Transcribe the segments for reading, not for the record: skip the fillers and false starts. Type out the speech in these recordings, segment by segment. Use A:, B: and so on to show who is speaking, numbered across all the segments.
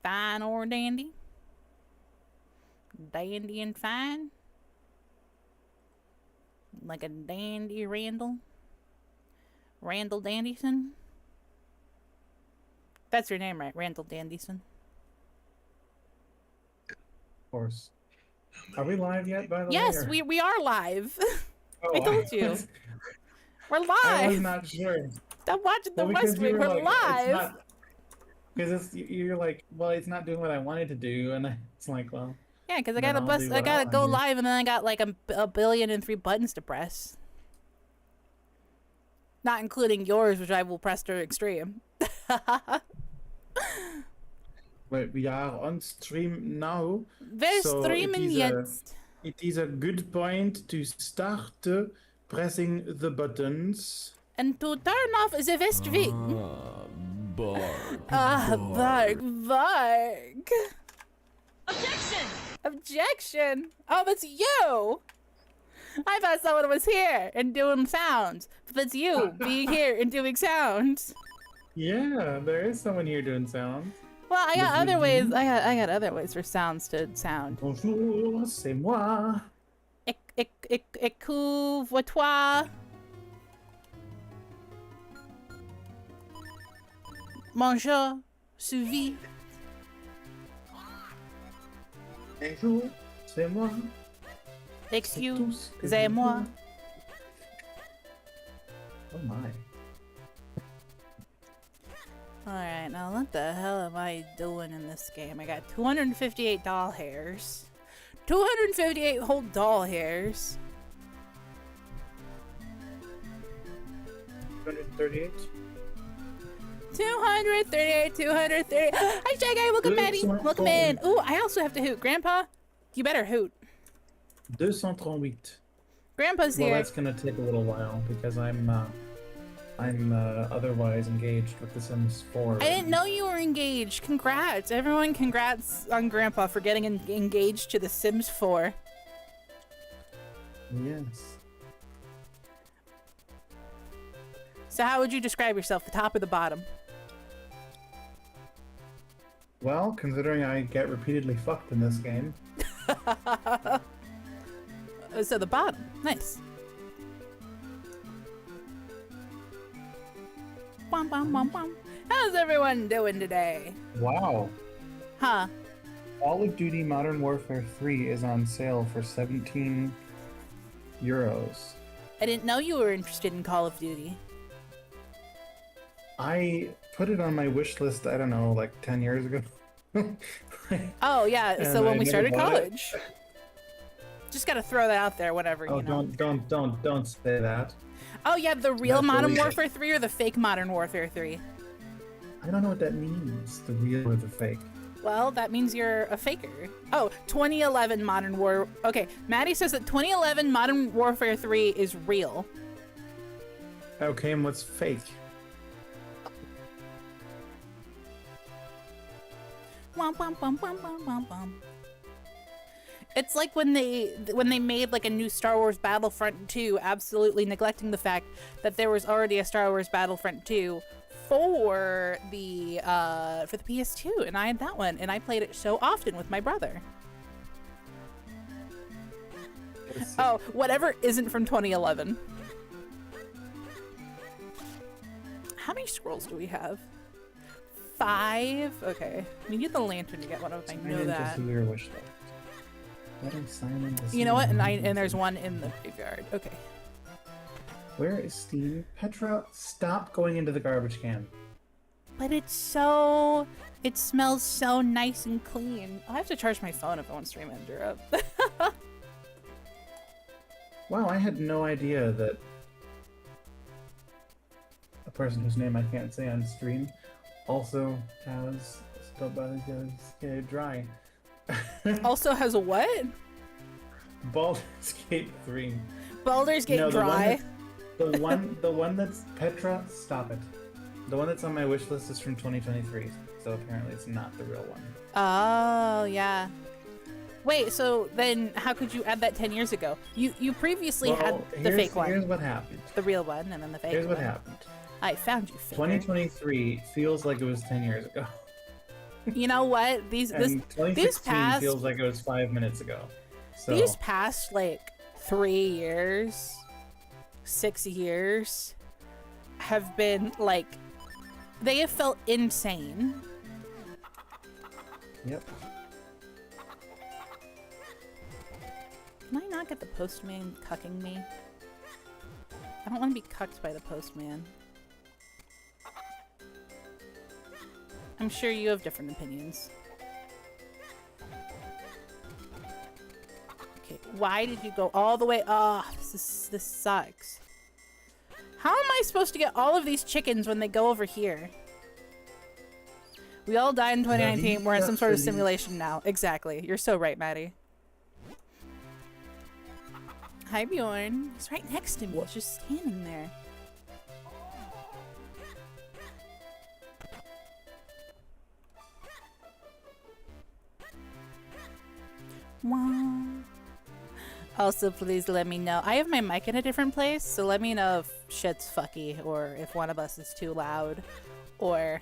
A: Fine or dandy? Dandy and fine? Like a dandy Randall? Randall Dandyson? That's your name, right? Randall Dandyson?
B: Of course. Are we live yet, by the way?
A: Yes,
B: or...
A: we are live.
B: Oh,
A: I told you. We're live.
B: I was not sure.
A: Stop watching the
B: Well,
A: West Wing. We're
B: like,
A: live.
B: Because you're like, well, it's not doing what I wanted to do, and it's like, well.
A: Yeah, because I
B: then
A: gotta
B: I'll
A: bust.
B: do
A: I
B: what
A: gotta
B: wanna
A: go
B: do.
A: live, and then I got like a billion and three buttons to press. Not including yours, which I will press to extreme.
B: But we are on stream now.
A: We're
B: so
A: streaming jetzt.
B: It is a good point to start pressing the buttons.
A: And to turn off the West Wing. Bark.
C: Objection!
A: Objection! Oh, that's you! I thought someone was here and doing sounds. But that's you being here and doing sounds.
B: Yeah, there is someone here doing sounds.
A: Well, I got other ways. I got other ways for sounds to sound.
B: Bonjour, c'est moi.
A: Écoute toi. Bonjour, suivi.
B: Bonjour, c'est moi.
A: Excusez-moi.
B: Oh my.
A: Alright, now what the hell am I doing in this game? I got 258 doll hairs. 258 whole doll hairs.
B: 238.
A: 238. Hi, Shy Guy. Welcome, Maddie. Welcome in. Ooh, I also have to hoot. Grandpa, you better hoot.
B: 238.
A: Grandpa's
B: Well,
A: here.
B: that's gonna take a little while because I'm otherwise engaged with The Sims 4.
A: I didn't know you were engaged. Congrats. Everyone, congrats on Grandpa for getting engaged to The Sims 4.
B: Yes.
A: So how would you describe yourself, the top or the bottom?
B: Well, considering I get repeatedly fucked in this game.
A: So the bottom. Nice. Bum, bum, bum, bum. How's everyone doing today?
B: Wow.
A: Huh?
B: Call of Duty Modern Warfare 3 is on sale for 17 euros.
A: I didn't know you were interested in Call of Duty.
B: I put it on my wish list, I don't know, like 10 years ago.
A: Oh yeah,
B: And
A: so when
B: I
A: we
B: never
A: started
B: bought it.
A: college. Just gotta throw that out there, whatever,
B: Oh,
A: you know.
B: don't say that.
A: Oh yeah, the real
B: That's
A: Modern
B: really-
A: Warfare 3 or the fake Modern Warfare 3?
B: I don't know what that means, the real or the fake.
A: Well, that means you're a faker. Oh, 2011 Modern War... Okay, Maddie says that 2011 Modern Warfare 3 is real.
B: Okay, and what's fake?
A: Wum, bum, bum, bum, bum, bum, bum. It's like when they made like a new Star Wars Battlefront 2, absolutely neglecting the fact that there was already a Star Wars Battlefront 2 for the PS2, and I had that one, and I played it so often with my brother. Oh, whatever isn't from 2011. How many scrolls do we have? 5? Okay. We need the lantern to get one of them. I know that.
B: Your wish list. Letting Simon
A: You know what? And there's one in the graveyard. Okay.
B: Where is Steve? Petra, stop going into the garbage can.
A: But it's so... It smells so nice and clean. I'll have to charge my phone if I want Stream Manager up.
B: Wow, I had no idea that a person whose name I can't say on stream also has dry.
A: Also has a what?
B: Baldur's Gate 3.
A: Baldur's Gate
B: No,
A: Dry.
B: The one that's Petra, stop it. The one that's on my wish list is from 2023, so apparently it's not the real one.
A: Oh, yeah. Wait, so then how could you add that 10 years ago? You previously had the fake one.
B: Here's what happened.
A: The real one, and then the fake
B: Here's
A: one.
B: what happened.
A: I found you, faker.
B: 2023 feels like it was 10 years ago.
A: You know what?
B: And 2016 feels like it was 5 minutes ago. So
A: these past like 3 years, 6 years have been like, they have felt insane.
B: Yep.
A: Can I not get the postman cucking me? I don't want to be cucked by the postman. I'm sure you have different opinions. Okay, why did you go all the way? Oh, this sucks. How am I supposed to get all of these chickens when they go over here? We all died in 2019. We're in some sort of simulation now. Exactly. You're so right, Maddie. Hi, Bjorn. He's right next to me. He's just standing there. Wow. Also, please let me know. I have my mic in a different place, so let me know if shit's fucky or if one of us is too loud, or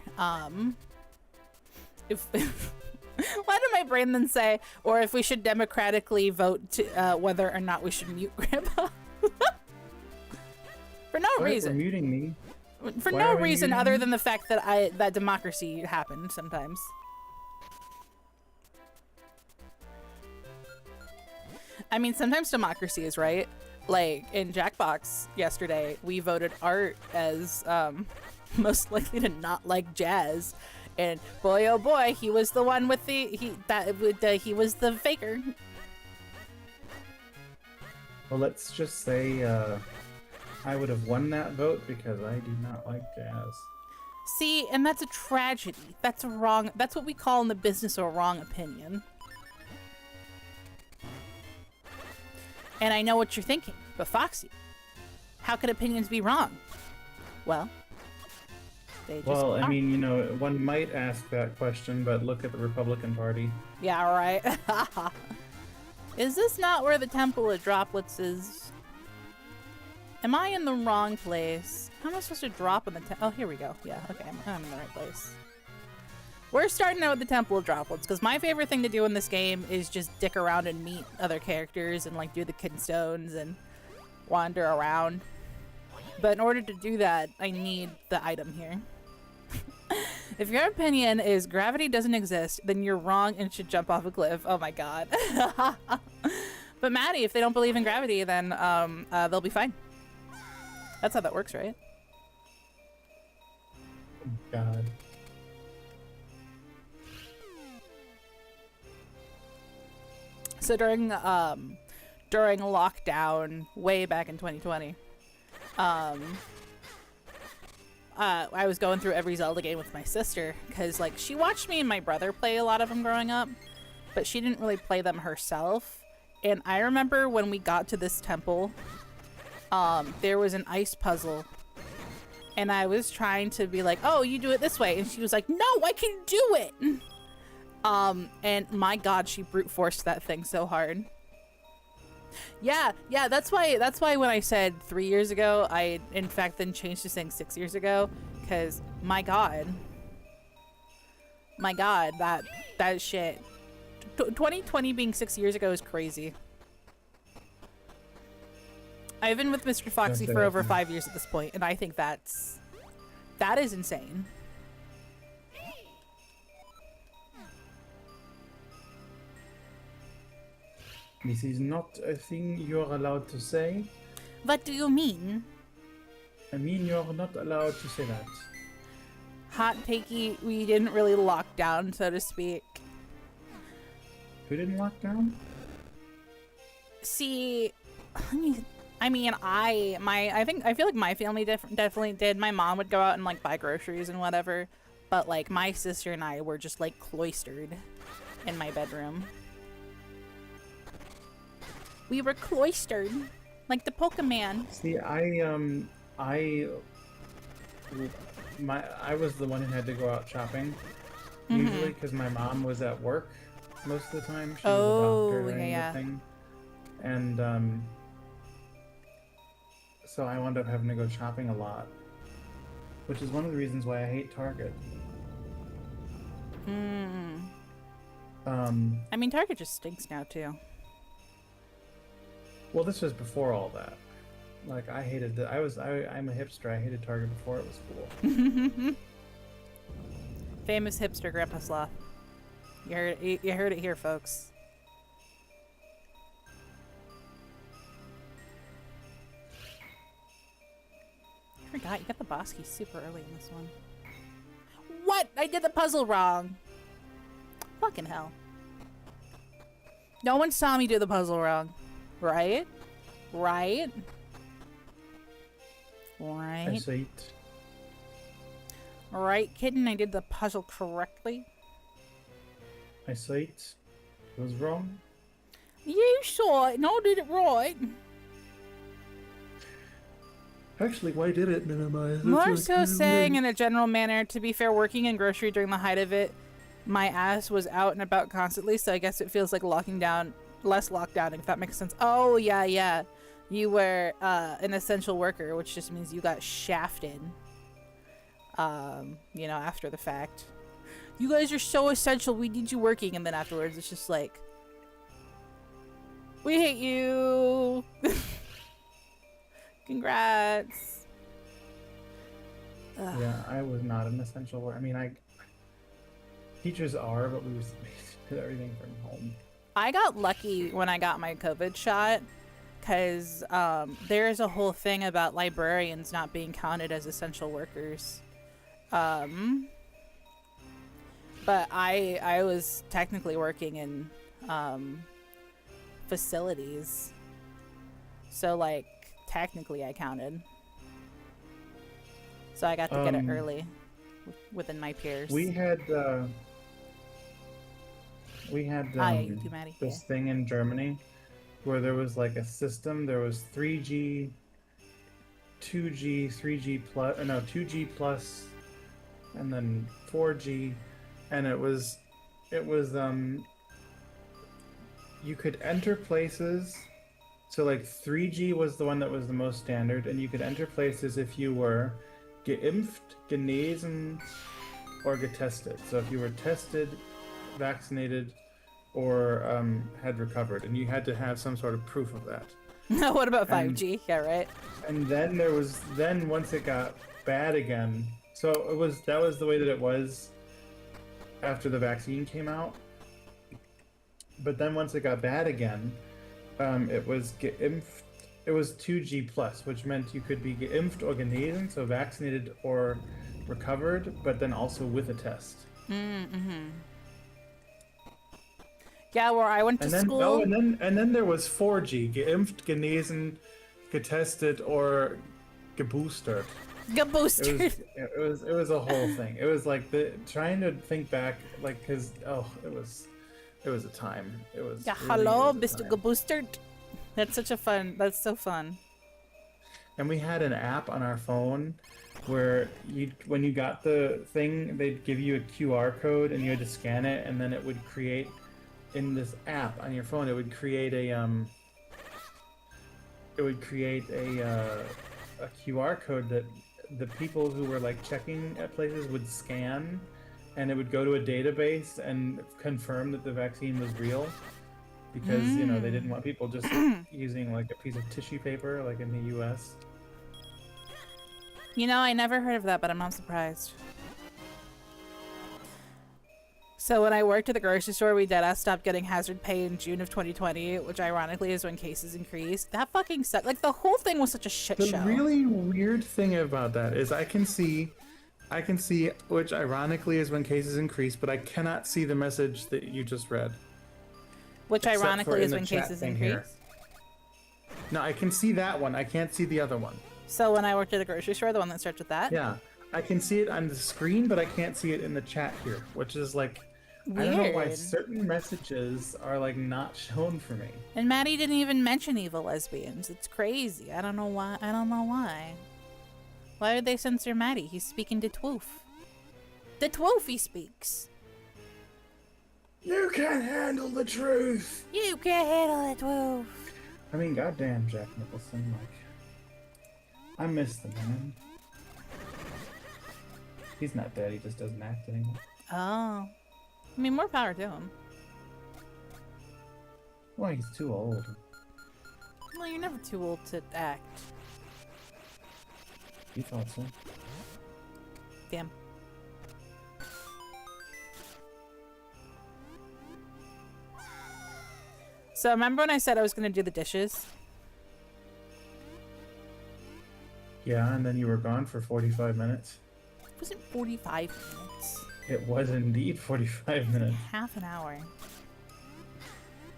A: if why did my brain then say, or if we should democratically vote to whether or not we should mute Grandpa? For no reason.
B: You're muting me.
A: For no reason other than the fact that that democracy happened sometimes. I mean, sometimes democracy is right. Like, in Jackbox yesterday, we voted Art as most likely to not like jazz. And boy, oh boy, he was the one with he was the faker.
B: Well, let's just say I would have won that vote because I do not like jazz.
A: See, and that's a tragedy. That's wrong. That's what we call in the business a wrong opinion. And I know what you're thinking, but Foxy, how could opinions be wrong? Well, they just
B: Well, I
A: are.
B: mean, you know, one might ask that question, but look at the Republican Party.
A: Yeah, right. Is this not where the Temple of Droplets is? Am I in the wrong place? How am I supposed to drop in the temple? Oh, here we go. Yeah, okay, I'm in the right place. We're starting out with the Temple of Droplets, because my favorite thing to do in this game is just dick around and meet other characters and like do the kinstones and wander around. But in order to do that, I need the item here. If your opinion is gravity doesn't exist, then you're wrong and should jump off a cliff. Oh my god. But Maddie, if they don't believe in gravity, then they'll be fine. That's how that works, right?
B: God.
A: So during lockdown, way back in 2020, I was going through every Zelda game with my sister because, like, she watched me and my brother play a lot of them growing up, but she didn't really play them herself. And I remember when we got to this temple, there was an ice puzzle, and I was trying to be like, "Oh, you do it this way," and she was like, "No, I can do it." And my god, she brute forced that thing so hard. Yeah, that's why when I said 3 years ago, I in fact then changed to saying 6 years ago, because my god, that shit. 2020 being 6 years ago is crazy. I've been with Mr. Foxy for over 5 years at this point, and I think that is insane.
B: This is not a thing you're allowed to say.
A: What do you mean?
B: I mean, you're not allowed to say that.
A: Hot takey, we didn't really lock down, so to speak.
B: Who didn't lock down?
A: See, I feel like my family definitely did. My mom would go out and like buy groceries and whatever, but like my sister and I were just like cloistered in my bedroom. We were cloistered, like the Pokemon.
B: See, I was the one who had to go out shopping, usually because my mom was at work most of the time. She was a doctor and everything. And so I wound up having to go shopping a lot, which is one of the reasons why I hate Target.
A: I mean, Target just stinks now too.
B: Well, this was before all that. Like, I hated the. I'm a hipster. I hated Target before it was cool.
A: Famous hipster Grandpa Sloth. You heard it here, folks. I forgot, you got the boss key super early in this one. What? I did the puzzle wrong. Fucking hell. No one saw me do the puzzle wrong. Right? Right? Right?
B: I see it.
A: Right, kitten, I did the puzzle correctly.
B: I see it. It was wrong.
A: You saw it and I did it right.
B: Actually, why did it minimize?
A: More so saying in a general manner, to be fair, working in grocery during the height of it, my ass was out and about constantly, so I guess it feels like less lockdown, if that makes sense. Oh, yeah. You were an essential worker, which just means you got shafted, after the fact. You guys are so essential, we need you working, and then afterwards it's just like, we hate you. Congrats. Ugh.
B: Yeah, I was not an essential worker. I mean, teachers are, but we did everything from home.
A: I got lucky when I got my COVID shot, because there's a whole thing about librarians not being counted as essential workers. But I was technically working in facilities, so like technically I counted. So I got to get it early within my peers.
B: We had this thing in Germany where there was like a system. There was 3G, 2G, 3G plus, 2G plus, and then 4G, and it was you could enter places. So like 3G was the one that was the most standard, and you could enter places if you were geimpft, genesen, or getestet. So if you were tested, vaccinated, or had recovered, and you had to have some sort of proof of that.
A: What about 5G? Yeah, right.
B: And then once it got bad again, so that was the way that it was after the vaccine came out. But then once it got bad again, it was geimpft. It was 2G plus, which meant you could be geimpft or genesen, so vaccinated or recovered, but then also with a test.
A: Mm-hmm. Yeah, where I went to school.
B: Oh, and then there was 4G, geimpft, genesen, getestet, or geboostert.
A: Geboostert.
B: It was a whole thing. It was like trying to think back, like, because it was a time. It was.
A: Yeah,
B: really,
A: hello,
B: was
A: Mr. Geboostert. That's so fun.
B: And we had an app on our phone where when you got the thing, they'd give you a QR code and you had to scan it, and then it would create in this app on your phone. It would create a QR code that the people who were like checking at places would scan, and it would go to a database and confirm that the vaccine was real. Because, they didn't want people just using like a piece of tissue paper like in the US.
A: I never heard of that, but I'm not surprised. So when I worked at the grocery store, we deadass stopped getting hazard pay in June of 2020, which ironically is when cases increased. That fucking sucked. Like, the whole thing was such a shit show.
B: The really weird thing about that is I can see, which ironically is when cases increase, but I cannot see the message that you just read.
A: Which ironically is when cases increase.
B: No, I can see that one. I can't see the other one.
A: So when I worked at the grocery store, the one that starts with that?
B: Yeah. I can see it on the screen, but I can't see it in the chat here, which is like, weird. I don't know why certain messages are like not shown for me.
A: And Maddie didn't even mention evil lesbians. It's crazy. I don't know why. Why would they censor Maddie? He's speaking to Twoof. The Twoof he speaks.
B: You can't handle the truth.
A: You can't handle the Twoof.
B: I mean, goddamn, Jack Nicholson. Like, I miss the man. He's not dead. He just doesn't act anymore.
A: Oh, I mean, more power to him.
B: Why, he's too old.
A: Well, you're never too old to act.
B: You thought so.
A: Damn. So remember when I said I was gonna do the dishes?
B: Yeah, and then you were gone for 45 minutes.
A: It wasn't 45 minutes.
B: It was indeed 45 minutes.
A: Half an hour.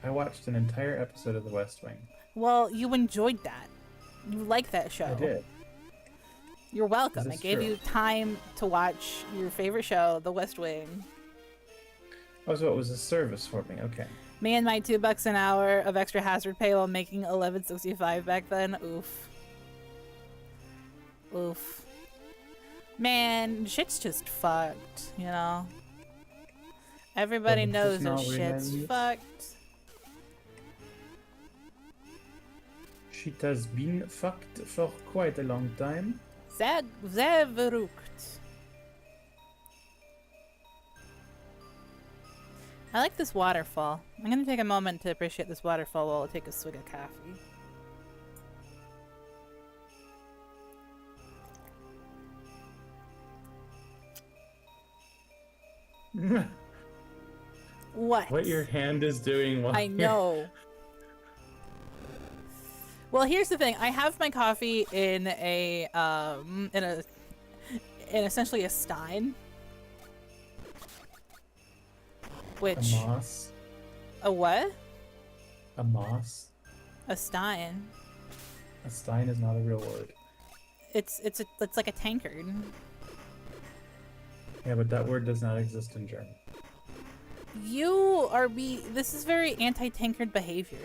B: I watched an entire episode of The West Wing.
A: Well, you enjoyed that. You like that show.
B: I did.
A: You're welcome. I
B: This is
A: gave
B: true.
A: you time to watch your favorite show, The West Wing.
B: Oh, so it was a service for me. Okay.
A: Me and my $2 an hour of extra hazard pay while making $11.65 back then. Oof. Oof. Man, shit's just fucked, you know? Everybody
B: Well,
A: knows
B: it's
A: that
B: not
A: shit's
B: really.
A: fucked.
B: Shit has been fucked for quite a long time.
A: Sehr verrückt. I like this waterfall. I'm gonna take a moment to appreciate this waterfall while I take a swig of coffee. What?
B: What your hand is doing while
A: I
B: you're-
A: know. Well, here's the thing. I have my coffee in in essentially a stein, which
B: A moss.
A: a what?
B: A moss.
A: A stein.
B: A stein is not a real word.
A: It's like a tankard.
B: Yeah, but that word does not exist in German.
A: You are This is very anti-tankard behavior.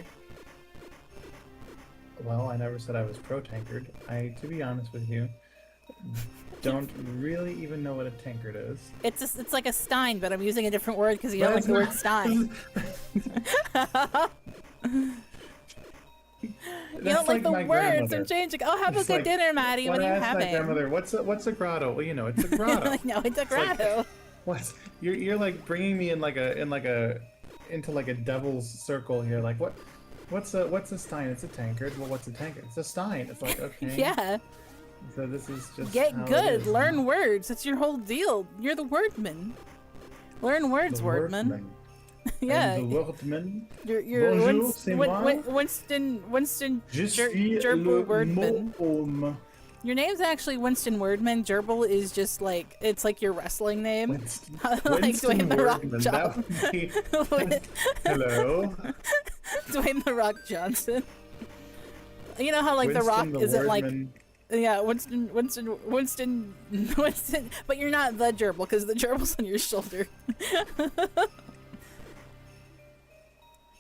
B: Well, I never said I was pro-tankard. To be honest with you, don't really even know what a tankard is.
A: It's like a stein, but I'm using a different word because you don't
B: But
A: like the word
B: it's
A: stein. You don't like the
B: my
A: words.
B: grandmother.
A: I'm changing. Oh, have a
B: It's
A: good
B: like,
A: dinner, Maddie. What
B: when
A: are
B: I
A: you
B: asked my
A: having?
B: grandmother, what's a grotto? Well, you know, it's a grotto.
A: Like, no, it's a
B: It's like-
A: grotto.
B: What? You're like bringing me into like a devil's circle here. Like what's a stein? It's a tankard. Well, what's a tankard? It's a stein. It's like okay.
A: Yeah.
B: So this is just
A: Get
B: how it
A: good.
B: is.
A: Learn words. It's your whole deal. You're the wordman. Learn words,
B: The
A: wordman.
B: wordman.
A: Yeah.
B: I'm the wordman.
A: You're
B: Bonjour, c'est moi.
A: Winston
B: Je
A: Ger-
B: suis
A: Gerbil
B: le
A: Wordman.
B: môme.
A: Your name's actually Winston Wordman. Gerbil is just like it's like your wrestling name.
B: Winston,
A: Like
B: Winston
A: Dwayne The Rock
B: Wordman. That would be... Hello.
A: Dwayne The Rock Johnson. You know how like The Rock
B: Winston
A: isn't like
B: Wordman.
A: yeah Winston, but you're not the gerbil because the gerbil's on your shoulder.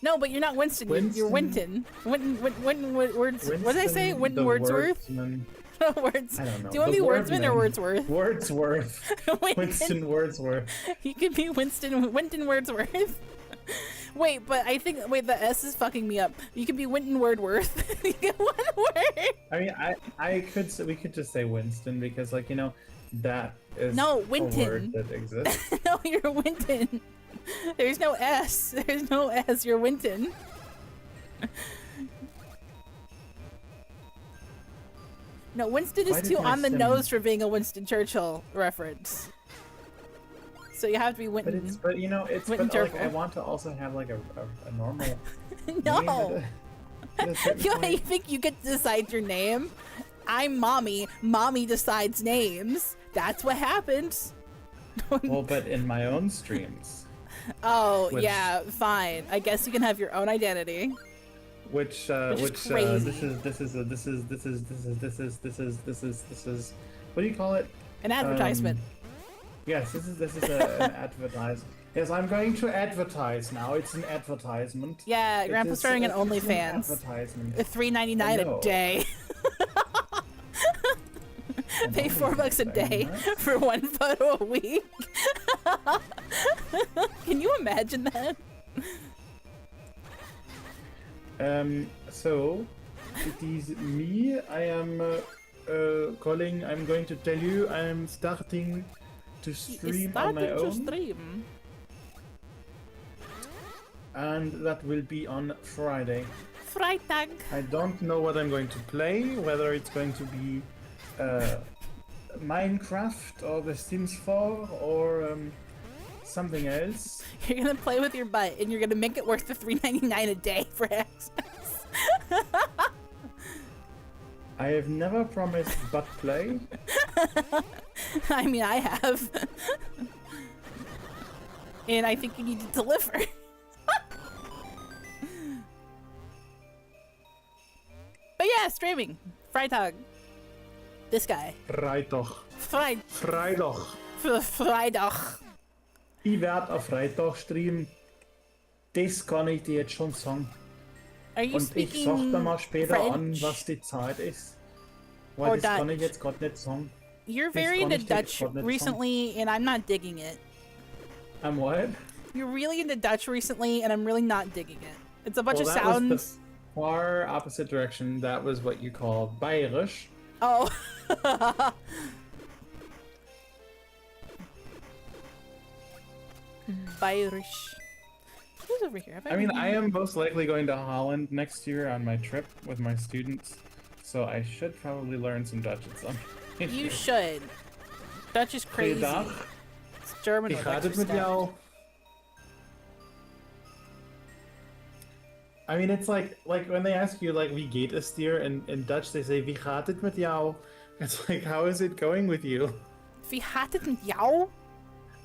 A: No, but you're not Winston. You're Winton. Winton words. What did I say?
B: Winston
A: Winton
B: the
A: Wordsworth.
B: Wordsman.
A: Words.
B: I don't know.
A: Do you want to
B: The
A: be Wordsman or
B: Wordman.
A: Wordsworth?
B: Wordsworth. Winston Wordsworth.
A: You could be Winton Wordsworth. Wait, but I think the S is fucking me up. You could be Winton Wordworth. You get one word.
B: I mean, we could just say Winston because, like, you know, that is
A: No,
B: a
A: Winton.
B: word that exists.
A: No, you're Winton. There's no S. There's no S. You're Winton. No, Winston
B: Why
A: is
B: did
A: too
B: my
A: on the
B: sim-
A: nose for being a Winston Churchill reference. So you have to be Winton.
B: But you know,
A: Winton
B: but like,
A: Churchill.
B: I want to also have like a normal
A: No.
B: name at a certain
A: You
B: point.
A: think you get to decide your name? I'm mommy. Mommy decides names. That's what happens.
B: Well, but in my own streams,
A: Oh,
B: Which-
A: yeah, fine. I guess you can have your own identity.
B: which
A: is crazy.
B: this is what do you call it?
A: An advertisement.
B: Yes, this is an advertisement. Yes, I'm going to advertise now. It's an advertisement.
A: Yeah,
B: It
A: Grandpa's
B: is-
A: starting an
B: it's an
A: OnlyFans.
B: advertisement.
A: $3.99
B: I
A: a
B: know.
A: day. Pay $4 a day for one photo a week. Can you imagine that?
B: So it is me. I am calling. I'm going to tell you. I am starting to stream on my
A: Starting to
B: own.
A: stream.
B: and that will be on Friday.
A: Freitag.
B: I don't know what I'm going to play, whether it's going to be Minecraft or The Sims 4 or something else.
A: You're gonna play with your butt, and you're gonna make it worth the $3.99 a day for access.
B: I have never promised butt play.
A: I mean, I have. And I think you need to deliver. But yeah, streaming. Freitag. This guy.
B: Freitag. Freitag.
A: Freitag.
B: Ich werde auf Freitag streamen. Das kann ich dir jetzt schon sagen.
A: Are you
B: Und ich
A: speaking
B: sag dir mal später
A: French?
B: an, was die Zeit ist. Weil
A: Or
B: das kann
A: Dutch?
B: ich jetzt gerade nicht sagen.
A: You're
B: This
A: very into
B: conversation
A: Dutch
B: coordinates
A: recently, and I'm not digging it.
B: I'm what?
A: You're really into Dutch recently, and I'm really not digging it. It's a bunch
B: Well,
A: of
B: that was
A: sounds.
B: the far opposite direction. That was what you call Bayerisch.
A: Oh. Bayerisch. Who's over here?
B: I mean, I am most likely going to Holland next year on my trip with my students, so I should probably learn some Dutch at some point.
A: You should. Dutch is crazy.
B: Goeiedag.
A: It's German
B: Wie
A: with
B: gaat
A: extra
B: het met
A: stuff.
B: jou? I mean, it's like when they ask you like wie geht es dir in Dutch, they say wie gaat het met jou? It's like, how is it going with you?
A: Wie gaat het met jou?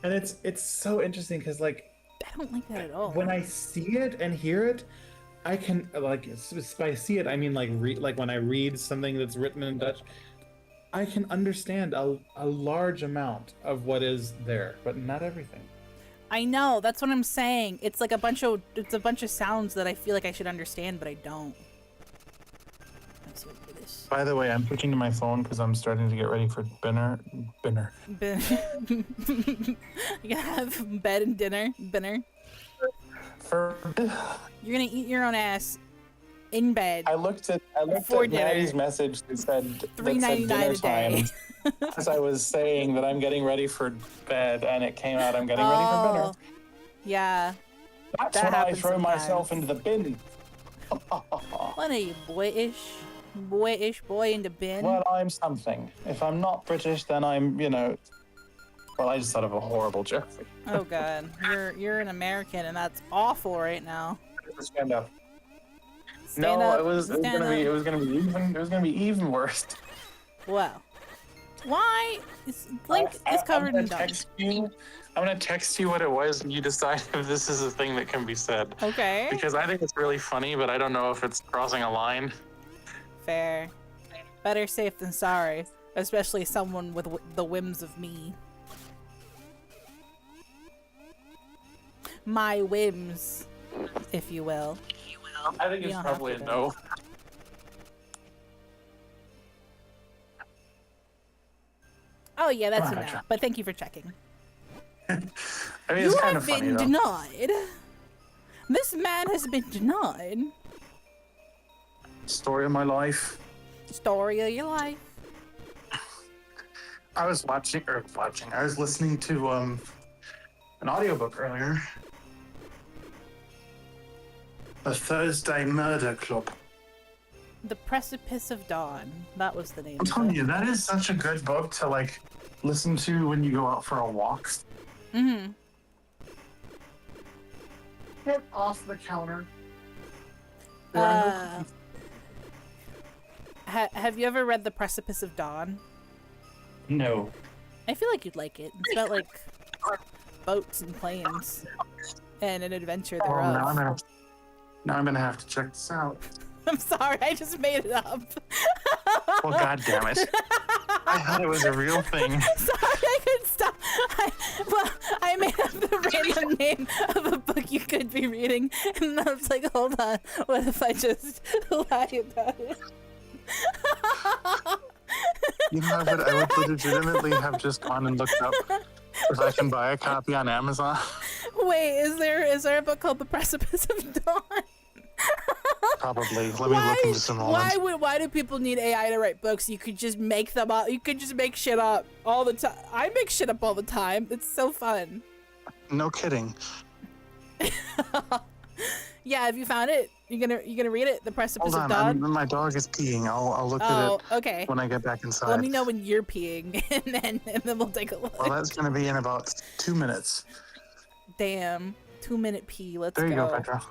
B: And it's so interesting because like
A: I don't like that at all.
B: when I see it and hear it, I can like by see it I mean like like when I read something that's written in Dutch, I can understand a large amount of what is there, but not everything.
A: I know, that's what I'm saying. It's like a bunch of sounds that I feel like I should understand, but I don't. Let's see what it is.
B: By the way, I'm switching to my phone because I'm starting to get ready for dinner.
A: You gotta have bed and dinner. You're gonna eat your own ass in bed.
C: I looked at
A: For dinner.
C: Maddie's message that said
A: $3.99
C: dinner
A: a day.
C: time. As I was saying that I'm getting ready for bed, and it came out I'm getting ready for dinner.
A: Yeah.
C: That's
A: that
C: when I
A: happens
C: throw
A: sometimes.
C: myself into the bin.
A: What are you, boyish boy in the bin?
C: Well, I'm something. If I'm not British, then I'm, well, I just thought of a horrible joke.
A: Oh god, you're an American, and that's awful right now.
C: Stand up.
A: Stand
C: No,
A: up,
C: it was
A: stand
C: gonna be even worse.
A: Well, why? Link is covered in dust.
C: I'm gonna text you what it was, and you decide if this is a thing that can be said.
A: Okay.
C: Because I think it's really funny, but I don't know if it's crossing a line.
A: Fair. Better safe than sorry, especially someone with the whims of me. My whims, if you will.
C: I think
A: You
C: it's
A: don't have
C: probably a
A: to,
C: no.
A: Oh yeah, that's
C: Come
A: a
C: on,
A: no.
C: Petra.
A: But thank you for checking.
C: I mean,
A: You
C: it's kind
A: have
C: of funny
A: been
C: though.
A: denied. This man has been denied.
C: Story of my life.
A: Story of your life.
C: I was I was listening to an audiobook earlier. The Thursday Murder Club.
A: The Precipice of Dawn. That was the name.
C: I'm
A: of
C: telling
A: it.
C: you, that is such a good book to like listen to when you go out for a walk.
A: Mm-hmm.
C: Get off the counter.
A: Have you ever read The Precipice of Dawn?
C: No.
A: I feel like you'd like it. It's about like boats and planes and an adventure
C: Oh,
A: thereof.
C: now I'm gonna have to check this out.
A: I'm sorry, I just made it up.
C: Well, God damn it! I thought it was a real thing.
A: Sorry, I couldn't stop. I made up the random name of a book you could be reading, and I was like, hold on, what if I just lie about it?
C: I would legitimately have just gone and looked up if I can buy a copy on Amazon.
A: Wait, is there a book called The Precipice of Dawn?
C: Probably. Let me look into some more.
A: Why do people need AI to write books? You could just make them up. You could just make shit up all the time. I make shit up all the time. It's so fun.
C: No kidding.
A: Yeah, have you found it? You gonna read it? The Precipice
C: Hold
A: of
C: on,
A: Dawn?
C: my dog is peeing. I'll look at
A: Oh,
C: it
A: okay.
C: when I get back inside.
A: Let me know when you're peeing, and then we'll take a look.
C: Well, that's gonna be in about 2 minutes.
A: Damn, 2-minute pee. Let's
C: There you go,
A: go.
C: Petra.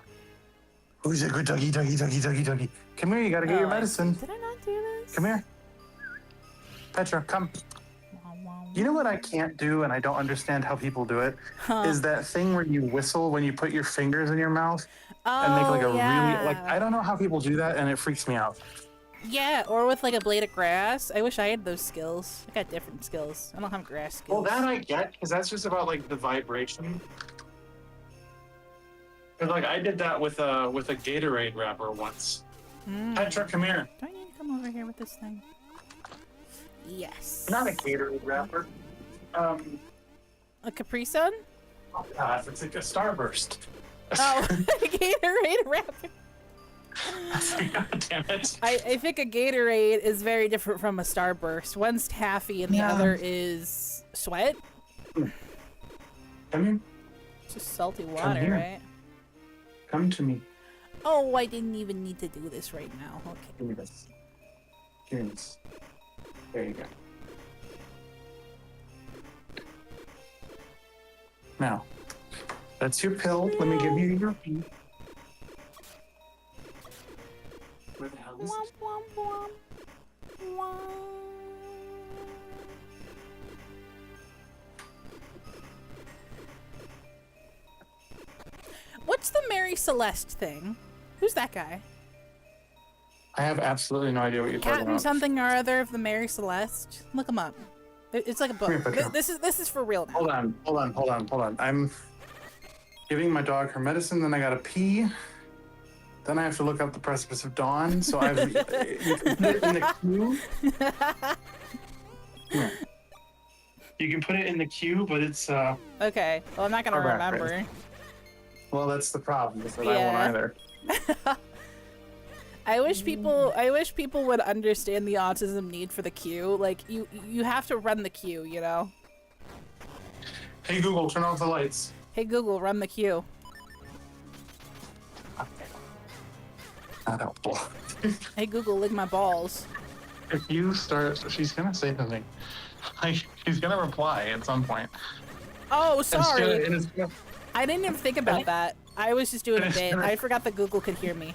C: Who's a good doggy, doggy, doggy, doggy, doggy? Come here, you gotta get your
A: Oh,
C: medicine.
A: Did I not do this?
C: Come here. Petra, come. You know what I can't do, and I don't understand how people do it,
A: Huh.
C: is that thing where you whistle when you put your fingers in your mouth and make like a really, like, I don't know how people do that, and it freaks me out.
A: Yeah, or with like a blade of grass. I wish I had those skills. I got different skills. I don't have grass skills.
C: Well, that I get, because that's just about like the vibration. Because like I did that with a Gatorade wrapper once. Petra, come here.
A: Do I need to come over here with this thing? Yes.
C: Not a Gatorade wrapper.
A: A Capri Sun?
C: Oh God, it's like a Starburst.
A: Oh, a Gatorade wrapper.
C: God damn it.
A: I think a Gatorade is very different from a Starburst. One's taffy and the other is sweat.
C: Come here.
A: It's just salty water,
C: here.
A: right?
C: Come to me.
A: Oh, I didn't even need to do this right now. Okay.
C: Give me this. Give me this. There you go. Now, that's your pill. Let me give you your pee. Where the hell is
A: Womp,
C: it?
A: womp, womp. Womp. What's the Mary Celeste thing? Who's that guy?
C: I have absolutely no idea what you're talking
A: Captain
C: about.
A: something or other of the Mary Celeste. Look him up. It's like a book.
C: Here, Petra.
A: This is for real now.
C: Hold on. I'm giving my dog her medicine, then I gotta pee. Then I have to look up the Precipice of Dawn, so I've you can put it in the queue. Yeah. You can put it in the queue, but it's
A: Okay. Well, I'm not gonna
C: Far back,
A: remember.
C: well, that's the problem, is that I
A: Yeah.
C: won't either.
A: I wish people would understand the autism need for the queue. Like you have to run the queue, you know.
C: Hey Google, turn off the lights.
A: Hey Google, run the queue.
C: Not helpful.
A: Hey Google, lick my balls.
C: If you start, she's gonna say something. Like, she's gonna reply at some point.
A: Oh,
C: And it's gonna-
A: sorry.
C: and it's gonna-
A: I didn't even think about that. I was just doing a bit. I forgot that Google could hear me.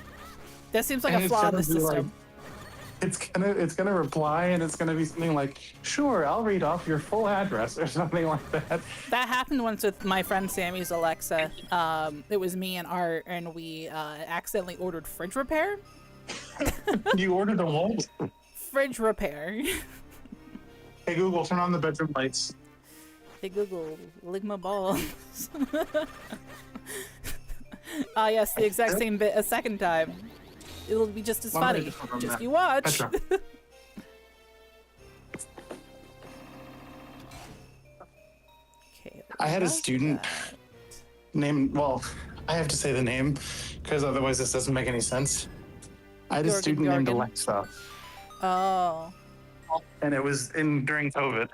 A: That seems like
C: And
A: a
C: it's
A: flaw in
C: gonna
A: the
C: be like-
A: system.
C: It's gonna reply, and it's gonna be something like, "Sure, I'll read off your full address" or something like that.
A: That happened once with my friend Sammy's Alexa. It was me and Art, and we accidentally ordered fridge repair.
C: You ordered a what?
A: Fridge repair.
C: Hey Google, turn on the bedroom lights.
A: Hey Google, lick my balls. Ah, yes, the exact same bit a second time. It'll be just as
C: Why don't I
A: funny.
C: just run
A: Just
C: that?
A: you watch.
C: Petra.
A: Okay.
C: I had a
A: what
C: student
A: the-
C: named, well, I have to say the name because otherwise this doesn't make any sense. I had a
A: Jorgen,
C: student named
A: Jorgen.
C: Alexa,
A: Oh.
C: and it was during COVID.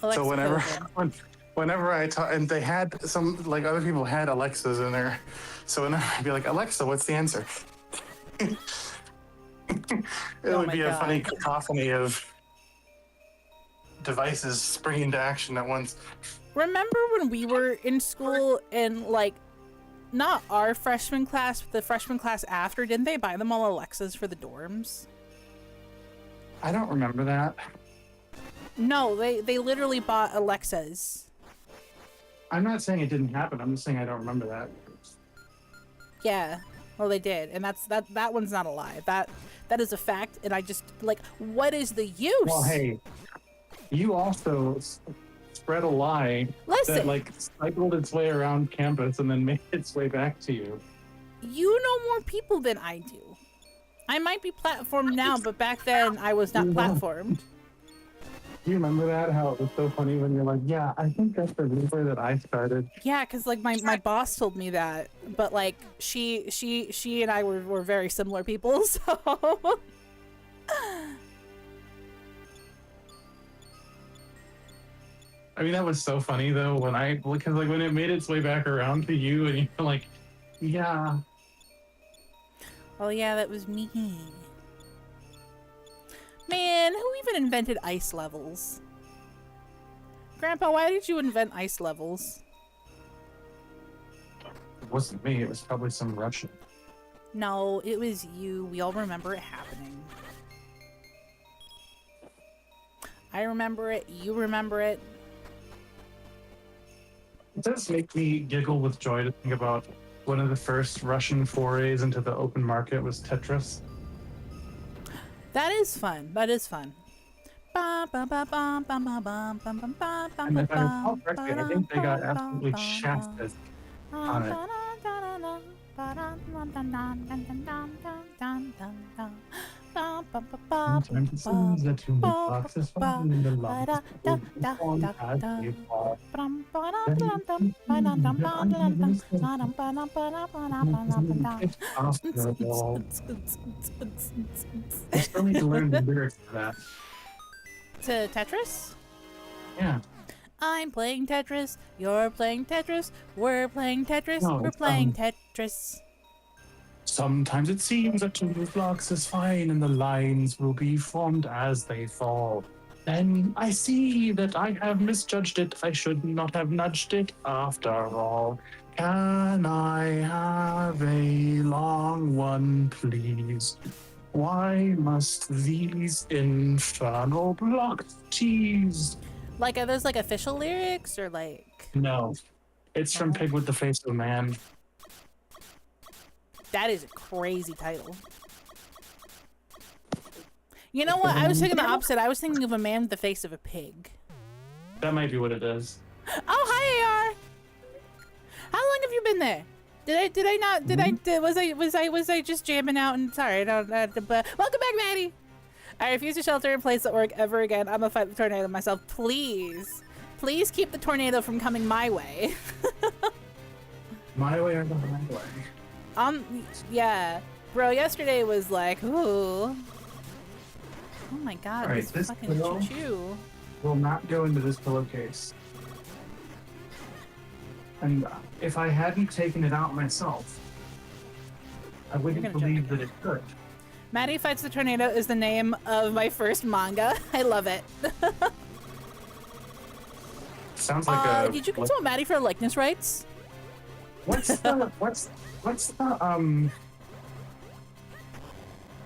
A: Alexa
C: So whenever
A: Kogan.
C: whenever I talk, and they had some, like, other people had Alexas in there, so whenever I'd be like, Alexa, what's the answer? It
A: Oh
C: would
A: my
C: be a
A: God.
C: funny cacophony of devices springing into action at once.
A: Remember when we were in school and like, not our freshman class, but the freshman class after, didn't they buy them all Alexas for the dorms?
C: I don't remember that.
A: No, they literally bought Alexas.
C: I'm not saying it didn't happen. I'm just saying I don't remember that.
A: Yeah. Well, they did, and that one's not a lie. That is a fact, and I just like, what is the use?
C: Well, hey, you also spread a lie
A: Listen,
C: that like cycled its way around campus and then made its way back to you.
A: you know more people than I do. I might be platformed now, but back then I was not
C: You know.
A: platformed.
C: Do you remember that? How it was so funny when you're like, yeah, I think that's the rumor that I started.
A: Yeah, because like my boss told me that, but like she and I were very similar people, so.
C: I mean, that was so funny though because like when it made its way back around to you and you're like, yeah.
A: Oh yeah, that was me. Man, who even invented ice levels? Grandpa, why did you invent ice levels?
C: It wasn't me. It was probably some Russian.
A: No, it was you. We all remember it happening. I remember it. You remember it.
C: It does make me giggle with joy to think about one of the first Russian forays into the open market was Tetris.
A: That is fun. That is fun.
C: And if I recall correctly, I think they got absolutely shafted on it. Sometimes it seems that too many boxes fall in the lungs will be formed as they fall. It's possible. I still need to learn the lyrics for that.
A: To Tetris?
C: Yeah.
A: I'm playing Tetris, you're playing Tetris, we're playing Tetris,
C: No,
A: we're playing Tetris.
C: Sometimes it seems that two blocks is fine and the lines will be formed as they fall. Then I see that I have misjudged it. I should not have nudged it after all. Can I have a long one, please? Why must these infernal blocks tease?
A: Like, are those like official lyrics or like?
C: No, it's from Pig with the Face of a Man.
A: That is a crazy title. You know what? I was thinking the opposite. I was thinking of a man with the face of a pig.
C: That might be what it is.
A: Oh, hi, AR. How long have you been there? Was I just jamming out and sorry, but welcome back, Maddie. I refuse to shelter in place at work ever again. I'm gonna fight the tornado myself. Please keep the tornado from coming my way.
C: My way or the highway?
A: Yeah, bro. Yesterday was like, ooh. Oh my God,
C: All right,
A: this
C: this
A: fucking
C: pillow
A: choo-choo.
C: will not go into this pillowcase. And if I hadn't taken it out myself, I wouldn't
A: gonna
C: believe
A: jump
C: that it could.
A: Maddie Fights the Tornado is the name of my first manga. I love it.
C: Sounds like a.
A: Did you consult Maddie for likeness rights?
C: What's the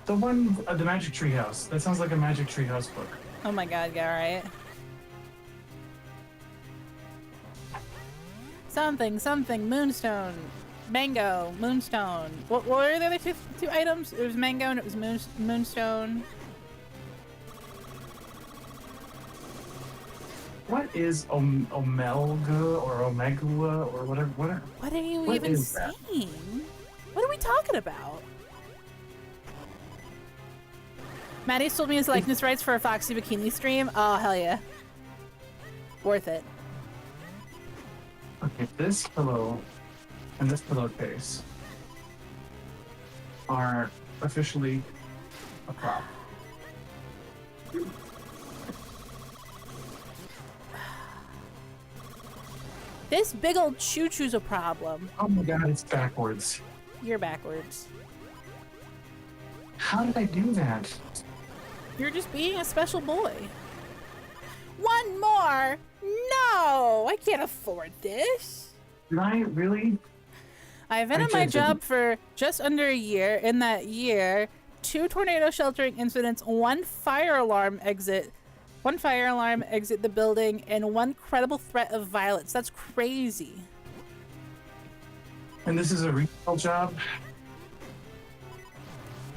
C: the one the Magic Tree House? That sounds like a Magic Tree House book.
A: Oh my God, yeah, right. Something, moonstone, mango, moonstone. What were the other two items? It was mango and it was moonstone.
C: What is Omelga or Omegua or whatever?
A: What are you
C: What
A: even
C: is that?
A: saying? What are we talking about? Maddie sold me his likeness rights for a Foxy Bikini stream. Oh, hell yeah. Worth it.
C: Okay, this pillow and this pillowcase are officially a prop.
A: This big old choo-choo's a problem.
C: Oh my God, it's backwards.
A: You're backwards.
C: How did I do that?
A: You're just being a special boy. One more! No! I can't afford this.
C: Did I really?
A: I've been at my job for just under a year. In that year, 2 tornado sheltering incidents, 1 fire alarm exit the building, and 1 credible threat of violence. That's crazy.
C: And this is a retail job?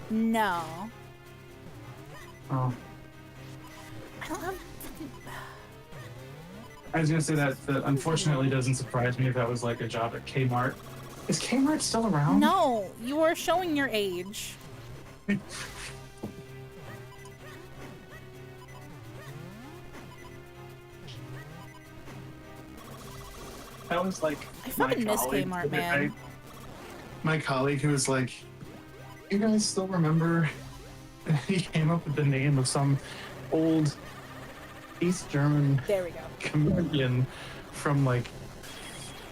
A: No.
C: Oh.
A: I don't have...
C: I was gonna say that unfortunately doesn't surprise me if that was like a job at Kmart. Is Kmart still around?
A: No, you are showing your age.
C: That was like
A: I fucking miss
C: colleague
A: Kmart,
C: the other
A: man.
C: night. My colleague who was like, "You guys still remember?" He came up with the name of some old East German
A: There we go.
C: comedian from like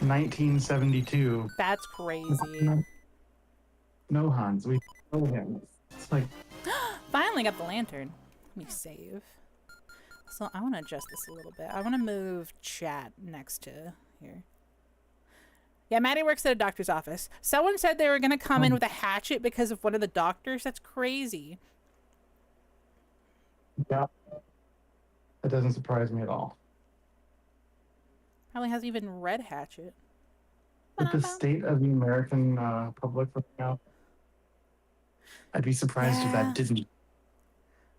C: 1972.
A: That's crazy.
C: No, Hans, we know him. It's like,
A: Finally got the lantern. Let me save. So I want to adjust this a little bit. I want to move chat next to here. Yeah, Maddie works at a doctor's office. Someone said they were going to come in with a hatchet because of one of the doctors. That's crazy.
C: yeah, that doesn't surprise me at all.
A: Probably hasn't even read Hatchet.
C: With the state of the American public right now, I'd be surprised if
A: Yeah.
C: that didn't.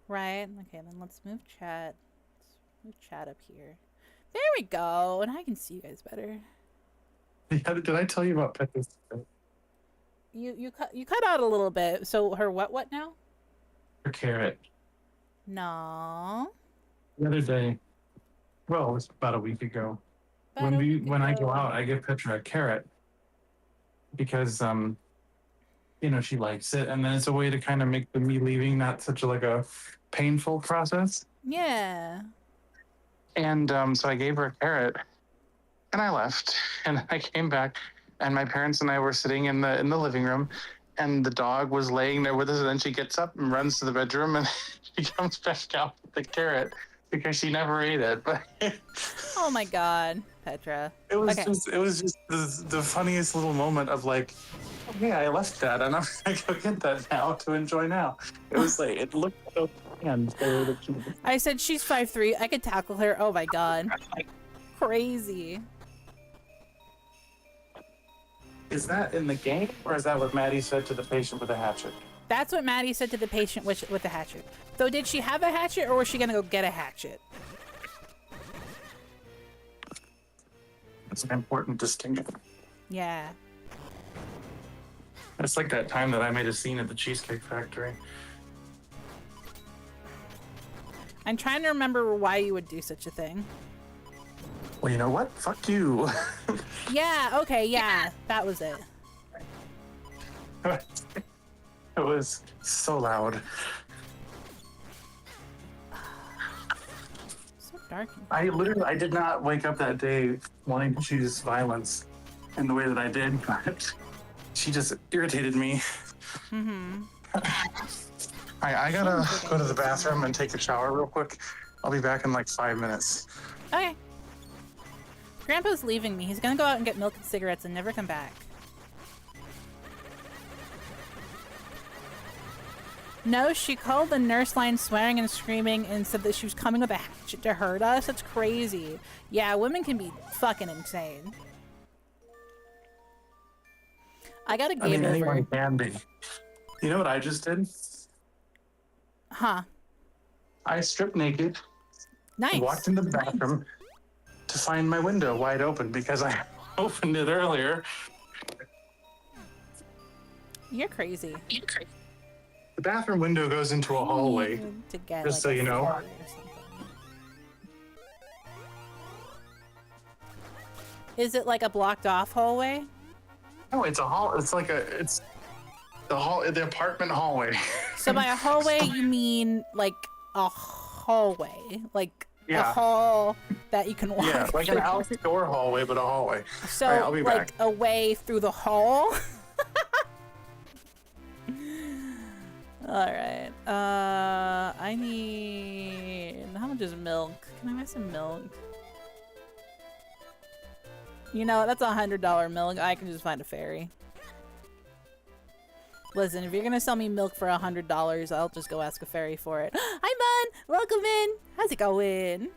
A: Right. Okay, then let's move chat. Let's move chat up here. There we go. And I can see you guys better.
C: Yeah, did I tell you about Petra's?
A: You cut out a little bit. So her what now?
C: Her carrot.
A: No.
C: The other day, well, it was about a week ago.
A: About a week
C: When I go
A: ago.
C: out, I give Petra a carrot because you know, she likes it, and then it's a way to kind of make the me leaving not such a, like a painful process.
A: Yeah.
C: And so I gave her a carrot, and I left, and I came back, and my parents and I were sitting in the living room, and the dog was laying there with us, and then she gets up and runs to the bedroom, and she comes back out with the carrot because she never ate it. But
A: Oh my god, Petra.
C: it was
A: Okay.
C: just the funniest little moment of like, oh, yeah, I left that, and I'm gonna go get that now to enjoy now. It was like it looked so planned.
A: I said she's 5'3". I could tackle her. Oh my god. Crazy.
C: Is that in the game, or is that what Maddie said to the patient with a hatchet?
A: That's what Maddie said to the patient with the hatchet. Though, did she have a hatchet, or was she gonna go get a hatchet?
C: That's an important distinction.
A: Yeah.
C: It's like that time that I made a scene at the Cheesecake Factory.
A: I'm trying to remember why you would do such a thing.
C: Well, you know what? Fuck you.
A: Yeah, okay, yeah. That was it.
C: It was so loud.
A: So dark.
C: I did not wake up that day wanting to choose violence in the way that I did, but she just irritated me.
A: Mm-hmm.
C: I gotta go to the bathroom and take a shower real quick. I'll be back in like 5 minutes.
A: Okay. Grandpa's leaving me. He's gonna go out and get milk and cigarettes and never come back. No, she called the nurse line swearing and screaming and said that she was coming with a hatchet to hurt us. That's crazy. Yeah, women can be fucking insane. I got a game over.
C: Anyone can be. You know what I just did?
A: Huh.
C: I stripped naked,
A: Nice.
C: walked in the bathroom to find my window wide open because I opened it earlier.
A: You're crazy.
C: The bathroom window goes into a hallway.
A: To get,
C: Just so
A: a
C: you know.
A: ferry or something. Is it like a blocked off hallway?
C: No, it's a hall. It's the apartment hallway.
A: So by a hallway, you mean like a hallway, like a
C: Yeah.
A: hall that you can walk.
C: Yeah, like an
A: through.
C: outdoor hallway, but a hallway.
A: So
C: All right, I'll be
A: like
C: back.
A: a way through the hall. All right. I need. How much is milk? Can I buy some milk? You know, that's $100 milk. I can just find a ferry. Listen, if you're gonna sell me milk for $100, I'll just go ask a ferry for it. Hi, Bun! Welcome in! How's it going?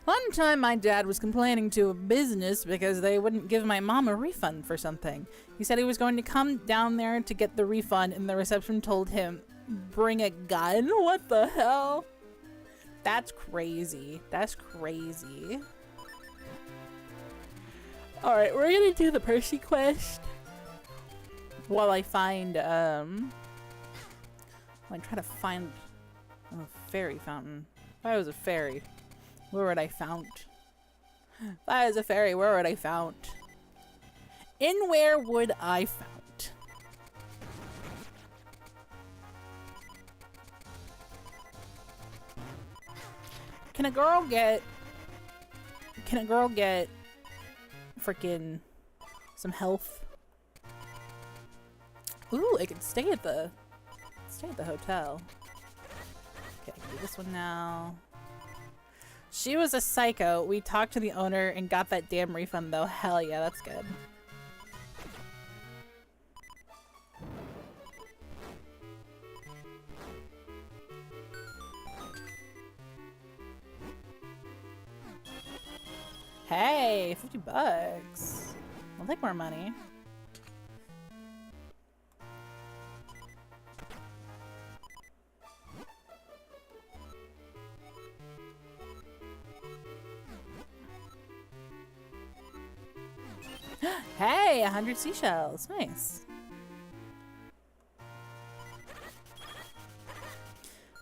A: One time my dad was complaining to a business because they wouldn't give my mom a refund for something. He said he was going to come down there to get the refund, and the reception told him, bring a gun? What the hell? That's crazy. That's crazy. Alright, we're gonna do the Percy quest. While I find, I try to find a fairy fountain. If I was a fairy, where would I fount? If I was a fairy, where would I fount? In where would I fount? Can a girl get freaking some health? Ooh, I can stay at the hotel. Okay, I can do this one now. She was a psycho. We talked to the owner and got that damn refund though. Hell yeah, that's good. Hey, $50. I'll take more money. Hey, 100 seashells. Nice.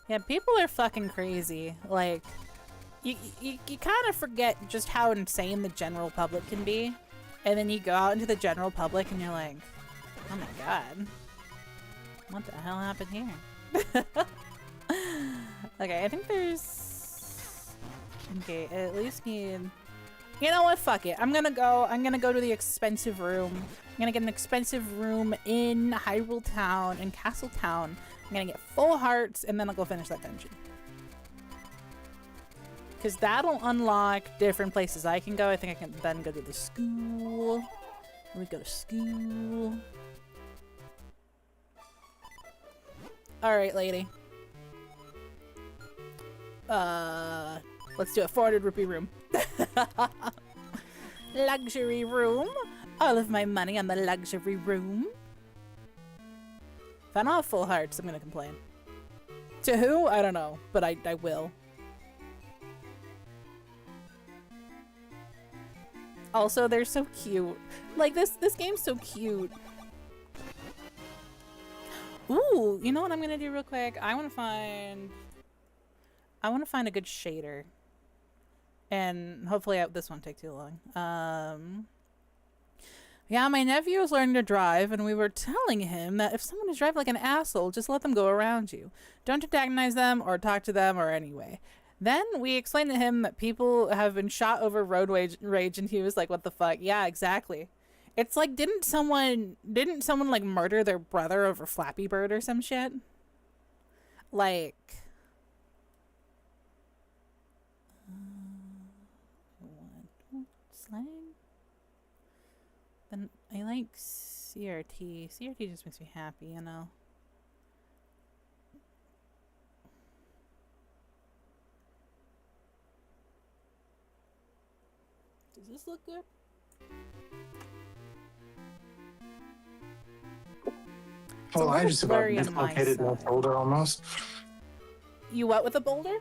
A: Yeah, people are fucking crazy. Like, you kind of forget just how insane the general public can be. And then you go out into the general public and you're like, oh my god. What the hell happened here? Okay, I think there's... Okay, I at least need... You know what? Fuck it. I'm gonna go to the expensive room. I'm gonna get an expensive room in Hyrule Town, in Castle Town. I'm gonna get full hearts, and then I'll go finish that dungeon. Because that'll unlock different places I can go. I think I can then go to the school. We go to school. Alright, lady. Let's do a 400 rupee room. Luxury room. All of my money on the luxury room. If I don't have full hearts, I'm gonna complain. To who? I don't know, but I will. Also, they're so cute. Like, this game's so cute. Ooh, you know what I'm gonna do real quick? I wanna find a good shader. And hopefully this won't take too long. Yeah, my nephew was learning to drive, and we were telling him that if someone is driving like an asshole, just let them go around you. Don't antagonize them or talk to them or anyway. Then we explained to him that people have been shot over road rage, and he was like, what the fuck? Yeah, exactly. It's like, didn't someone like murder their brother over Flappy Bird or some shit? Like... Slang? Then I like CRT. CRT just makes me happy, you know? Does this look good?
C: Well, I just about dislocated my shoulder almost.
A: You what with a boulder?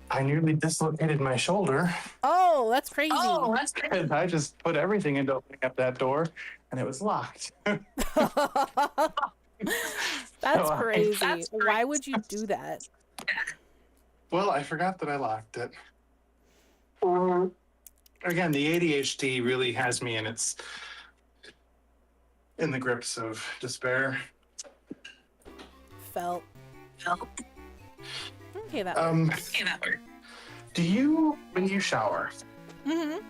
C: I nearly dislocated my shoulder.
A: Oh, that's crazy.
C: Oh, that's good. I just put everything into opening up that door, and it was locked.
A: That's crazy. Why would you do that?
C: Well, I forgot that I locked it. Again, the ADHD really has me in the grips of despair.
A: Felt. Okay, that works.
C: Do you, when you shower?
A: Mm-hmm.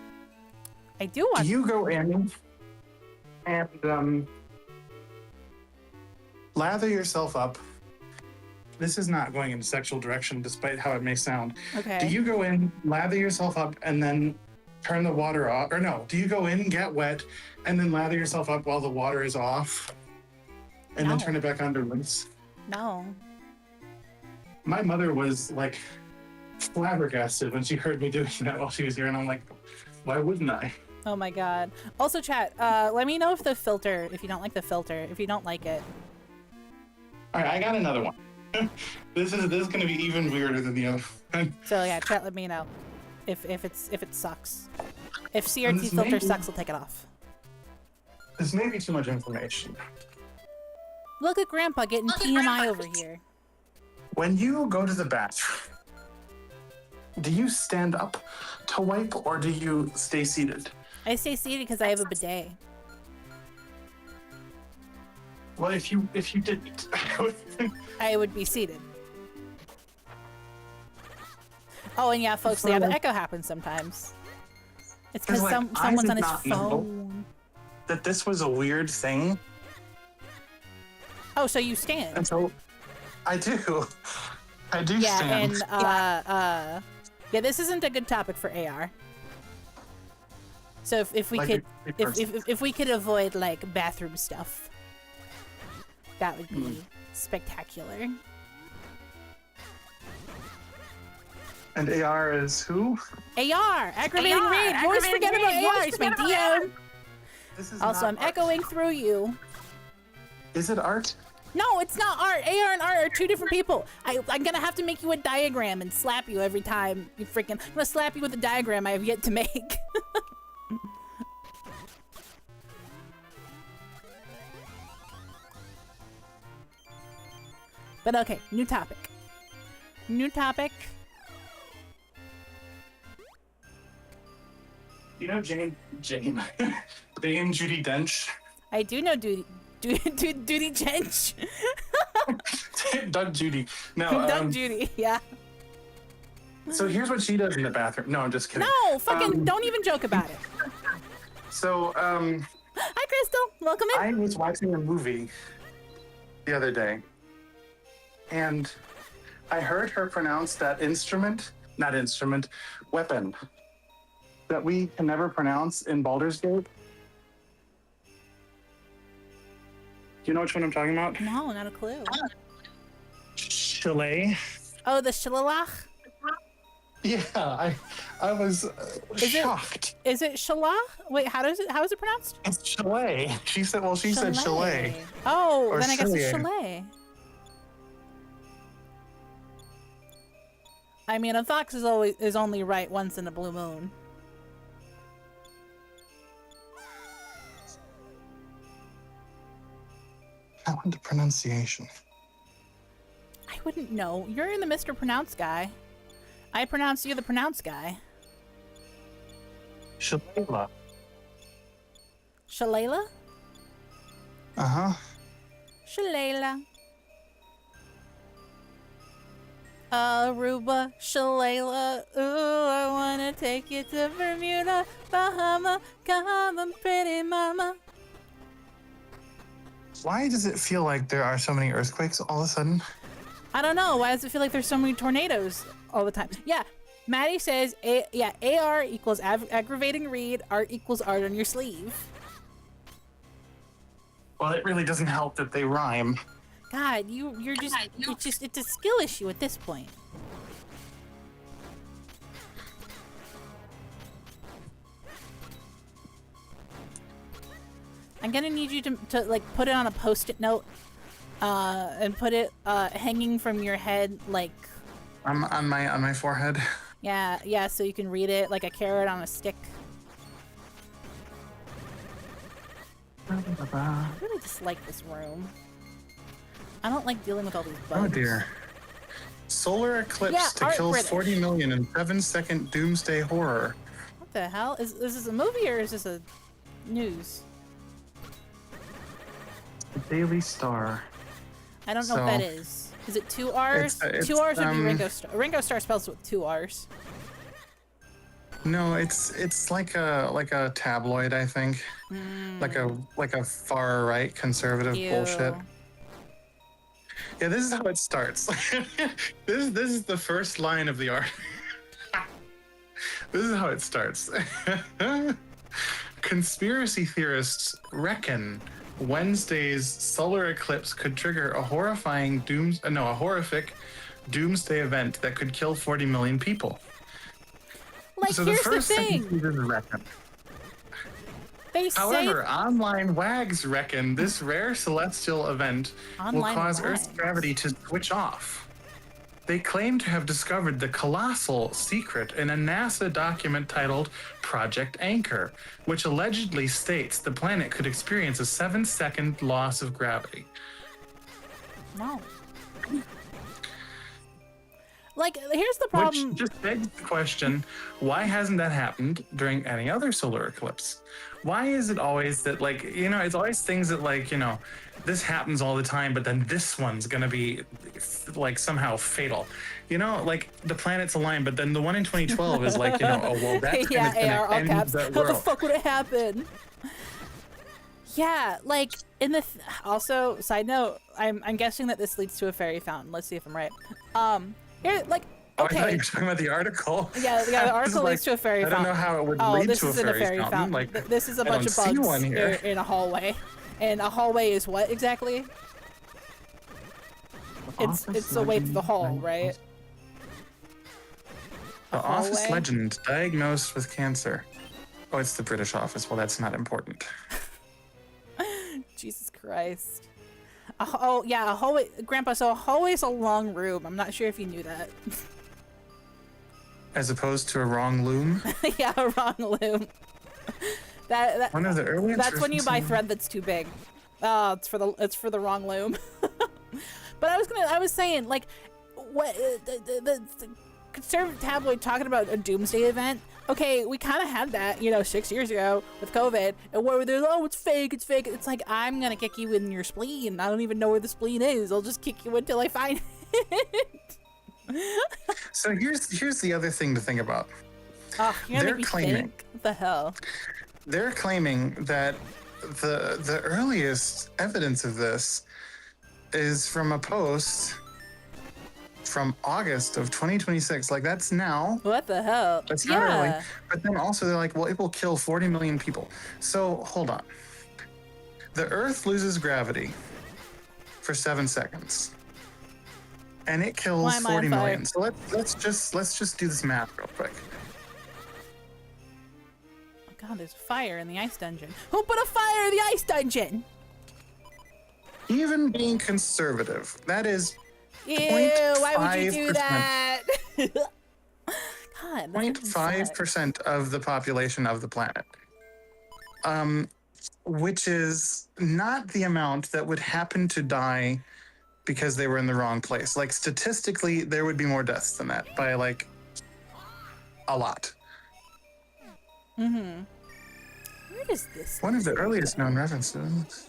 A: I do want.
C: Do you go in and lather yourself up? This is not going in a sexual direction, despite how it may sound.
A: Okay.
C: Do you go in, lather yourself up, and then turn the water off? Or no, do you go in, get wet, and then lather yourself up while the water is off? And then turn it back on to rinse?
A: No.
C: My mother was like flabbergasted when she heard me doing that while she was here, and I'm like, why wouldn't I?
A: Oh my god. Also, chat, let me know if if you don't like the filter, if you don't like it.
C: All right, I got another one. This is going to be even weirder than the other one.
A: So yeah, chat, let me know if it sucks. If CRT filter sucks, we'll take it off.
C: This may be too much information.
A: Look at Grandpa getting TMI over here.
C: When you go to the bathroom, do you stand up to wipe or do you stay seated?
A: I stay seated because I have a bidet.
C: Well, if you didn't,
A: I would be seated. Oh, and yeah, folks, yeah, the
C: like-
A: echo happens sometimes. It's
C: 'Cause,
A: because
C: like, I
A: someone's
C: did
A: on his
C: not know.
A: phone.
C: That this was a weird thing,
A: Oh, so you stand.
C: and so I do. I do
A: Yeah,
C: stand.
A: and yeah, this isn't a good topic for AR. So if we
C: Like
A: could
C: a person.
A: if we could avoid like bathroom stuff, that would be spectacular.
C: And AR is who?
A: AR, aggravating raid. You always forget about AR. It's my DM.
C: This is
A: Also,
C: not
A: I'm
C: art.
A: echoing through you.
C: Is it art?
A: No, it's not art. AR and art are two different people. I'm gonna have to make you a diagram and slap you every time you freaking. I'm gonna slap you with a diagram I have yet to make. But okay, new topic. New topic.
C: You know Dame Judy Dench?
A: I do know Duty Jench.
C: Doug Judy. No,
A: Doug Judy, yeah.
C: so here's what she does in the bathroom. No, I'm just kidding.
A: No, fucking don't even joke about it.
C: So,
A: Hi, Crystal. Welcome in.
C: I was watching a movie the other day, and I heard her pronounce that weapon that we can never pronounce in Baldur's Gate. Do you know which one I'm talking about?
A: No, not a clue.
C: Chalet.
A: Oh, the Shilalach?
C: Yeah, I was
A: Is it-
C: shocked.
A: Is it Shalah? Wait, how is it pronounced?
C: It's chalet. She said, well, she said chalet.
A: Oh,
C: Or
A: then I guess it's
C: chalet.
A: chalet. I mean, a fox is only right once in a blue moon.
C: I want the pronunciation.
A: I wouldn't know. You're the Mr. Pronounce guy. I pronounce you the pronounce guy.
C: Shalela.
A: Shalayla?
C: Uh-huh.
A: Shalayla. Aruba, Shalayla. Ooh, I wanna take you to Bermuda, Bahama. Come on, pretty mama.
C: Why does it feel like there are so many earthquakes all of a sudden?
A: I don't know. Why does it feel like there's so many tornadoes all the time? Yeah, Maddie says, AR equals aggravating read, art equals art on your sleeve.
C: Well, it really doesn't help that they rhyme.
A: God, it's a skill issue at this point. I'm gonna need you to like put it on a post-it note, and put it hanging from your head, like
C: On my forehead.
A: yeah, so you can read it like a carrot on a stick. I really dislike this room. I don't like dealing with all these bugs.
C: Oh dear. Solar eclipse
A: Yeah,
C: to
A: art
C: kill
A: British.
C: 40 million in 7-second doomsday horror.
A: What the hell? Is this a movie or is this a news?
C: The Daily Star.
A: I don't know what that is. Is it 2 R's?
C: It's,
A: 2 R's would be
C: um,
A: Ringo Starr. Ringo Starr spells with 2 R's.
C: No, it's like a tabloid, I think. Like a far right conservative bullshit.
A: Ew.
C: Yeah, this is how it starts. this is the first line of the art. This is how it starts. Conspiracy theorists reckon Wednesday's solar eclipse could trigger a horrific doomsday event that could kill 40 million people.
A: Like,
C: So
A: here's
C: the first
A: thing.
C: sentence is reckon.
A: They say
C: However, online wags reckon this rare celestial event will
A: Online
C: cause
A: wags.
C: Earth's gravity to switch off. They claim to have discovered the colossal secret in a NASA document titled Project Anchor, which allegedly states the planet could experience a 7-second loss of gravity.
A: no. Like, here's the problem.
C: Which just begs the question, why hasn't that happened during any other solar eclipse? Why is it always that, like, you know, it's always things that, like, you know, this happens all the time, but then this one's going to be, like, somehow fatal. You know, like, the planets align, but then the one in 2012 is like, you know, oh, well, that's
A: yeah,
C: going
A: AR,
C: to
A: all
C: end
A: caps.
C: the
A: How the
C: world.
A: fuck would it happen? Yeah, like, in the... also, side note, I'm guessing that this leads to a fairy fountain. Let's see if I'm right. Here, like...
C: Oh, I thought
A: Okay.
C: you were talking about the article.
A: Yeah, the
C: I was
A: article
C: like,
A: leads to a fairy
C: I
A: fountain.
C: don't know how it would
A: Oh,
C: lead
A: this
C: to a
A: isn't a fairy
C: fountain.
A: fountain.
C: Like,
A: This is a
C: I
A: bunch
C: don't
A: of
C: see
A: bugs
C: one here.
A: in a hallway. And a hallway is what exactly? It's the way to the hall, right?
C: The office
A: hallway?
C: legend, diagnosed with cancer. Oh, it's the British office. Well, that's not important.
A: Jesus Christ. Oh, yeah, a hallway. Grandpa, so a hallway is a long room. I'm not sure if you knew that.
C: As opposed to a wrong loom.
A: Yeah, a wrong loom. That
C: One of the earliest.
A: That's when you buy thread that's too big. Oh, it's for the wrong loom. But I was saying, like, what the conservative tabloid talking about a doomsday event. Okay, we kind of had that, you know, 6 years ago with COVID, and where they're, oh, it's fake. It's like, I'm gonna kick you in your spleen. I don't even know where the spleen is. I'll just kick you until I find it.
C: So here's the other thing to think about.
A: Oh, you're gonna
C: They're
A: make me
C: claiming-
A: think? What the hell?
C: They're claiming that the earliest evidence of this is from a post from August of 2026. Like, that's now.
A: What the hell?
C: That's not early. But then also they're like, well, it will kill 40 million people. So hold on. The Earth loses gravity for 7 seconds, and it kills
A: Why am I on
C: 40 million.
A: fire?
C: So let's just do this math real quick.
A: Oh God, there's a fire in the ice dungeon. Who put a fire in the ice dungeon?
C: Even being conservative, that is
A: Ew, why would you do
C: 0.5%.
A: that? God, that's
C: 0.5% of the population of the planet. Which is not the amount that would happen to die because they were in the wrong place. Like, statistically, there would be more deaths than that by, like, a lot.
A: Mm-hmm. Where is this?
C: One of the earliest known references.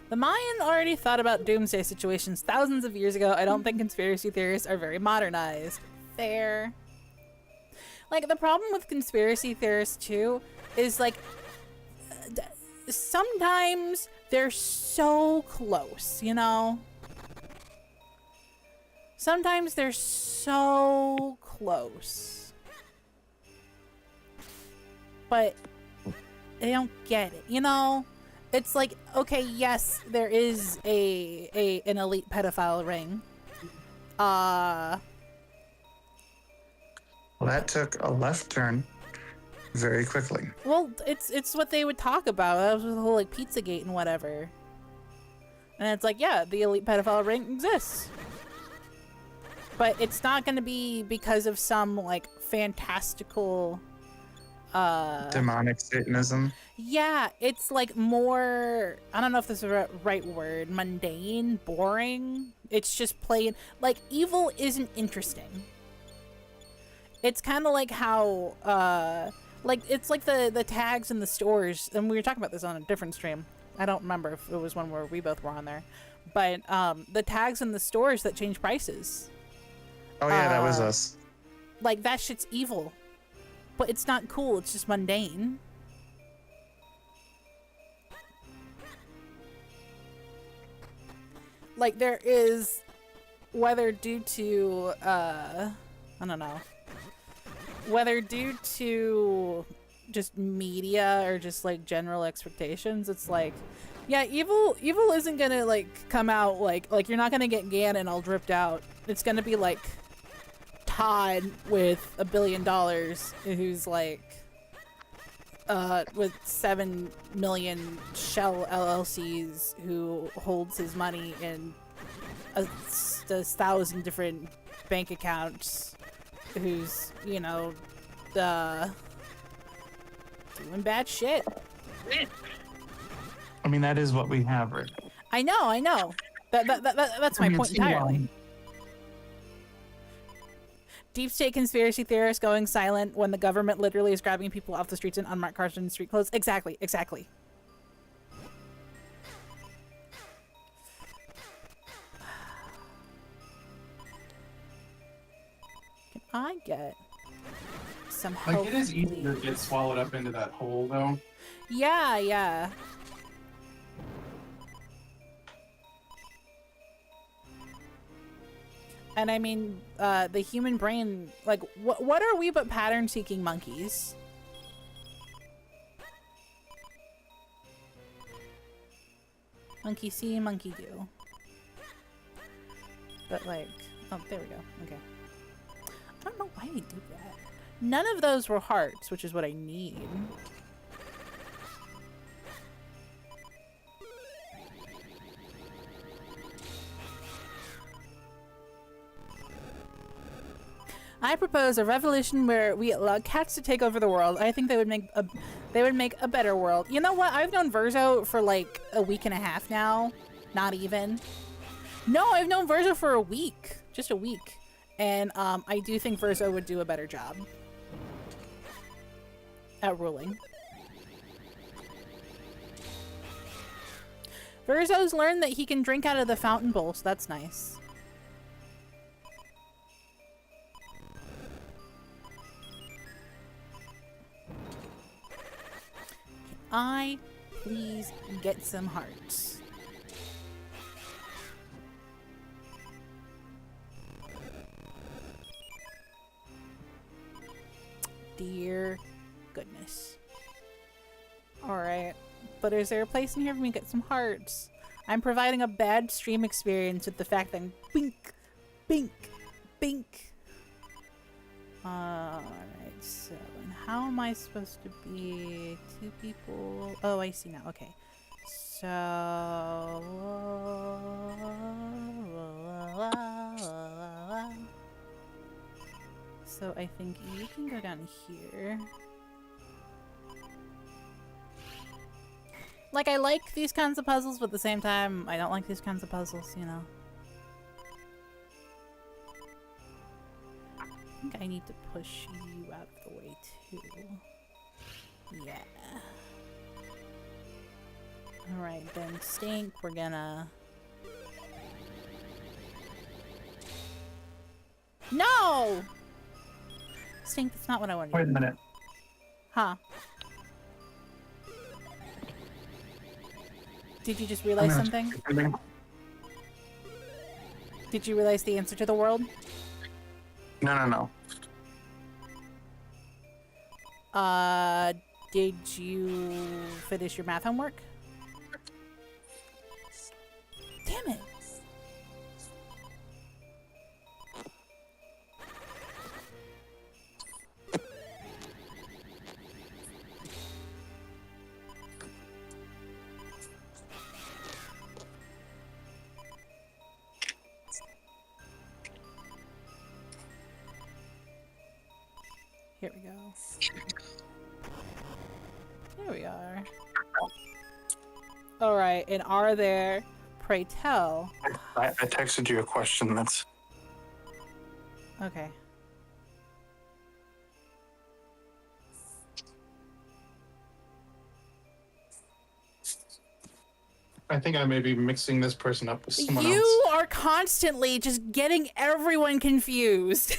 A: The Mayan already thought about doomsday situations thousands of years ago. I don't think conspiracy theorists are very modernized. Fair. Like, the problem with conspiracy theorists, too, is, like, sometimes they're so close, you know? Sometimes they're so close. But they don't get it, you know? It's like, okay, yes, there is an elite pedophile ring.
C: Well, that took a left turn very quickly.
A: Well, it's what they would talk about. That was the whole, like, Pizzagate and whatever. And it's like, yeah, the elite pedophile ring exists. But it's not going to be because of some, like, fantastical...
C: Demonic Satanism.
A: Yeah, it's like more, I don't know if this is the right word, mundane, boring. It's just plain, like, evil isn't interesting. It's kind of like how, like, it's like the tags in the stores, and we were talking about this on a different stream. I don't remember if it was one where we both were on there. But the tags in the stores that change prices.
C: Oh yeah, that was us.
A: Like, that shit's evil. But it's not cool, it's just mundane. Like, there is, whether due to, I don't know, whether due to just media or just, like, general expectations, it's like, yeah, evil isn't gonna, like, come out, like you're not gonna get Ganon all dripped out. It's gonna be, like, Todd with $1 billion, who's, like, with 7 million shell LLCs, who holds his money in a 1,000 different bank accounts, who's, you know, doing bad shit.
C: I mean, that is what we have, right?
A: I know. That's my point entirely. Deep state conspiracy theorists going silent when the government literally is grabbing people off the streets in unmarked cars and street clothes. Exactly, exactly. Can I get some help?
C: Like, it is easy to get swallowed up into that hole, though.
A: Yeah, yeah. And I mean, the human brain, like, what are we but pattern-seeking monkeys? Monkey see, monkey do. But like, oh, there we go. Okay. I don't know why we do that. None of those were hearts, which is what I need. I propose a revolution where we allow cats to take over the world. I think they would make a better world. You know what? I've known Verzo for like a week and a half now. Not even. No, I've known Verzo for a week. Just a week. And I do think Verzo would do a better job at ruling. Verzo's learned that he can drink out of the fountain bowl, so that's nice. I please get some hearts. Dear goodness. Alright, but is there a place in here for me to get some hearts? I'm providing a bad stream experience with the fact that I'm bink, bink, bink. Alright, so, and how am I supposed to be two people? Oh, I see now. Okay. So, so I think you can go down here. Like, I like these kinds of puzzles, but at the same time, I don't like these kinds of puzzles, you know? I think I need to push you out of the way, too. Yeah. Alright, then Stink, we're gonna... No! Stink, that's not what I wanted.
C: Wait a minute.
A: Huh. Did you just realize something? Did you realize the answer to the world?
C: No.
A: Did you finish your math homework? Damn it. Here we go. There we are. Alright, and are there, pray tell...
C: I texted you a question that's...
A: Okay.
C: I think I may be mixing this person up with someone else.
A: You are constantly just getting everyone confused.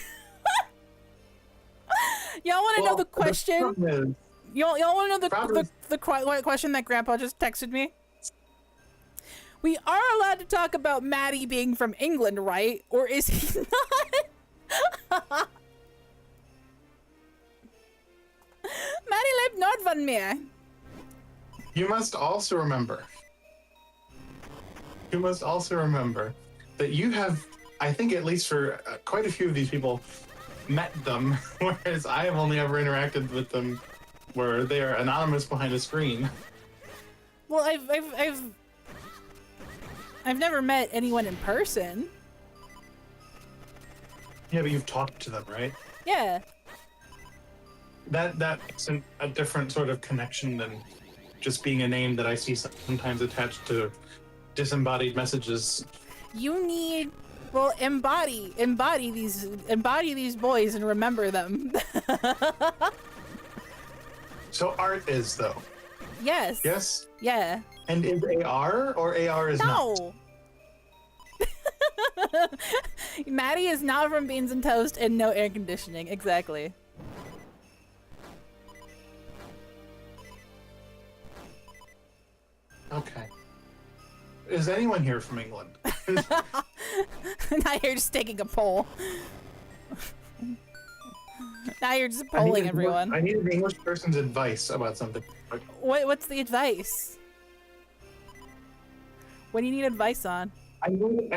A: Y'all want to know the question? Y'all want to know the question that Grandpa just texted me? We are allowed to talk about Maddie being from England, right? Or is he not? Maddie lebt not van meer.
C: You must also remember that you have, I think at least for quite a few of these people, met them, whereas I have only ever interacted with them where they are anonymous behind a screen.
A: Well, I've never met anyone in person.
C: Yeah, but you've talked to them, right?
A: Yeah.
C: That isn't a different sort of connection than just being a name that I see sometimes attached to disembodied messages.
A: You need Well, embody these boys and remember them.
C: So art is though.
A: Yes.
C: Yes.
A: Yeah.
C: And is AR or AR is not?
A: No. Maddie is not from Beans and Toast and no air conditioning. Exactly.
C: Okay. Is anyone here from England?
A: Now you're just taking a poll. Now you're just polling everyone.
C: I need an English person's advice about something.
A: What's the advice? What do you need advice on?
C: I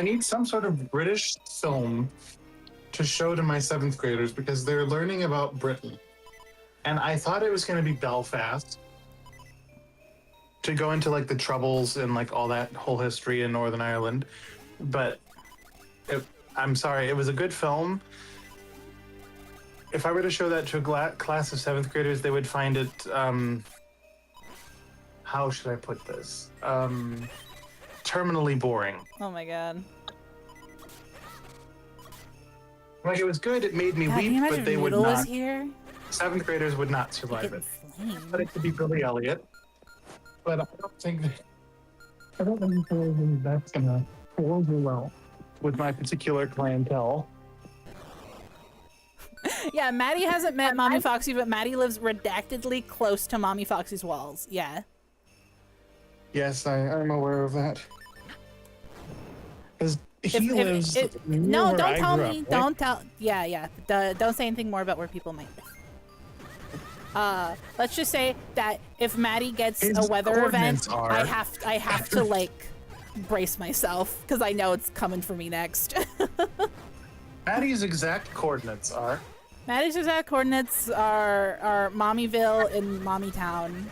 C: need some sort of British film to show to my 7th graders because they're learning about Britain. And I thought it was going to be Belfast to go into like the Troubles and like all that whole history in Northern Ireland. But I'm sorry, it was a good film. If I were to show that to a class of 7th graders, they would find it, how should I put this? Terminally boring.
A: Oh my god.
C: Like, it was good, it made me
A: God, can you
C: weep,
A: imagine
C: but they would
A: Noodle was
C: not.
A: here?
C: 7th graders would not survive
A: Getting
C: it.
A: flamed.
C: But it could be Billy Elliot. But I don't think that's gonna go over well with my particular clientele.
A: Yeah, Maddie hasn't met Mommy Foxy, but Maddie lives redactedly close to Mommy Foxy's walls. Yeah.
C: Yes, I'm aware of that. Because he lives
A: no,
C: where
A: don't
C: I
A: tell
C: grew
A: me.
C: up, right?
A: Don't tell. Yeah. Don't say anything more about where people might live. Let's just say that if Maddie gets
C: His
A: a weather event,
C: coordinates are-
A: I have to like brace myself because I know it's coming for me next.
C: Maddie's exact coordinates are.
A: Maddie's exact coordinates are Mommyville and Mommytown.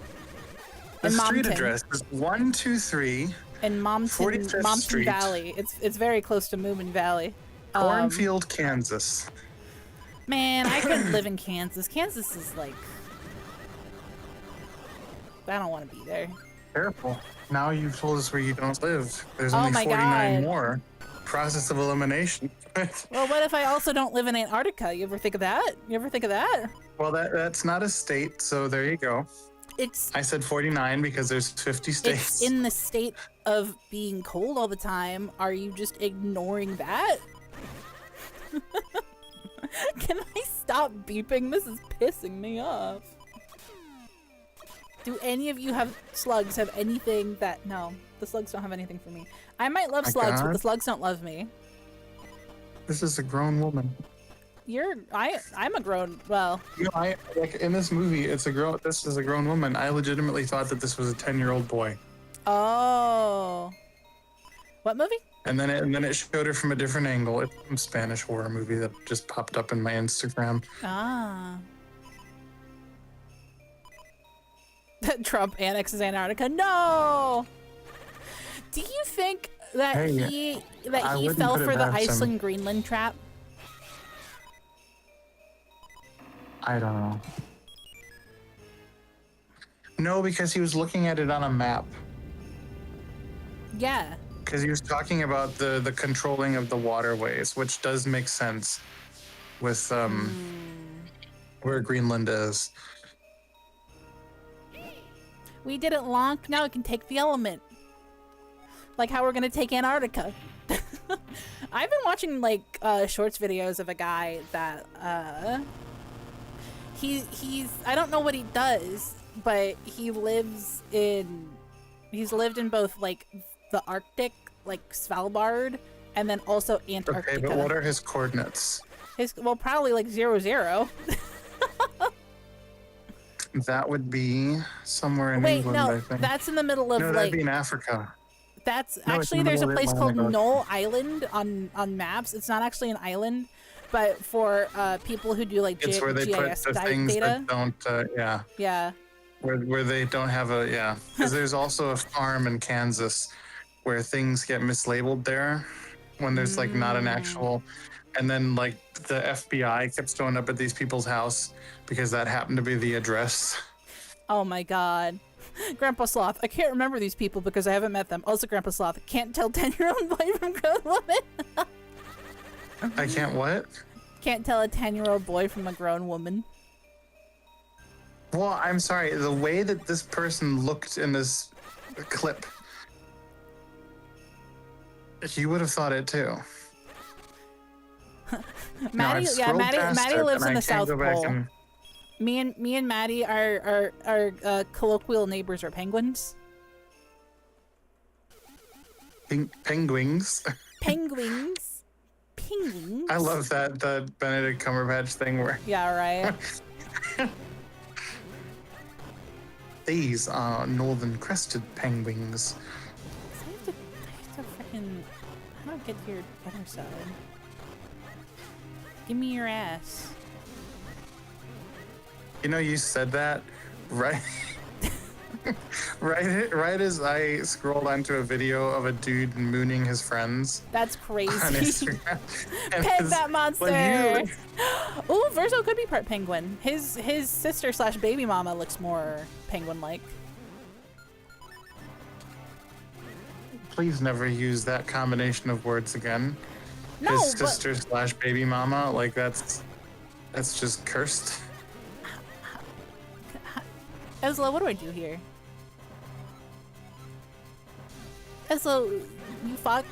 C: The
A: And
C: street
A: Mompton.
C: address is 123
A: In
C: 45th
A: Mompton
C: Street.
A: Valley. It's very close to Moomin Valley.
C: Cornfield, Kansas.
A: Man, I couldn't live in Kansas. Kansas is like, I don't want to be there.
C: Careful. Now you've told us where you don't live. There's
A: Oh
C: only
A: my
C: 49
A: God.
C: more. Process of elimination.
A: Well, what if I also don't live in Antarctica? You ever think of that?
C: Well, that's not a state, so there you go.
A: It's
C: I said 49 because there's 50 states.
A: it's in the state of being cold all the time. Are you just ignoring that? Can I stop beeping? This is pissing me off. Do any of you have slugs have anything that... No, the slugs don't have anything for me. I might love
C: My
A: slugs, but
C: God.
A: the slugs don't love me.
C: This is a grown woman.
A: I'm a grown... Well,
C: You know, I like in this movie, it's a girl. This is a grown woman. I legitimately thought that this was a 10-year-old boy,
A: oh. What movie?
C: and then it showed her from a different angle. It's some Spanish horror movie that just popped up in my Instagram.
A: Ah. Trump annexes Antarctica. No! Do you think that
C: Hey,
A: he
C: I wouldn't
A: fell
C: put it
A: for the
C: past him.
A: Iceland-Greenland trap?
C: I don't know. No, because he was looking at it on a map.
A: Yeah.
C: Because he was talking about the controlling of the waterways, which does make sense with where Greenland is.
A: We did it long. Now we can take the element. Like how we're gonna take Antarctica. I've been watching like shorts videos of a guy that he's I don't know what he does, but he's lived in both like the Arctic, like Svalbard, and then also Antarctica.
C: Okay, but what are his coordinates?
A: Well, probably like 0, 0.
C: That would be somewhere in
A: Wait,
C: England,
A: no,
C: I think.
A: that's in the middle of
C: No,
A: like
C: that'd be in Africa.
A: that's
C: No, it's in
A: actually
C: the
A: there's a
C: middle of
A: place
C: the
A: called
C: Atlantic
A: Knoll Island on maps. It's not actually an island, but for people who do like
C: It's where they put
A: GIS
C: the things
A: data.
C: that don't,
A: Yeah.
C: where they don't have a, Because there's also a farm in Kansas where things get mislabeled there when there's like not an actual, and then like the FBI kept showing up at these people's house because that happened to be the address.
A: Oh my god. Grandpa Sloth, I can't remember these people because I haven't met them. Also, Grandpa Sloth, can't tell 10-year-old boy from grown woman.
B: I can't what?
A: Can't tell a 10-year-old boy from a grown woman.
B: Well, I'm sorry. The way that this person looked in this clip, you would have thought it too.
A: Maddie, yeah, Maddie lives in the South Pole. Me and Maddie, our colloquial neighbors are penguins.
B: Penguins.
A: Penguins. Penguins.
B: I love that the Benedict Cumberbatch thing where
A: Yeah, right.
B: these are northern crested penguins.
A: I have to freaking. How do I get to your other side? Give me your ass.
B: You know, you said that right. right as I scrolled onto a video of a dude mooning his friends.
A: That's
B: On
A: crazy.
B: Instagram.
A: Pet that monster.
B: When
A: Ooh, Verzo could be part penguin. His sister / baby mama looks more penguin-like.
B: Please never use that combination of words again.
A: No,
B: His
A: but
B: sister / baby mama, like that's just cursed.
A: Ezla, what do I do here? Ezla, you fuck.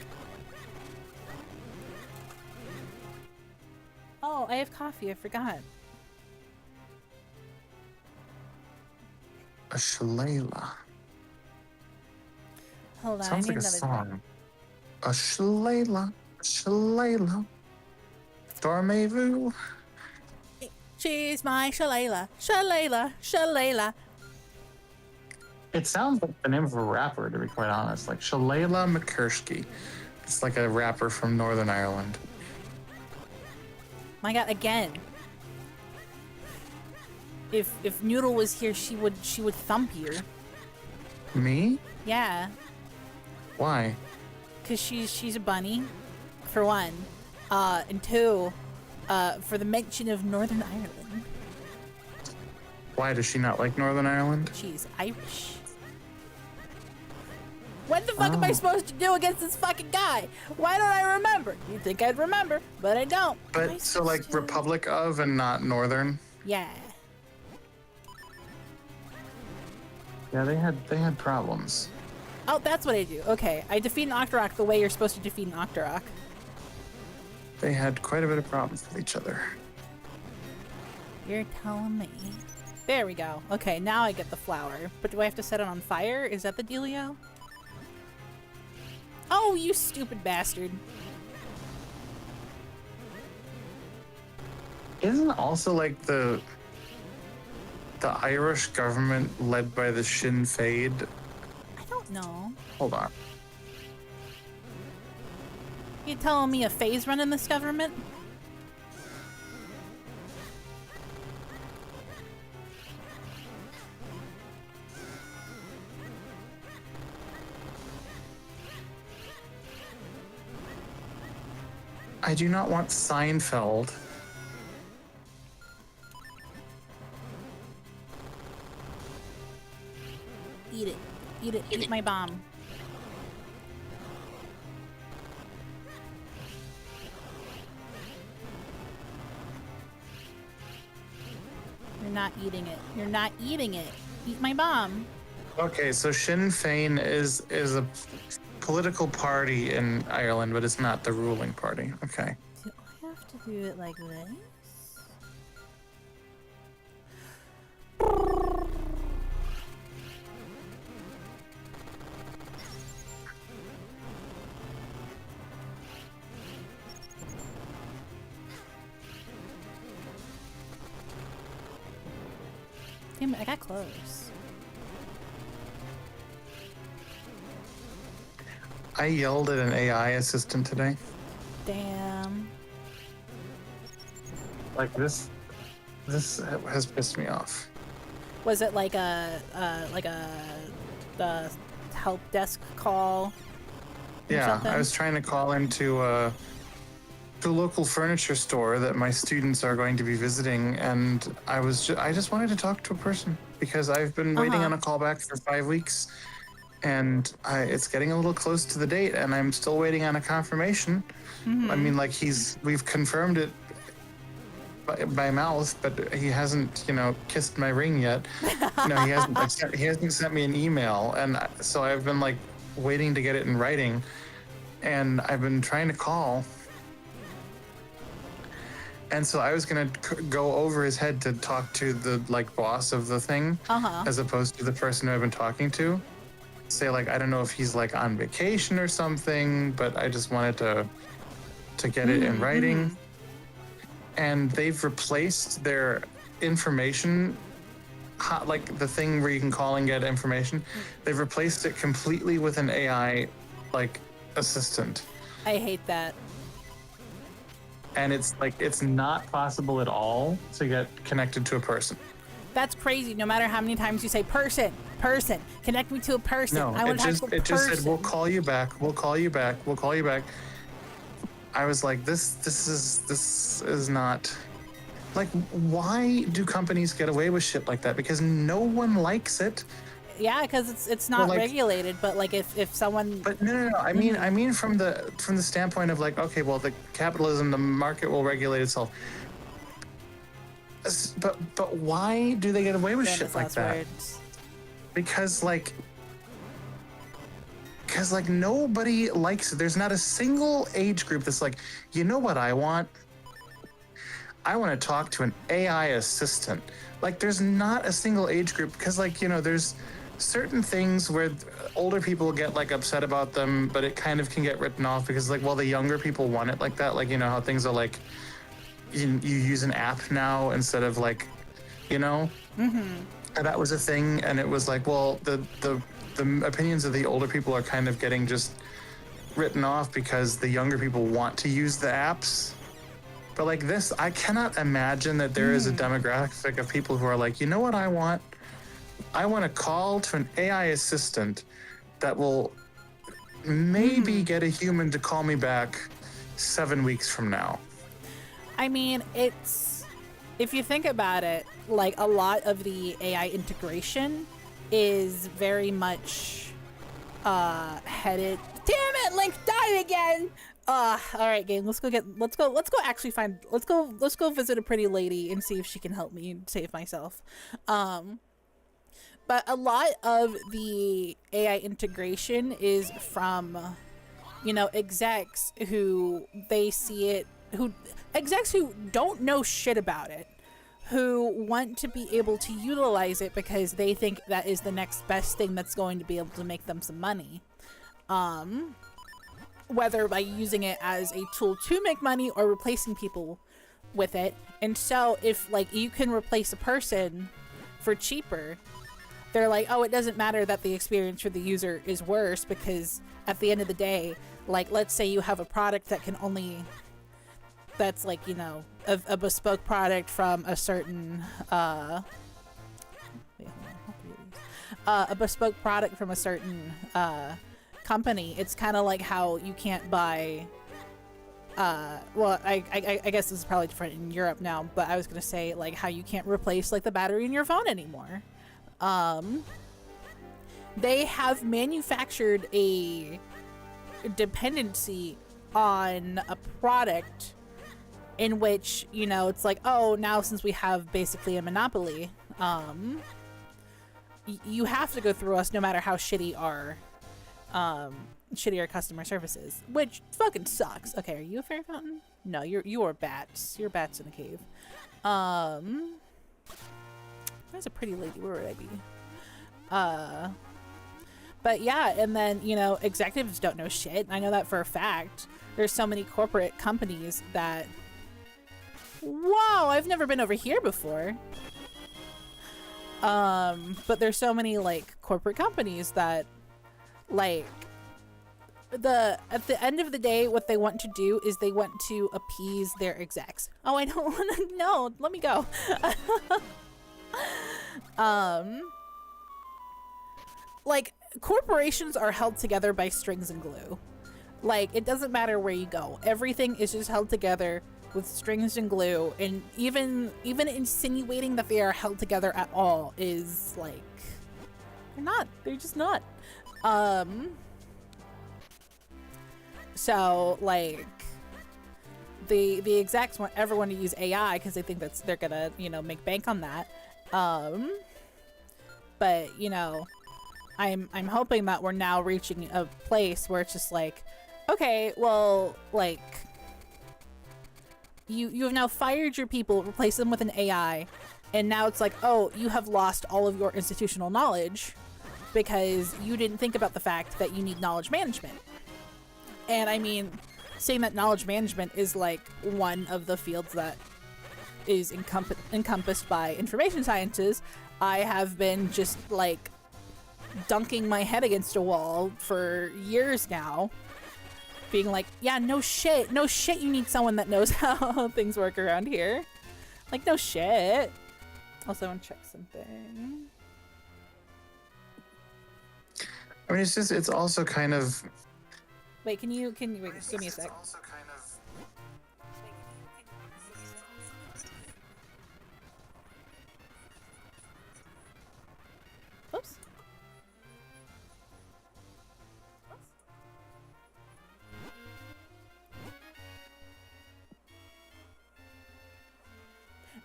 A: Oh, I have coffee. I forgot.
B: A shillelagh.
A: Hold on.
B: Sounds
A: I
B: like
A: need
B: a
A: another
B: song. A shillelagh, shillelagh. Dormez-vous.
A: She's my Shalala. Shalala. Shalala.
B: It sounds like the name of a rapper, to be quite honest. Like Shalala McKersky. It's like a rapper from Northern Ireland.
A: My God, again. If Noodle was here, she would thump you.
B: Me?
A: Yeah,
B: Why?
A: cause she's a bunny, for one, and two, for the mention of Northern Ireland.
B: Why does she not like Northern Ireland?
A: She's Irish. What the fuck am I supposed to do against this fucking guy? Why don't I remember? You'd think I'd remember, but I don't. What am I
B: But so like
A: supposed to do?
B: Republic of and not Northern?
A: Yeah.
B: Yeah, they had problems.
A: Oh, that's what I do. Okay, I defeat an Octorok the way you're supposed to defeat an Octorok.
B: They had quite a bit of problems with each other.
A: You're telling me. There we go. Okay, now I get the flower. But do I have to set it on fire? Is that the dealio? Oh, you stupid bastard.
B: Isn't also like the Irish government led by the Sinn Féin?
A: I don't know.
B: Hold on.
A: You telling me a phase running this government?
B: I do not want Seinfeld.
A: Eat it. Eat it. Eat my bomb. You're not eating it. You're not eating it. Eat my bomb.
B: Okay, so Sinn Féin is a political party in Ireland, but it's not the ruling party. Okay.
A: Do I have to do it like this? Damn it, I got close.
B: I yelled at an AI assistant today.
A: Damn.
B: Like this has pissed me off.
A: Was it like a help desk call? Or
B: Yeah,
A: something?
B: I was trying to call into the local furniture store that my students are going to be visiting, and I just wanted to talk to a person because I've been waiting on a callback for 5 weeks, and it's getting a little close to the date, and I'm still waiting on a confirmation. I mean, like we've confirmed it by mouth, but he hasn't, kissed my ring yet. He hasn't sent me an email, and so I've been like waiting to get it in writing, and I've been trying to call. And so I was gonna go over his head to talk to the boss of the thing, as opposed to the person who I've been talking to. Say I don't know if he's on vacation or something, but I just wanted to get it in writing. And they've replaced their information, the thing where you can call and get information. They've replaced it completely with an AI assistant.
A: I hate that.
B: And it's not possible at all to get connected to a person.
A: That's crazy. No matter how many times you say person, connect me to a person.
B: No,
A: I want to talk to a person.
B: It just said, we'll call you back. I was like, this is not why do companies get away with shit like that? Because no one likes it.
A: Yeah, because it's not regulated. But if someone.
B: But no. I mean from the standpoint of okay, well, the capitalism, the market will regulate itself. But why do they get away with shit like that?
A: Words.
B: Because nobody likes it. There's not a single age group that's you know what I want? I want to talk to an AI assistant. There's not a single age group because there's certain things where older people get like upset about them, but it kind of can get written off because like, well, the younger people want it like that. Like, you know, how things are like, you use an app now instead of like, you know, and that was a thing. And it was like, well, the opinions of the older people are kind of getting just written off because the younger people want to use the apps. But like this, I cannot imagine that there is a demographic of people who are like, you know what I want? I want to call to an AI assistant that will maybe get a human to call me back 7 weeks from now.
A: I mean, it's, if you think about it, like a lot of the AI integration is very much headed. Damn it, Link died again. All right, game. Let's go visit a pretty lady and see if she can help me save myself. But a lot of the AI integration is from, you know, execs who they see it, execs who don't know shit about it, who want to be able to utilize it because they think that is the next best thing that's going to be able to make them some money. Whether by using it as a tool to make money or replacing people with it. And so if like you can replace a person for cheaper, they're like, oh, it doesn't matter that the experience for the user is worse, because at the end of the day, like, let's say you have a product that can only, that's like, you know, a bespoke product from a certain, a bespoke product from a certain, company. It's kind of like how you can't buy, well, I guess this is probably different in Europe now, but I was going to say like how you can't replace like the battery in your phone anymore. They have manufactured a dependency on a product in which, you know, it's like, oh, now since we have basically a monopoly, you have to go through us no matter how shitty our customer services, which fucking sucks. Okay, are you a fairy fountain? No, you are bats. You're bats in a cave. There's a pretty lady. Where would I be? But yeah, and then, you know, executives don't know shit. I know that for a fact. There's so many corporate companies that, whoa, I've never been over here before. But there's so many like corporate companies that, like, at the end of the day, what they want to do is they want to appease their execs. Oh, I don't want to. No, let me go. Like, corporations are held together by strings and glue. Like, it doesn't matter where you go. Everything is just held together with strings and glue, and even insinuating that they are held together at all is like, they're not. They're just not. So, like, the execs want everyone to use AI because they think they're gonna, you know, make bank on that. But you know, I'm hoping that we're now reaching a place where it's just like, okay, well, like, you have now fired your people, replaced them with an AI, and now it's like, oh, you have lost all of your institutional knowledge because you didn't think about the fact that you need knowledge management. And I mean, saying that knowledge management is like one of the fields that is encompassed by information sciences, I have been just like dunking my head against a wall for years now, being like, yeah, no shit, you need someone that knows how things work around here. Like, no shit. Also, I want to check something.
D: I mean, it's also kind of...
A: Wait, can you wait, give me a sec. Oops.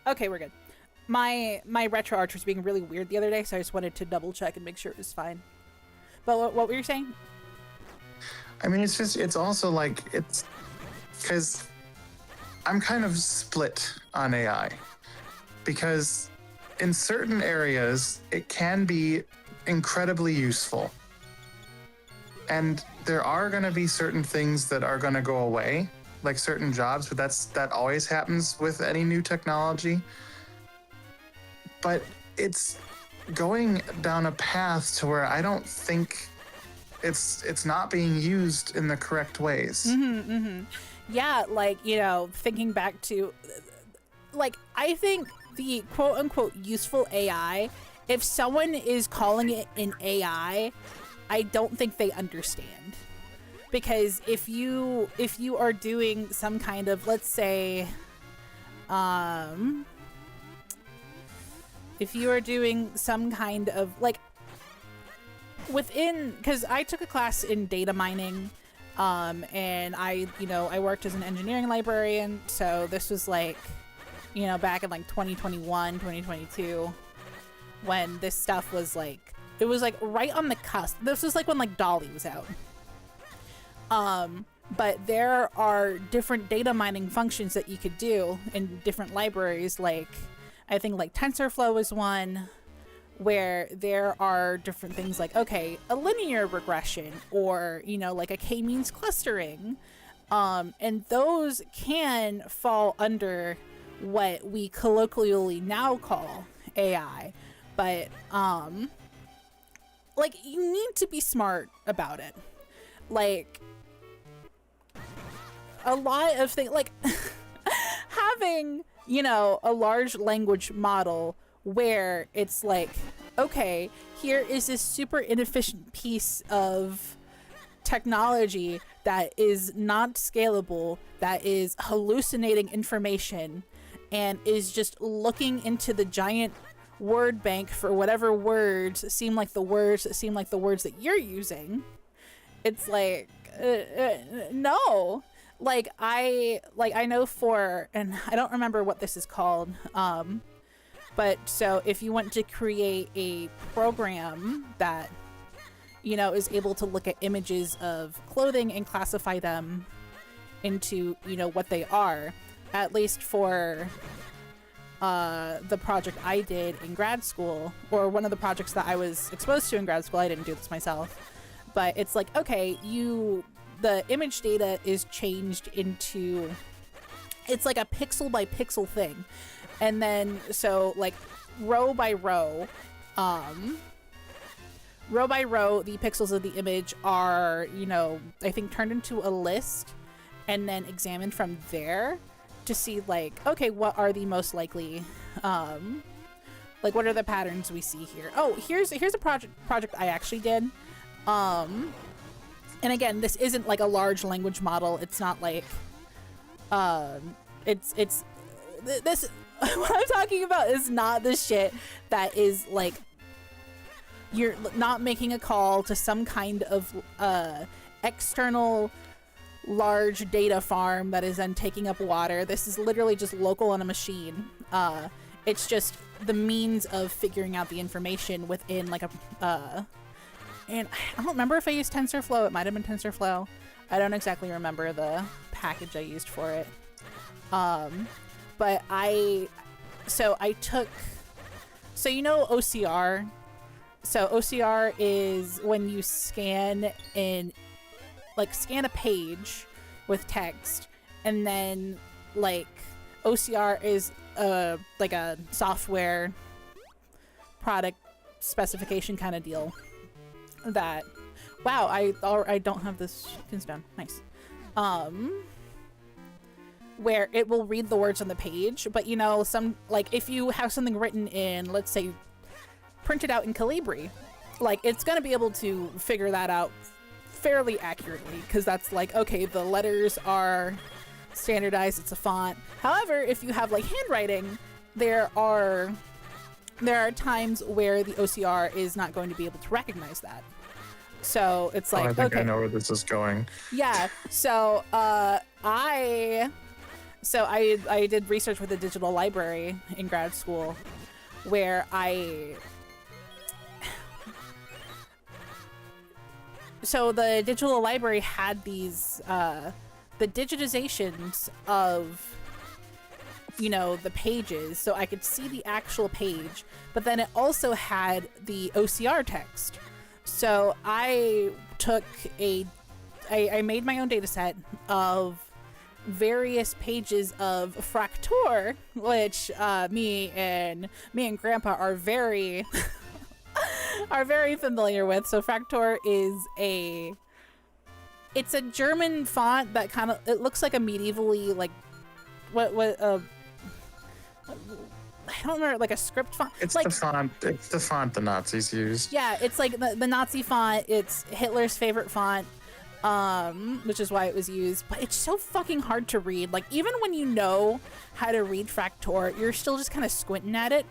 A: Okay, we're good. My retro archer was being really weird the other day, so I just wanted to double check and make sure it was fine. But what were you saying?
D: I mean, it's also like, it's because I'm kind of split on AI, because in certain areas it can be incredibly useful, and there are going to be certain things that are going to go away, like certain jobs, but that always happens with any new technology. But it's going down a path to where I don't think it's not being used in the correct ways.
A: Yeah, like, you know, thinking back to, like, I think the quote-unquote useful AI, if someone is calling it an AI, I don't think they understand. Because if you are doing some kind of, let's say, if you are doing some kind of, like, within, because I took a class in data mining, and I worked as an engineering librarian, so this was like, you know, back in like 2021, 2022, when this stuff was like, it was like right on the cusp. This was like when like Dolly was out. But there are different data mining functions that you could do in different libraries, like, I think like TensorFlow is one, where there are different things like, okay, a linear regression, or, you know, like a k-means clustering. And those can fall under what we colloquially now call AI. But, like, you need to be smart about it. Like, a lot of things, like, having, you know, a large language model where it's like, okay, here is this super inefficient piece of technology that is not scalable, that is hallucinating information, and is just looking into the giant word bank for whatever words seem like the words that you're using. It's like, no. Like I know for, and I don't remember what this is called, but so if you want to create a program that, you know, is able to look at images of clothing and classify them into, you know, what they are, at least for the project I did in grad school, or one of the projects that I was exposed to in grad school, I didn't do this myself, but it's like, okay, the image data is changed into, it's like a pixel by pixel thing. And then, so like row by row, the pixels of the image are, you know, I think turned into a list and then examined from there to see like, okay, what are the most likely, like what are the patterns we see here? Oh, here's a project I actually did. And again, this isn't like a large language model. It's not like, it's this, what I'm talking about is not the shit that is like, you're not making a call to some kind of external large data farm that is then taking up water. This is literally just local on a machine. It's just the means of figuring out the information within like a and I don't remember if I used TensorFlow. It might have been TensorFlow. I don't exactly remember the package I used for it. But I took, so you know OCR? So OCR is when you scan a page with text, and then like OCR is like a software product specification kind of deal that, wow, I don't have this pins down. Nice. Where it will read the words on the page, but you know, some, like if you have something written in, let's say, printed out in Calibri, like it's gonna be able to figure that out fairly accurately, because that's like, okay, the letters are standardized, it's a font. However, if you have like handwriting, there are times where the OCR is not going to be able to recognize that. So it's like,
D: I think
A: okay,
D: I know where this is going.
A: yeah. So I did research with a digital library in grad school, where so the digital library had these the digitizations of, you know, the pages, so I could see the actual page, but then it also had the OCR text. So I made my own data set of various pages of Fraktur, which me and Grandpa are very familiar with. So Fraktur is it's a German font that kind of, it looks like a medievally, like I don't remember, like a script font.
D: It's
A: like,
D: the font. It's the font the Nazis used.
A: Yeah, it's like the Nazi font. It's Hitler's favorite font, which is why it was used. But it's so fucking hard to read. Like, even when you know how to read Fraktur, you're still just kind of squinting at it.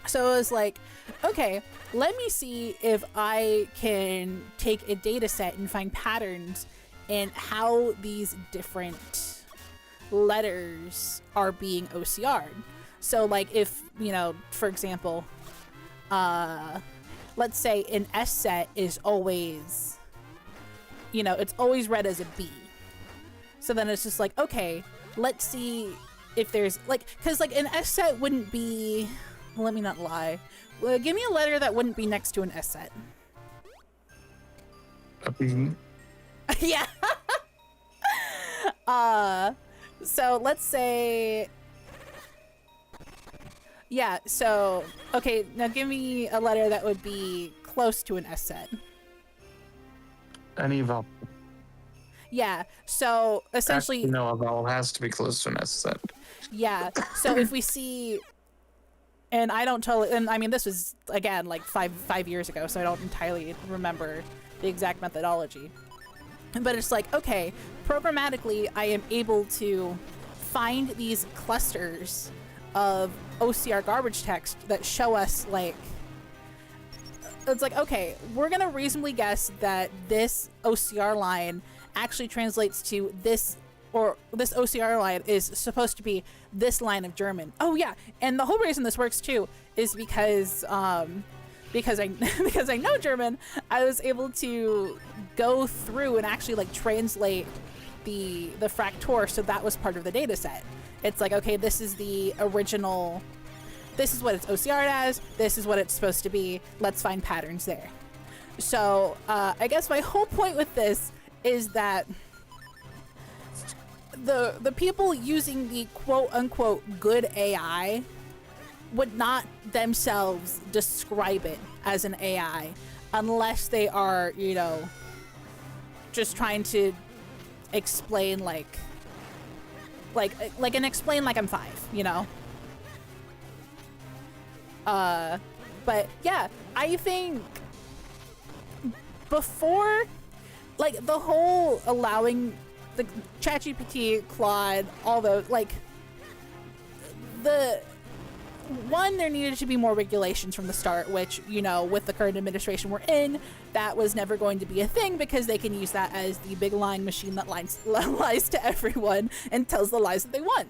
A: So I was like, okay, let me see if I can take a data set and find patterns in how these different letters are being OCR'd. So like if, you know, for example, let's say an S set is always, you know, it's always read as a B. So then it's just like, okay, let's see if there's like, because like an S set wouldn't be, let me not lie. Well, give me a letter that wouldn't be next to an S set.
D: A B.
A: Yeah. So let's say, yeah, so, okay, now give me a letter that would be close to an S set.
D: Any vowel.
A: Yeah, so essentially...
D: Actually, no, a vowel has to be close to an S set.
A: Yeah, so if we see... And I don't totally... And I mean, this was, again, like five years ago, so I don't entirely remember the exact methodology. But it's like, okay, programmatically, I am able to find these clusters of OCR garbage text that show us, like, it's like, okay, we're gonna reasonably guess that this OCR line actually translates to this, or this OCR line is supposed to be this line of German. Oh yeah, and the whole reason this works too is because I because I know German, I was able to go through and actually like translate the Fraktur, so that was part of the data set. It's like, okay, this is the original, this is what it's OCR'd as, this is what it's supposed to be, let's find patterns there. So I guess my whole point with this is that the people using the quote-unquote good AI would not themselves describe it as an AI unless they are, you know, just trying to explain like explain like I'm 5, you know? But yeah, I think before, like, the whole allowing the ChatGPT, Claude, all those, like, one, there needed to be more regulations from the start, which, you know, with the current administration we're in, that was never going to be a thing because they can use that as the big lying machine that lies to everyone and tells the lies that they want.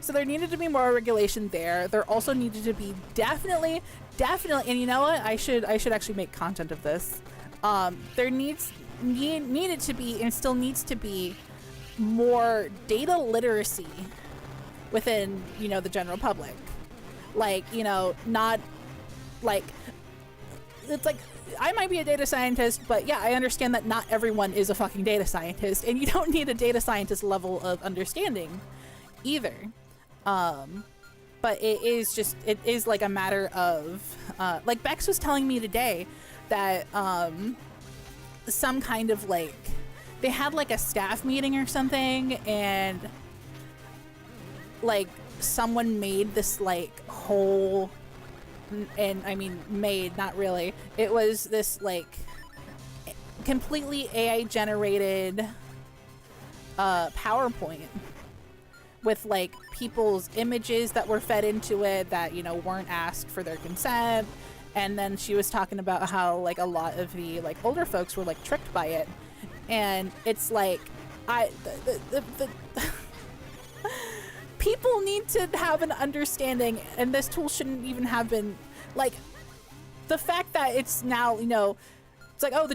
A: So there needed to be more regulation there. There also needed to be definitely, and you know what? I should actually make content of this. There needed to be and still needs to be more data literacy within, you know, the general public. Like, you know, not like, it's like, I might be a data scientist, but yeah, I understand that not everyone is a fucking data scientist, and you don't need a data scientist level of understanding either. But it is like a matter of, like Bex was telling me today that, some kind of like, they had like a staff meeting or something, and like someone made this like whole, and I mean made, not really, it was this like completely AI generated PowerPoint with like people's images that were fed into it that, you know, weren't asked for their consent. And then she was talking about how like a lot of the like older folks were like tricked by it. And it's like, the people need to have an understanding, and this tool shouldn't even have been like, the fact that it's now, you know, it's like, oh,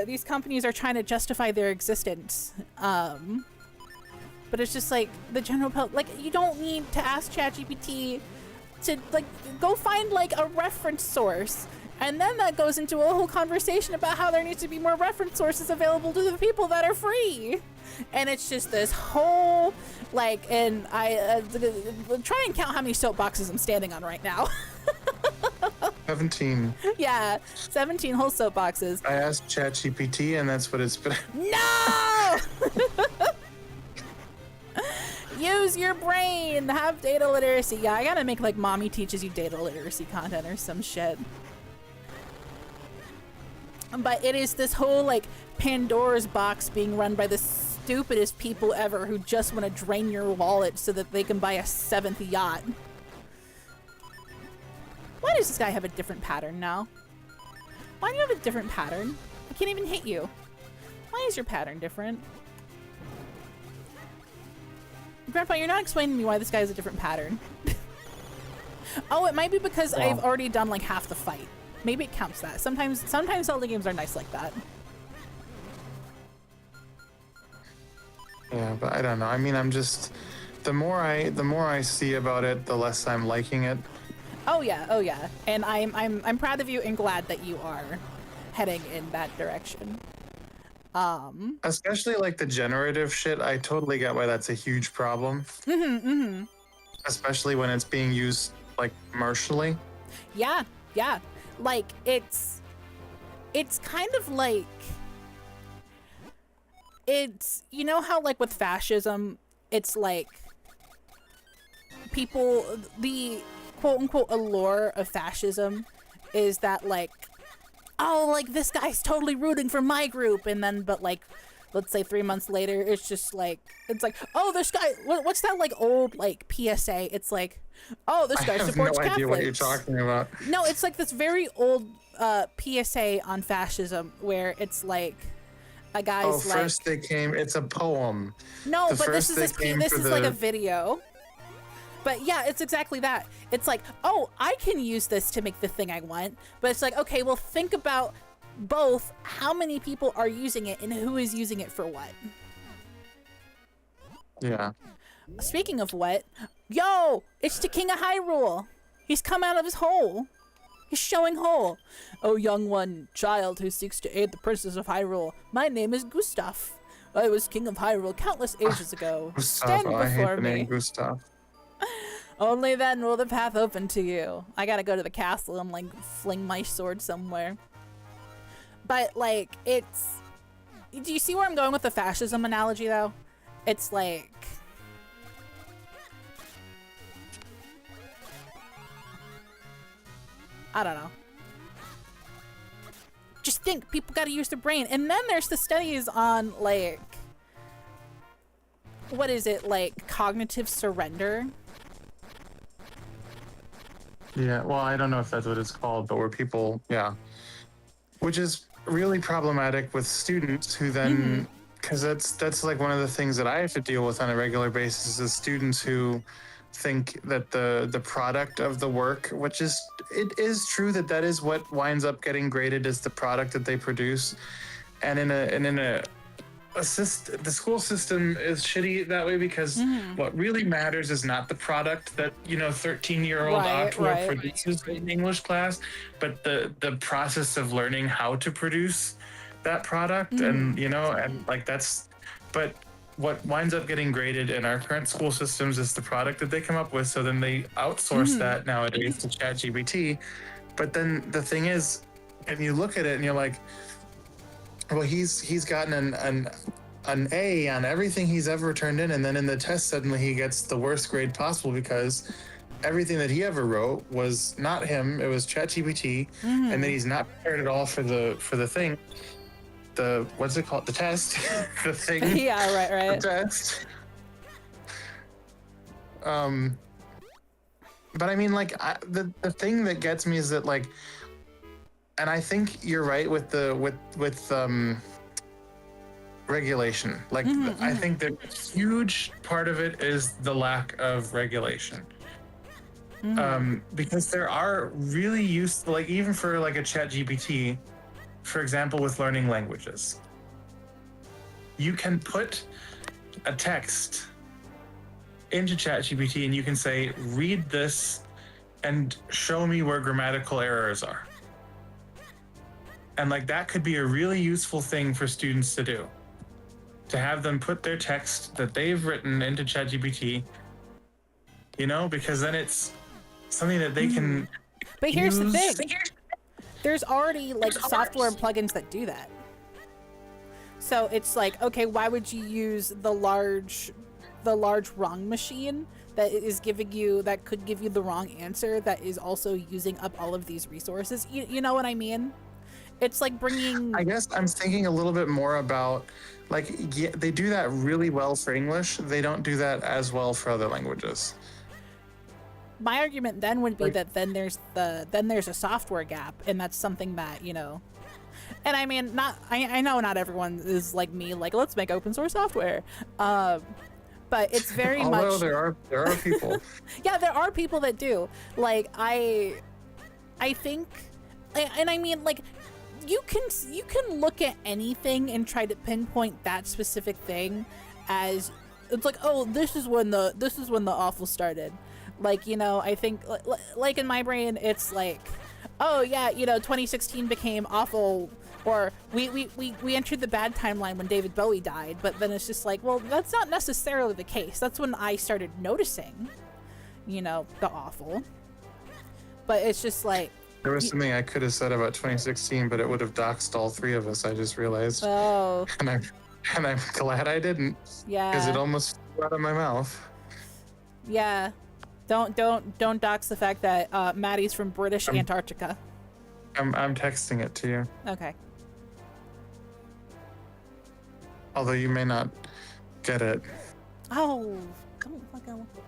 A: these companies are trying to justify their existence. But it's just like the general public, like, you don't need to ask ChatGPT to like go find like a reference source, and then that goes into a whole conversation about how there needs to be more reference sources available to the people that are free. And it's just this whole like, and I try and count how many soapboxes I'm standing on right now.
D: 17.
A: Yeah, 17 whole soapboxes.
D: I asked ChatGPT, and that's what it's been.
A: No! Use your brain, have data literacy. Yeah, I gotta make like mommy teaches you data literacy content or some shit. But it is this whole like Pandora's box being run by the stupidest people ever who just want to drain your wallet so that they can buy a 7th yacht. Why does this guy have a different pattern now? Why do you have a different pattern? I can't even hit you. Why is your pattern different? Grandpa, you're not explaining to me why this guy has a different pattern. Oh, it might be because I've already done like half the fight. Maybe it counts that. Sometimes Zelda games are nice like that.
D: Yeah, but I don't know. I mean, I'm just, the more I see about it, the less I'm liking it.
A: Oh yeah. And I'm proud of you and glad that you are heading in that direction.
D: Especially like the generative shit, I totally get why that's a huge problem. Especially when it's being used like commercially.
A: Yeah. Like it's kind of like, it's, you know how like with fascism, it's like people, the quote unquote allure of fascism is that like, oh, like this guy's totally rooting for my group, and then but like, let's say 3 months later, it's just like, it's like, oh, this guy, what's that like old like PSA? It's like, oh, this guy supports Catholics. I have no idea
D: what you're talking about.
A: No, it's like this very old PSA on fascism where it's like a guy's like,
D: first they came, it's a poem.
A: No, but this is like a video. But yeah, it's exactly that. It's like, oh, I can use this to make the thing I want. But it's like, okay, well, think about both how many people are using it and who is using it for what.
D: Yeah.
A: Speaking of what, yo, it's the King of Hyrule. He's come out of his hole. He's showing hole. Oh, young one, child who seeks to aid the Princess of Hyrule. My name is Gustav. I was King of Hyrule countless ages ago. Stand before
D: I hate the
A: me.
D: name Gustav.
A: Only then will the path open to you. I gotta go to the castle and like fling my sword somewhere. But like, it's, do you see where I'm going with the fascism analogy though? It's like, I don't know. Just think, people gotta use their brain. And then there's the studies on like, what is it, like cognitive surrender?
D: Yeah, well, I don't know if that's what it's called, but where people, yeah, which is really problematic with students who then, because that's like one of the things that I have to deal with on a regular basis is students who think that the product of the work, which is it is true that that is what winds up getting graded as the product that they produce, and in a the school system is shitty that way because what really matters is not the product that 13-year-old
A: Right,
D: Octo
A: right.
D: produces in English class, but the process of learning how to produce that product, and and like that's, but what winds up getting graded in our current school systems is the product that they come up with. So then they outsource that nowadays to ChatGPT. But then the thing is, and you look at it and you're like, well, he's gotten an A on everything he's ever turned in, and then in the test suddenly he gets the worst grade possible because everything that he ever wrote was not him; it was ChatGPT, and then he's not prepared at all for the thing. The what's it called? The test, the thing.
A: Yeah, right.
D: The test. But I mean, like, the thing that gets me is that, like, and I think you're right with the regulation. Like, I think the huge part of it is the lack of regulation. Because there are really useful, like, even for like a ChatGPT, for example, with learning languages, you can put a text into ChatGPT and you can say, read this and show me where grammatical errors are. And like that could be a really useful thing for students to do, to have them put their text that they've written into ChatGPT, because then it's something that they can
A: But here's the
D: use.
A: thing. There's already like software and plugins that do that. So it's like, okay, why would you use the large wrong machine that could give you the wrong answer that is also using up all of these resources? You know what I mean? It's like bringing...
D: I guess I'm thinking a little bit more about, like, yeah, they do that really well for English. They don't do that as well for other languages.
A: My argument then would be that then there's a software gap, and that's something that, and I mean, I know not everyone is like me, like, let's make open source software. But it's very much...
D: Although there are people.
A: Yeah, there are people that do. Like, I think, and I mean, like, you can look at anything and try to pinpoint that specific thing as, it's like, oh, this is when the awful started. Like, I think, like in my brain, it's like, oh yeah, 2016 became awful, or we entered the bad timeline when David Bowie died. But then it's just like, well, that's not necessarily the case. That's when I started noticing, the awful. But it's just like,
D: There was something I could have said about 2016, but it would have doxed all three of us. I just realized.
A: oh
D: And I'm glad I didn't, because it
A: yeah,
D: almost flew out of my mouth.
A: yeah. Don't dox the fact that Maddie's from British Antarctica.
D: I'm texting it to you,
A: Okay.
D: although you may not get it.
A: Oh, don't fucking look at me.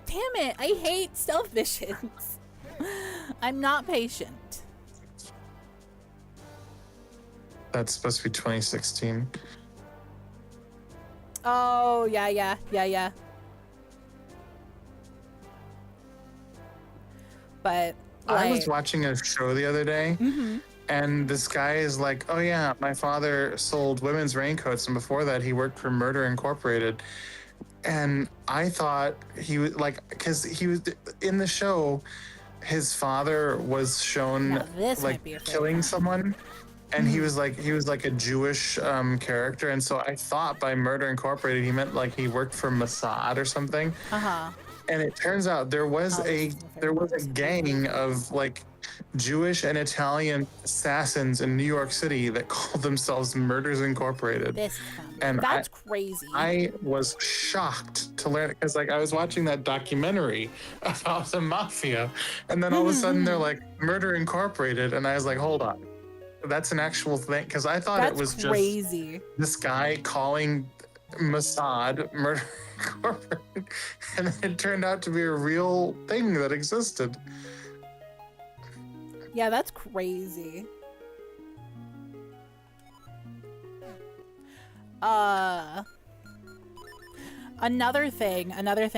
A: Damn it, I hate stealth missions. I'm not patient.
D: That's supposed to be 2016.
A: Oh, yeah. But,
D: I was
A: like,
D: watching a show the other day, and this guy is like, oh yeah, my father sold women's raincoats, and before that he worked for Murder Incorporated. And I thought he was like, because he was in the show, his father was shown
A: Now this
D: like
A: might be a fair
D: killing
A: one.
D: someone, and he was like a Jewish character, and so I thought by Murder Incorporated he meant like he worked for Mossad or something.
A: uh-huh.
D: And it turns out there was
A: Oh,
D: a
A: this is my
D: there was a
A: favorite
D: gang of like Jewish and Italian assassins in New York City that called themselves Murders Incorporated.
A: This is fun.
D: And
A: That's crazy.
D: I was shocked to learn because like I was watching that documentary about the mafia, and then all of a sudden they're like Murder Incorporated, and I was like, hold on, that's an actual thing? Because I thought
A: That's
D: it was
A: crazy.
D: just this guy calling Mossad Murder Incorporated, and it turned out to be a real thing that existed.
A: Yeah, that's crazy. Another thing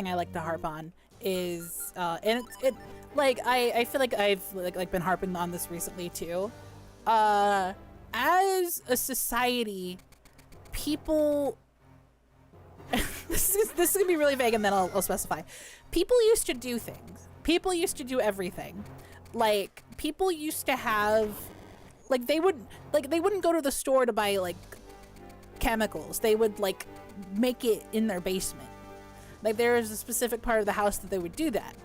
A: I like to harp on is and it like I feel like I've like been harping on this recently too. As a society, people this is gonna be really vague, and then I'll specify. People used to do things. People used to do everything. Like, people used to have, like, they wouldn't go to the store to buy like chemicals. They would like make it in their basement. Like, there is a specific part of the house that they would do that.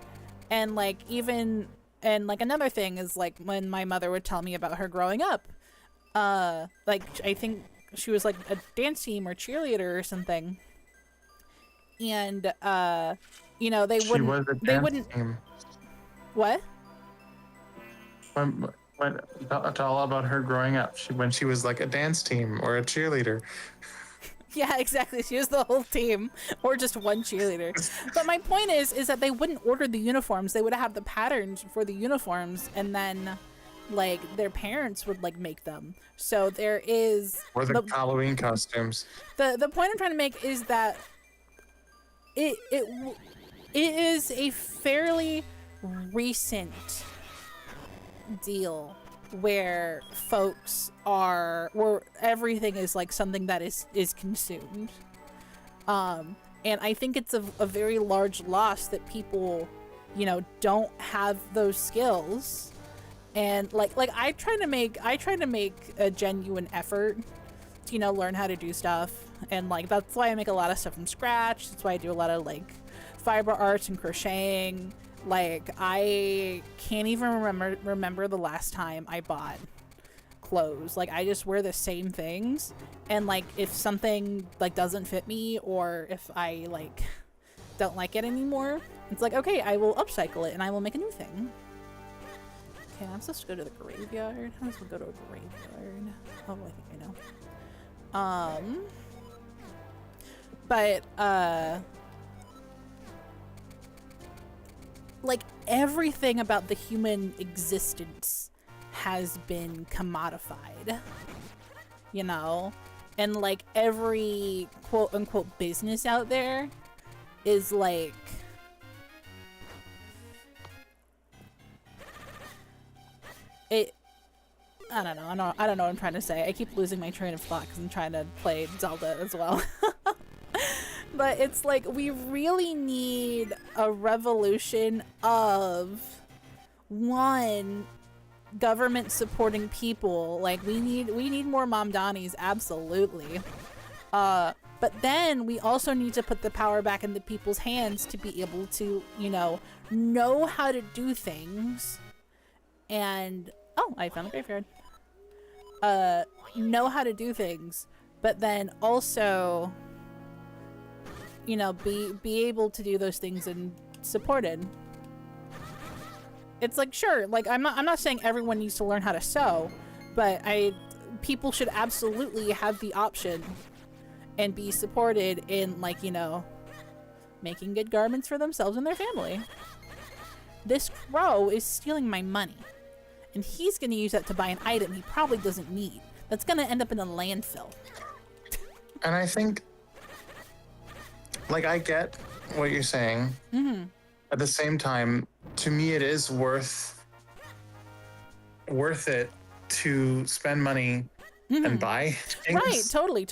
A: And like another thing is like when my mother would tell me about her growing up. Like I think she was like a dance team or cheerleader or something. And you know, they wouldn't
D: Team.
A: What?
D: When, tell all about her growing up. When she was like a dance team or a cheerleader.
A: Yeah, exactly. She was the whole team, or just one cheerleader. But my point is that they wouldn't order the uniforms. They would have the patterns for the uniforms, and then, like, their parents would like make them. So there is
D: Or the Halloween costumes.
A: the point I'm trying to make is that it is a fairly recent deal where where everything is like something that is consumed, and I think it's a very large loss that people, you know, don't have those skills. And like I try to make a genuine effort to, you know, learn how to do stuff, and like that's why I make a lot of stuff from scratch. That's why I do a lot of like fiber arts and crocheting. Like, I can't even remember the last time I bought clothes. Like, I just wear the same things, and like if something like doesn't fit me, or if I like don't like it anymore, it's like, okay, I will upcycle it and I will make a new thing. Okay, I'm supposed to go to the graveyard. How does one go to a graveyard? Oh, I think I know. But like, everything about the human existence has been commodified, you know? And like every quote unquote business out there is like, I don't know what I'm trying to say. I keep losing my train of thought because I'm trying to play Zelda as well. But it's like, we really need a revolution of, one, government supporting people. Like, we need more Mamdanis, absolutely. But then we also need to put the power back into people's hands to be able to, you know how to do things. And oh, I found a graveyard. Know how to do things, but then also, you know, be able to do those things and supported. It's like, sure, like I'm not saying everyone needs to learn how to sew, but people should absolutely have the option and be supported in, like, you know, making good garments for themselves and their family. This crow is stealing my money, and he's going to use that to buy an item he probably doesn't need. That's going to end up in a landfill.
D: And I think, like, I get what you're saying. Mm-hmm. At the same time, to me, it is worth it to spend money and buy things.
A: Right, totally.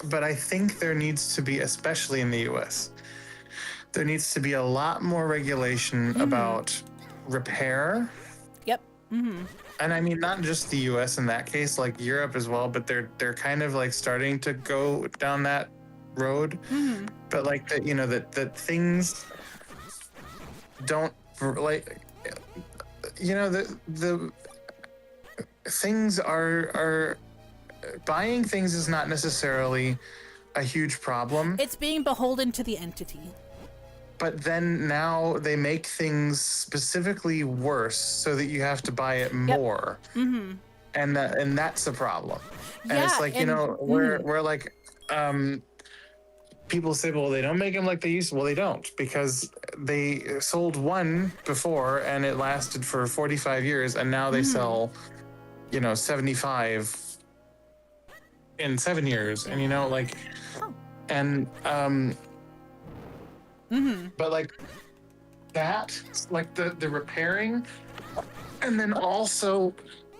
D: But I think there needs to be, especially in the US, there needs to be a lot more regulation about repair.
A: Yep.
D: And I mean, not just the US in that case, like Europe as well, but they're kind of like starting to go down that road, but like that, you know, that things don't like, you know, the things are buying things is not necessarily a huge problem.
A: It's being beholden to the entity.
D: But then now they make things specifically worse so that you have to buy it more. And that's a problem. And
A: Yeah,
D: it's like, you know, we're like, people say, well, they don't make them like they used to. Well, they don't, because they sold one before and it lasted for 45 years, and now they sell, you know, 75 in 7 years. And, you know, like, and, but like that, like the repairing, and then also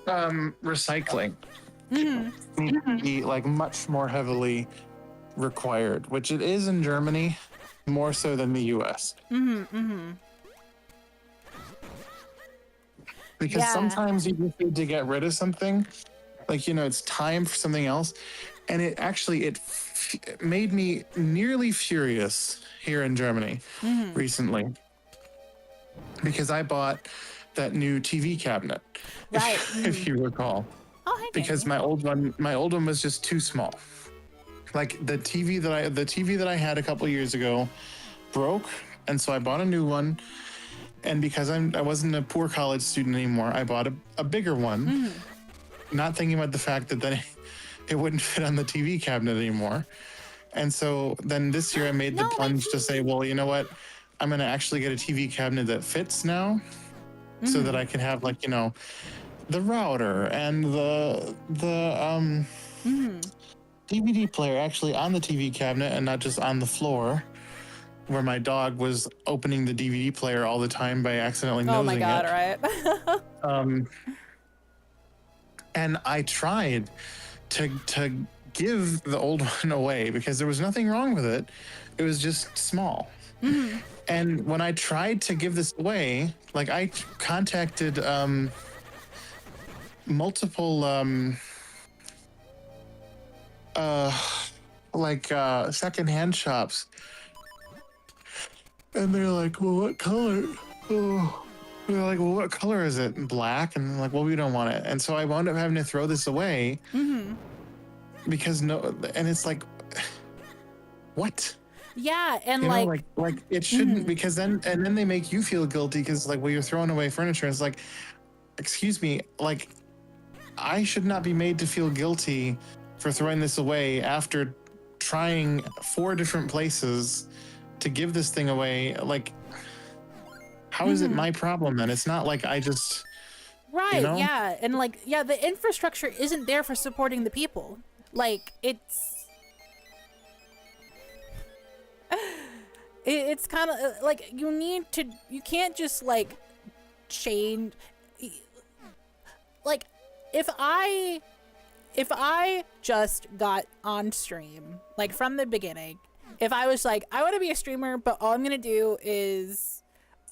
D: recycling need to be like much more heavily required, which it is in Germany more so than the US. Because sometimes you just need to get rid of something, like, you know, it's time for something else, and it actually it made me nearly furious here in Germany recently, because I bought that new TV cabinet,
A: Right.
D: if you recall.
A: Oh, hey,
D: Because my old one was just too small. Like the TV that I had a couple years ago broke, and so I bought a new one. And because I wasn't a poor college student anymore, I bought a bigger one, not thinking about the fact that then it wouldn't fit on the TV cabinet anymore. And so then this year I made the plunge to say, well, you know what? I'm going to actually get a TV cabinet that fits now, so that I can have, like, you know, the router and the DVD player actually on the TV cabinet and not just on the floor, where my dog was opening the DVD player all the time by accidentally nosing it.
A: Oh my god, right?
D: And I tried to give the old one away because there was nothing wrong with it. It was just small. And when I tried to give this away, like, I contacted multiple secondhand shops, and they're like, well, what color? Oh, they're like, well, what color is it? Black? And I'm like, well, we don't want it. And so I wound up having to throw this away because and it's like, what?
A: Yeah, and
D: You know, like it shouldn't, because then they make you feel guilty because, like, well, you're throwing away furniture. It's like, excuse me, like, I should not be made to feel guilty for throwing this away after trying 4 different places to give this thing away. Like, how is it my problem then? It's not like I just,
A: right,
D: you know?
A: yeah, and like, yeah, the infrastructure isn't there for supporting the people. Like, it's kind of like, you can't just like change, like, if I just got on stream, like, from the beginning, if I was like, I want to be a streamer, but all I'm gonna do is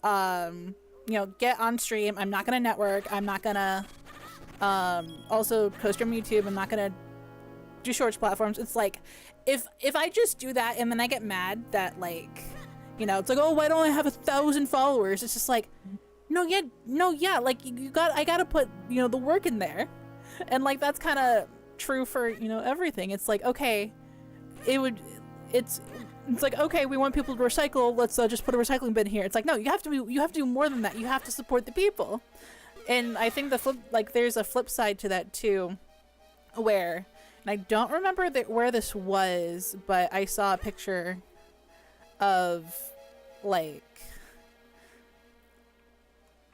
A: you know, get on stream, I'm not gonna network, I'm not gonna also co-stream YouTube, I'm not gonna do shorts platforms. It's like, if I just do that and then I get mad that, like, you know, it's like, oh, why don't I have 1,000 followers? It's just like, no, yeah, like, I gotta put, you know, the work in there. And like, that's kind of true for, you know, everything. It's like, okay, it's like, okay, we want people to recycle, let's just put a recycling bin here. It's like, no, you have to do more than that. You have to support the people. And I think there's a flip side to that too, where, and I don't remember where this was, but I saw a picture of, like,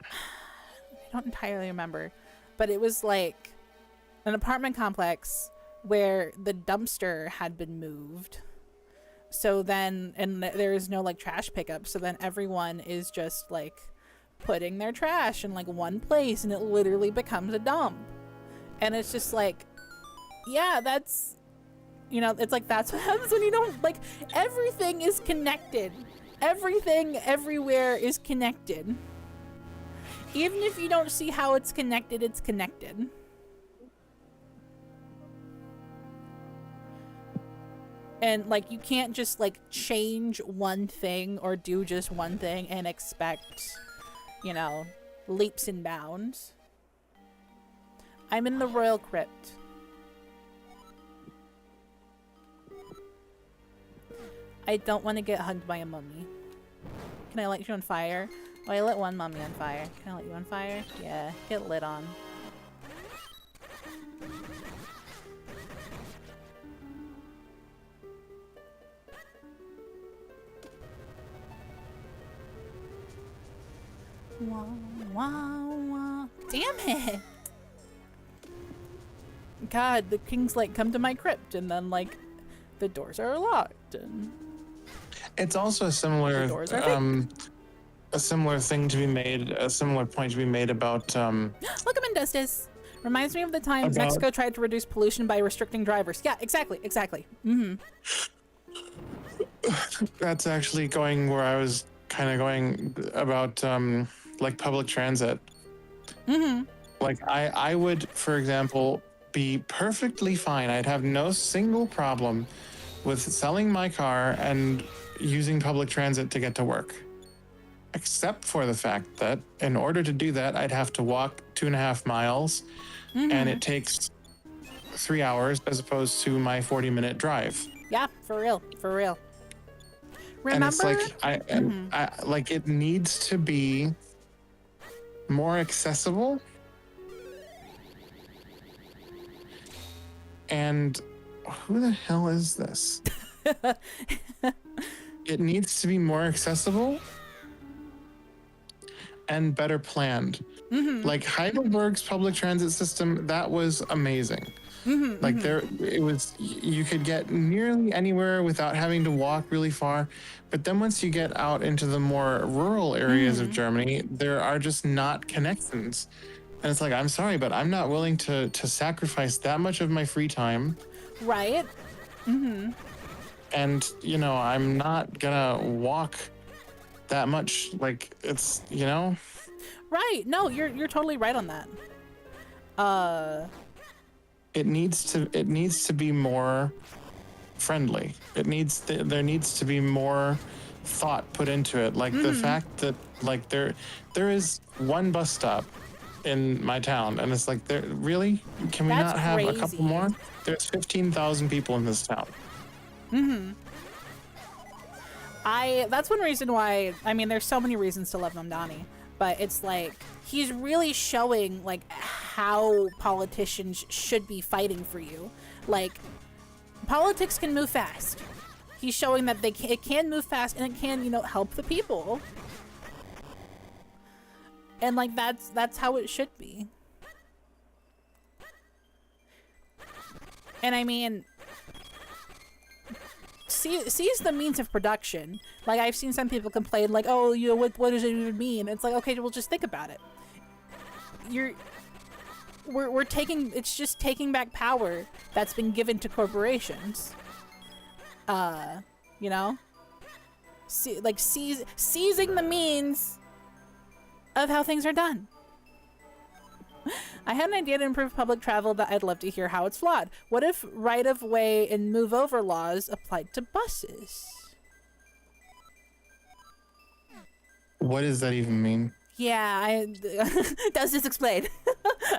A: I don't entirely remember, but it was like an apartment complex where the dumpster had been moved. So then, and there is no like trash pickup. So then everyone is just like putting their trash in like one place, and it literally becomes a dump. And it's just like, yeah, that's, you know, it's like, that's what happens when you don't, like, everything is connected. Everything everywhere is connected. Even if you don't see how it's connected, it's connected. And like you can't just like change one thing or do just one thing and expect, you know, leaps and bounds. I'm in the Royal Crypt. I don't want to get hugged by a mummy. Can I light you on fire? Oh, I lit one mummy on fire. Can I light you on fire? Yeah, get lit on. Wah, wah, wah. Damn it! God, the king's like, come to my crypt, and then like, the doors are locked, and
C: It's also a similar,
A: doors are fake.
C: a similar thing to be made, a similar point to be made about,
A: Look, I'm in Justice. Reminds me of the times
C: About-
A: Mexico tried to reduce pollution by restricting drivers. Yeah, exactly, exactly. Mm-hmm.
C: that's actually going where I was kind of going about, like public transit.
A: Mm-hmm.
C: Like I would, for example, be perfectly fine. I'd have no single problem with selling my car and using public transit to get to work. Except for the fact that in order to do that, I'd have to walk 2.5 miles, and it takes 3 hours as opposed to my 40-minute drive.
A: Yeah, for real, for real. Remember?
C: And it's like I like it needs to be more accessible. And who the hell is this? It needs to be more accessible and better planned. Like Heidelberg's public transit system, that was amazing. Like it was, you could get nearly anywhere without having to walk really far. But then once you get out into the more rural areas of Germany, there are just not connections. And it's like, I'm sorry, but I'm not willing to sacrifice that much of my free time.
A: Right?
C: And, you know, I'm not gonna walk that much. Like, it's, you know?
A: Right. No, you're totally right on that.
C: It needs to be more friendly. There needs to be more thought put into it. Like the fact that like there is one bus stop in my town, and it's like, there really, can we
A: That's
C: not have a
A: crazy.
C: couple more? There's 15,000 people in this town.
A: That's one reason why, I mean, there's so many reasons to love Mamdani, but it's like, he's really showing like how politicians should be fighting for you. Like, politics can move fast. He's showing that it can move fast, and it can, you know, help the people. And like, that's how it should be. And I mean, seize the means of production. Like, I've seen some people complain, like, oh, you know, what does it even mean? It's like, okay, well, just think about it. We're taking, it's just taking back power that's been given to corporations. You know? Seizing the means of how things are done. I had an idea to improve public travel that I'd love to hear how it's flawed. What if right-of-way and move-over laws applied to buses?
C: What does that even mean?
A: Yeah, does this explain?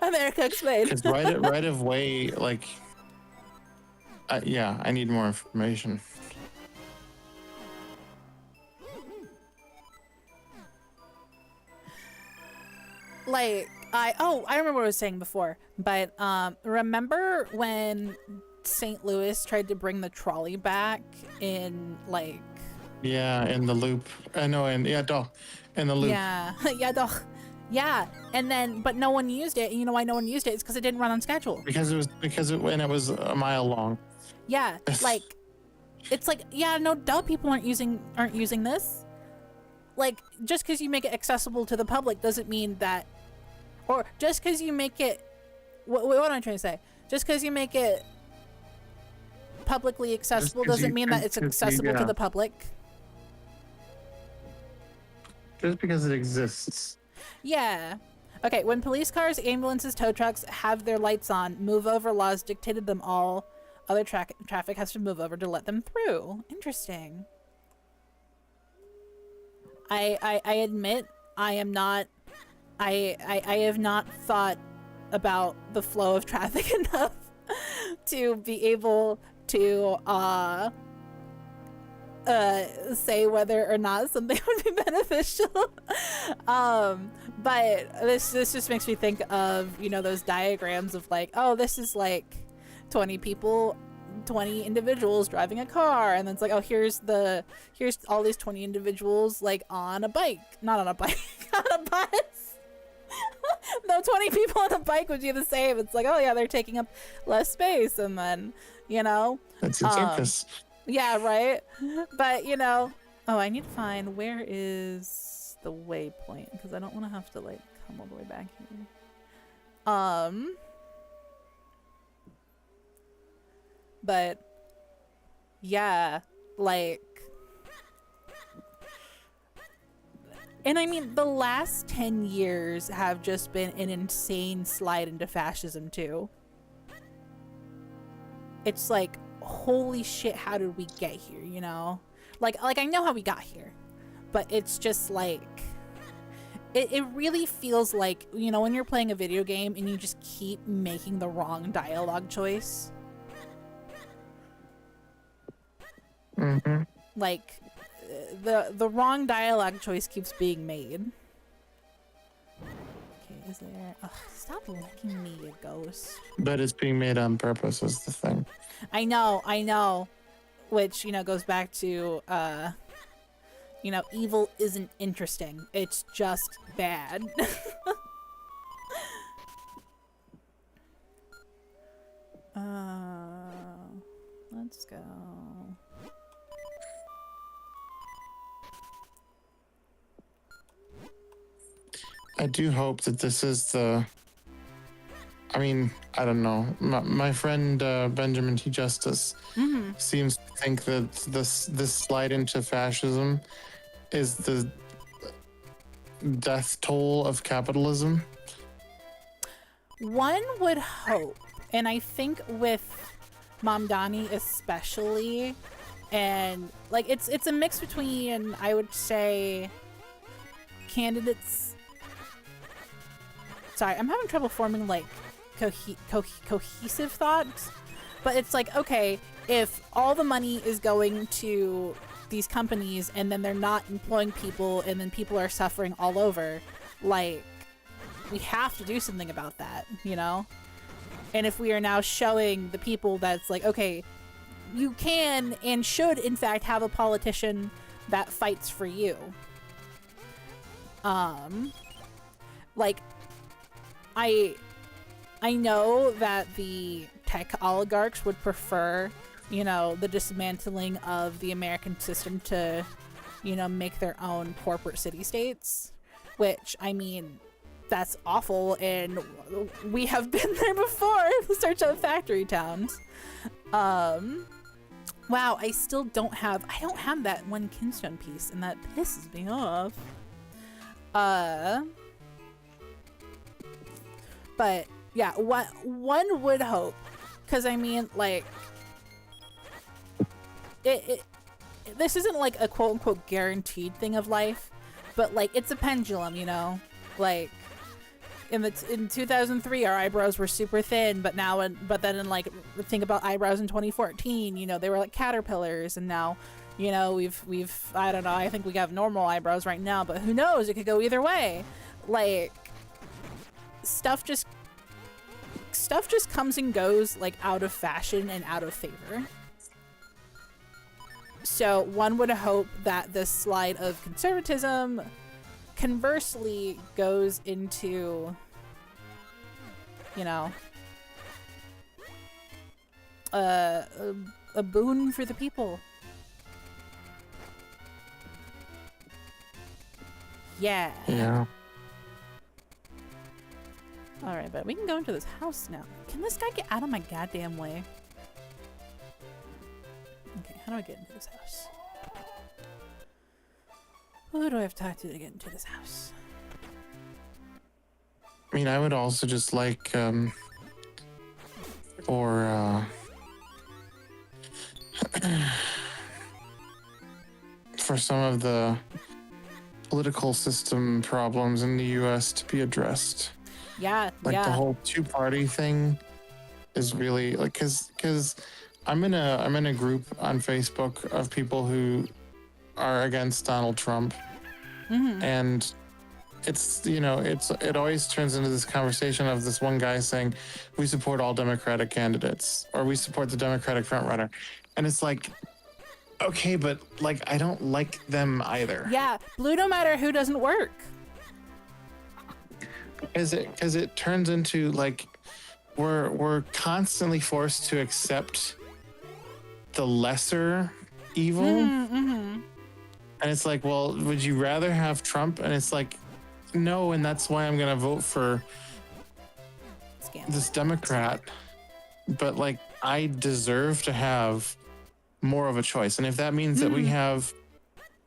A: America explain.
C: Because right of way, like, yeah, I need more information.
A: Like, I remember what I was saying before, but remember when St. Louis tried to bring the trolley back in, like...
C: Yeah, in the loop. I know, in the loop.
A: Yeah, yeah, doch. Yeah, and then, but no one used it. And you know why no one used it? It's because it didn't run on schedule.
C: Because it was a mile long.
A: Yeah, like, it's like, yeah, no, duh, people aren't using this. Like, just because you make it accessible to the public doesn't mean that, or just because you make it, what am I trying to say? Just because you make it publicly accessible doesn't mean that it's accessible to the public.
B: Just because it exists.
A: Yeah. Okay, when police cars, ambulances, tow trucks have their lights on, move over laws dictated them all other traffic has to move over to let them through. Interesting. I admit I am not. I have not thought about the flow of traffic enough to be able to say whether or not something would be beneficial. But this just makes me think of, you know, those diagrams of like, oh, this is like 20 people, 20 individuals driving a car, and then it's like, oh, here's all these 20 individuals like on a bike, not on a bike, on a bus. No, 20 people on a bike would be the same. It's like, oh yeah, they're taking up less space, and then, you know,
D: It's a circus.
A: yeah, right. But you know, oh, I need to find where is the waypoint, because I don't want to have to like come all the way back here. But yeah, like, and I mean, the last 10 years have just been an insane slide into fascism too. It's like, holy shit, how did we get here, you know? Like I know how we got here, but it's just like, it really feels like, you know, when you're playing a video game and you just keep making the wrong dialogue choice.
D: Mm-hmm.
A: Like, the wrong dialogue choice keeps being made. Okay, is there... Ugh, stop licking me, you ghost.
D: But it's being made on purpose is the thing.
A: I know. Which, you know, goes back to, you know, evil isn't interesting. It's just bad. Let's go.
D: I do hope that this is the. I mean, I don't know. My friend Benjamin T. Justice seems to think that this slide into fascism is the death toll of capitalism.
A: One would hope, and I think with Mamdani especially, and like it's a mix between, I would say, candidates. Sorry, I'm having trouble forming like cohesive thoughts, but it's like, okay, if all the money is going to these companies and then they're not employing people and then people are suffering all over, like, we have to do something about that, you know? And if we are now showing the people that's like, okay, you can and should in fact have a politician that fights for you. Like, I know that the tech oligarchs would prefer, you know, the dismantling of the American system to, you know, make their own corporate city-states, which, I mean, that's awful, and we have been there before. Search out factory towns. Wow, I still don't have that one Kinstone piece, and that pisses me off. But yeah, one would hope, because I mean, like, this isn't like a quote unquote guaranteed thing of life, but like it's a pendulum, you know. Like in 2003, our eyebrows were super thin, but then like think about eyebrows in 2014, you know, they were like caterpillars, and now, you know, we've I don't know, I think we have normal eyebrows right now, but who knows? It could go either way. Like, stuff just comes and goes, like, out of fashion and out of favor. So one would hope that this slide of conservatism conversely goes into, you know, a boon for the people. Yeah.
D: Yeah.
A: Alright, but we can go into this house now. Can this guy get out of my goddamn way? Okay, how do I get into this house? Who do I have to talk to get into this house?
D: I mean, I would also just like for for some of the political system problems in the U.S. to be addressed.
A: Yeah,
D: Like
A: yeah.
D: the whole two-party thing is really like because I'm in a group on Facebook of people who are against Donald Trump, and it's it always turns into this conversation of this one guy saying we support all Democratic candidates or we support the Democratic frontrunner, and it's like, okay, but like I don't like them either.
A: Yeah, blue no matter who doesn't work.
D: Because it turns into like we're constantly forced to accept the lesser evil, and it's like, well, would you rather have Trump? And it's like, no, and that's why I'm gonna vote for this Democrat. But like, I deserve to have more of a choice, and if that means that we have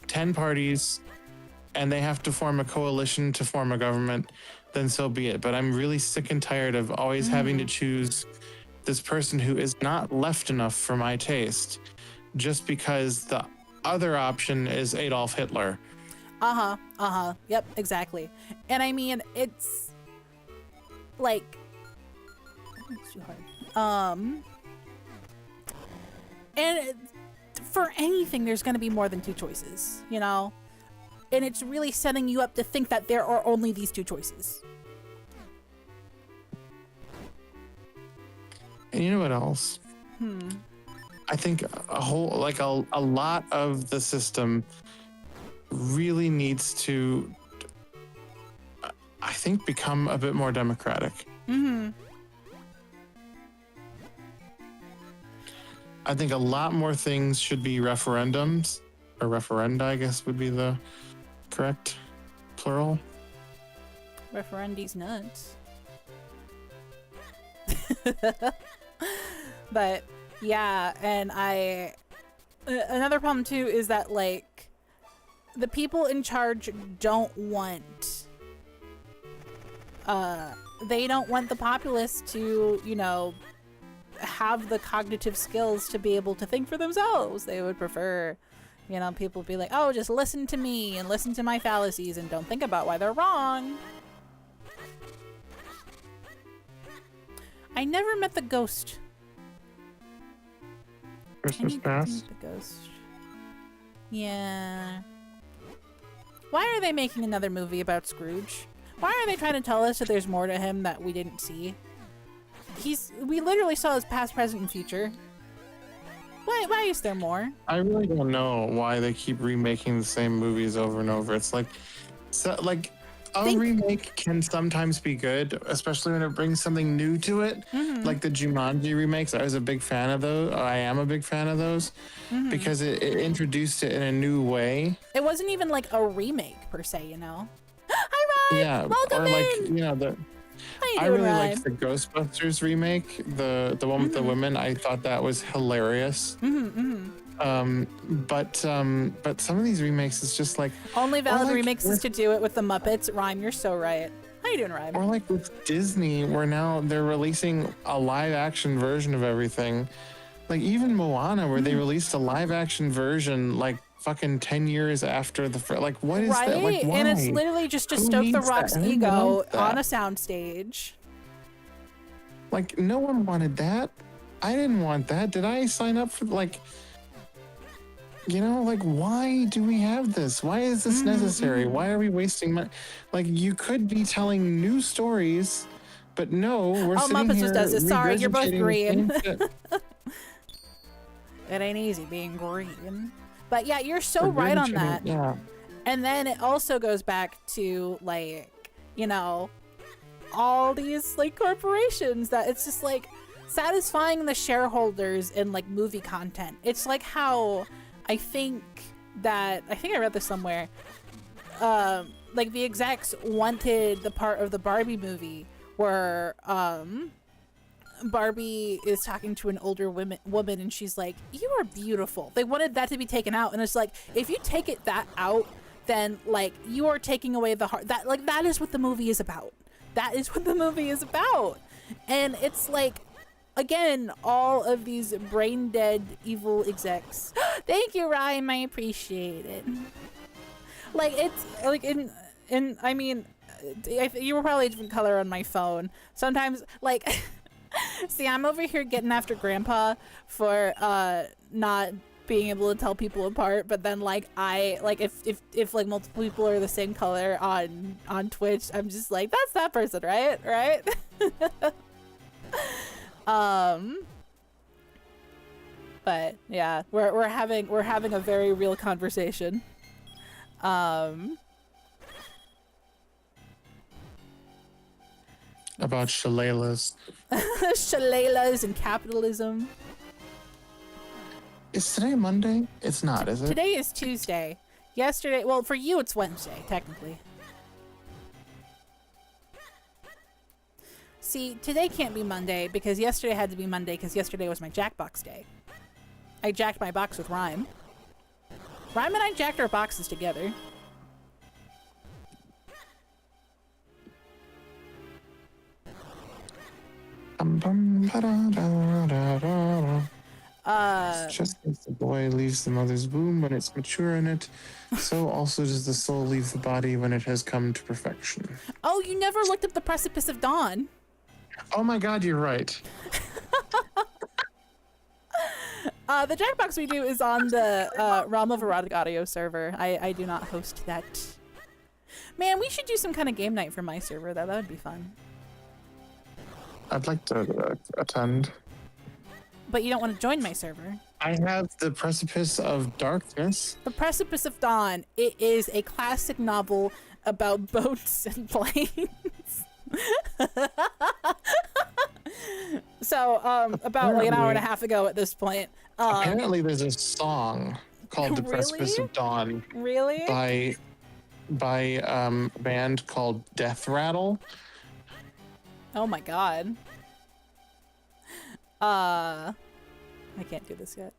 D: 10 parties and they have to form a coalition to form a government, then so be it. But I'm really sick and tired of always having to choose this person who is not left enough for my taste just because the other option is Adolf Hitler.
A: Yep, exactly. And I mean, it's like, it's too hard. And for anything, there's going to be more than two choices, you know? And it's really setting you up to think that there are only these two choices.
D: And you know what else? I think a lot of the system really needs to, I think, become a bit more democratic. I think a lot more things should be referendums, or referenda, I guess would be the correct plural.
A: Referendi's nuts. But yeah, and another problem too is that like the people in charge don't want they don't want the populace to, you know, have the cognitive skills to be able to think for themselves. They would prefer, you know, people be like, oh, just listen to me and listen to my fallacies and don't think about why they're wrong. I never met the ghost.
D: Christmas Past.
A: The ghost. Yeah. Why are they making another movie about Scrooge? Why are they trying to tell us that there's more to him that we didn't see? We literally saw his past, present, and future. Why is there more?
D: I really don't know why they keep remaking the same movies over and over. It's like, remake can sometimes be good, especially when it brings something new to it. Like the Jumanji remakes. I was a big fan of those. I am a big fan of those because it introduced it in a new way.
A: It wasn't even like a remake per se, you know. Hi, Ryan.
D: Yeah,
A: Welcome
D: or like
A: in.
D: you know the.
A: How you
D: I
A: doing,
D: really
A: Ryan?
D: liked the Ghostbusters remake, the one with the women. I thought that was hilarious. But some of these remakes is just like
A: Only valid
D: like
A: remix is to do it with the Muppets. Rhyme, you're so right. How you doing, Rhyme?
D: or like with Disney, where now they're releasing a live action version of everything. Like even Moana, where they released a live action version like fucking 10 years after the like what is that? Like why?
A: And it's literally just to
D: Who
A: stoke the
D: needs
A: Rock's
D: that? Who
A: ego
D: wants that?
A: on a soundstage.
D: Like no one wanted that. I didn't want that. Did I sign up for like? You know, like, why do we have this? Why is this necessary? Why are we wasting money? Like, you could be telling new stories, but no, we're sitting
A: Muppets
D: here
A: just does it. Sorry, you're both
D: regurgitating the
A: green.
D: same shit.
A: It ain't easy being green. But yeah, you're so right on that.
D: Yeah.
A: And then it also goes back to, like, you know, all these, like, corporations that it's just, like, satisfying the shareholders in, like, movie content. It's like how... I think I read this somewhere. Like the execs wanted the part of the Barbie movie where Barbie is talking to an older woman and she's like, "You are beautiful." They wanted that to be taken out, and it's like, if you take that out, then like you are taking away the heart. That is what the movie is about. That is what the movie is about, and it's like. again, all of these brain dead evil execs. Thank you, Rhyme. I appreciate it. Like, it's like I mean, you were probably a different color on my phone. Sometimes, like, see, I'm over here getting after Grandpa for not being able to tell people apart, but then like if like multiple people are the same color on Twitch, I'm just like, that's that person, right? But yeah, we're having a very real conversation.
D: About shillelaghs.
A: Shillelaghs and capitalism.
D: Is today Monday? It's not, is it?
A: Today is Tuesday. Yesterday, well, for you it's Wednesday, technically. See, today can't be Monday because yesterday had to be Monday because yesterday was my Jackbox day. I jacked my box with Rhyme. Rhyme and I jacked our boxes together.
D: Just as the boy leaves the mother's womb when it's mature in it, so also does the soul leave the body when it has come to perfection.
A: Oh, you never looked up the Precipice of Dawn.
D: Oh my god, you're right.
A: The Jackbox we do is on the Realm of Erotic Audio server. I do not host that. Man, we should do some kind of game night for my server, though. That would be fun.
D: I'd like to attend.
A: But you don't want to join my server.
D: I have the Precipice of Darkness.
A: The Precipice of Dawn. It is a classic novel about boats and planes. So, about like an hour and a half ago at this point.
D: Apparently there's a song called The Precipice of Dawn.
A: Really?
D: By a band called Death Rattle.
A: Oh my god. I can't do this yet.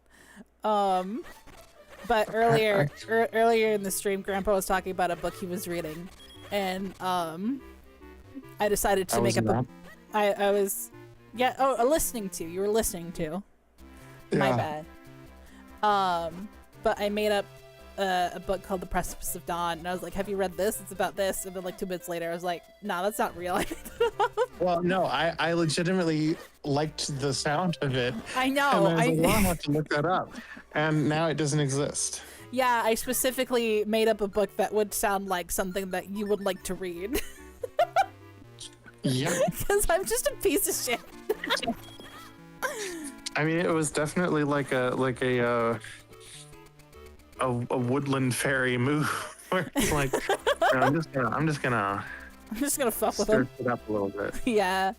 A: But earlier in the stream, Grandpa was talking about a book he was reading, and I decided to make up a. I was, yeah. Oh, listening to. You were listening to. Yeah. My bad. But I made up a book called The Precipice of Dawn, and I was like, "Have you read this? It's about this." And then like 2 minutes later, I was like, "Nah, that's not real."
D: Well, no, I legitimately liked the sound of it.
A: I know.
D: And I was like, well, I'll have to look that up. And now it doesn't exist.
A: Yeah, I specifically made up a book that would sound like something that you would like to read.
D: Yeah.
A: Because I'm just a piece of shit.
D: I mean, it was definitely like a woodland fairy move where it's like, I'm just gonna
A: fuck with them.
D: Stir it up a little bit.
A: Yeah.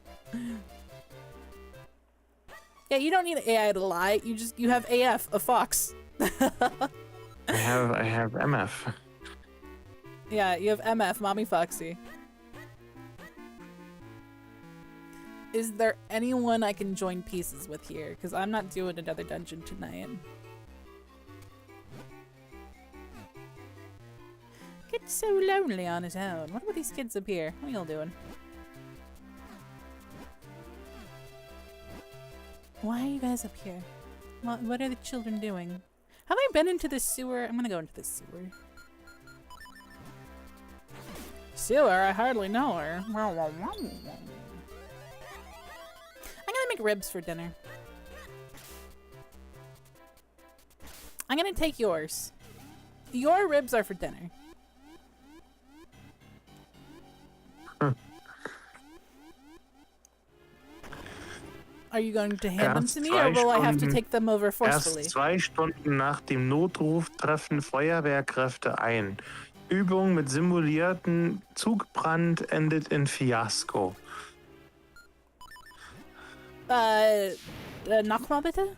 A: Yeah, you don't need AI to lie. You have AF, a fox.
D: I have MF.
A: Yeah, you have MF, Mommy Foxy. Is there anyone I can join pieces with here? Because I'm not doing another dungeon tonight. Gets so lonely on his own. What about these kids up here? What are y'all doing? Why are you guys up here? What are the children doing? Have I been into this sewer? I'm gonna go into this sewer. Sewer? I hardly know her. I'm gonna make ribs for dinner. I'm gonna take yours. Your ribs are for dinner. Are you going to hand them to me, or will I have to take them over forcefully?
D: Erst 2 Stunden nach dem Notruf treffen Feuerwehrkräfte ein. Übung mit simulierten Zugbrand endet in Fiasko.
A: Nochmal bitte?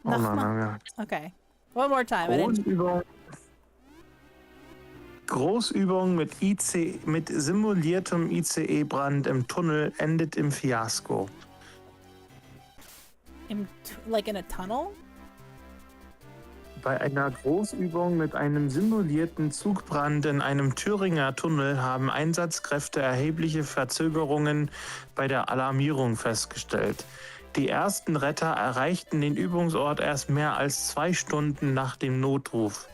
D: Oh no.
A: Okay. One more time.
D: Großübung mit simuliertem ICE-Brand im Tunnel endet im Fiasko.
A: Like in a tunnel?
D: Bei einer Großübung mit einem simulierten Zugbrand in einem Thüringer Tunnel haben Einsatzkräfte erhebliche Verzögerungen bei der Alarmierung festgestellt. Die ersten Retter erreichten den Übungsort erst mehr als 2 Stunden nach dem Notruf.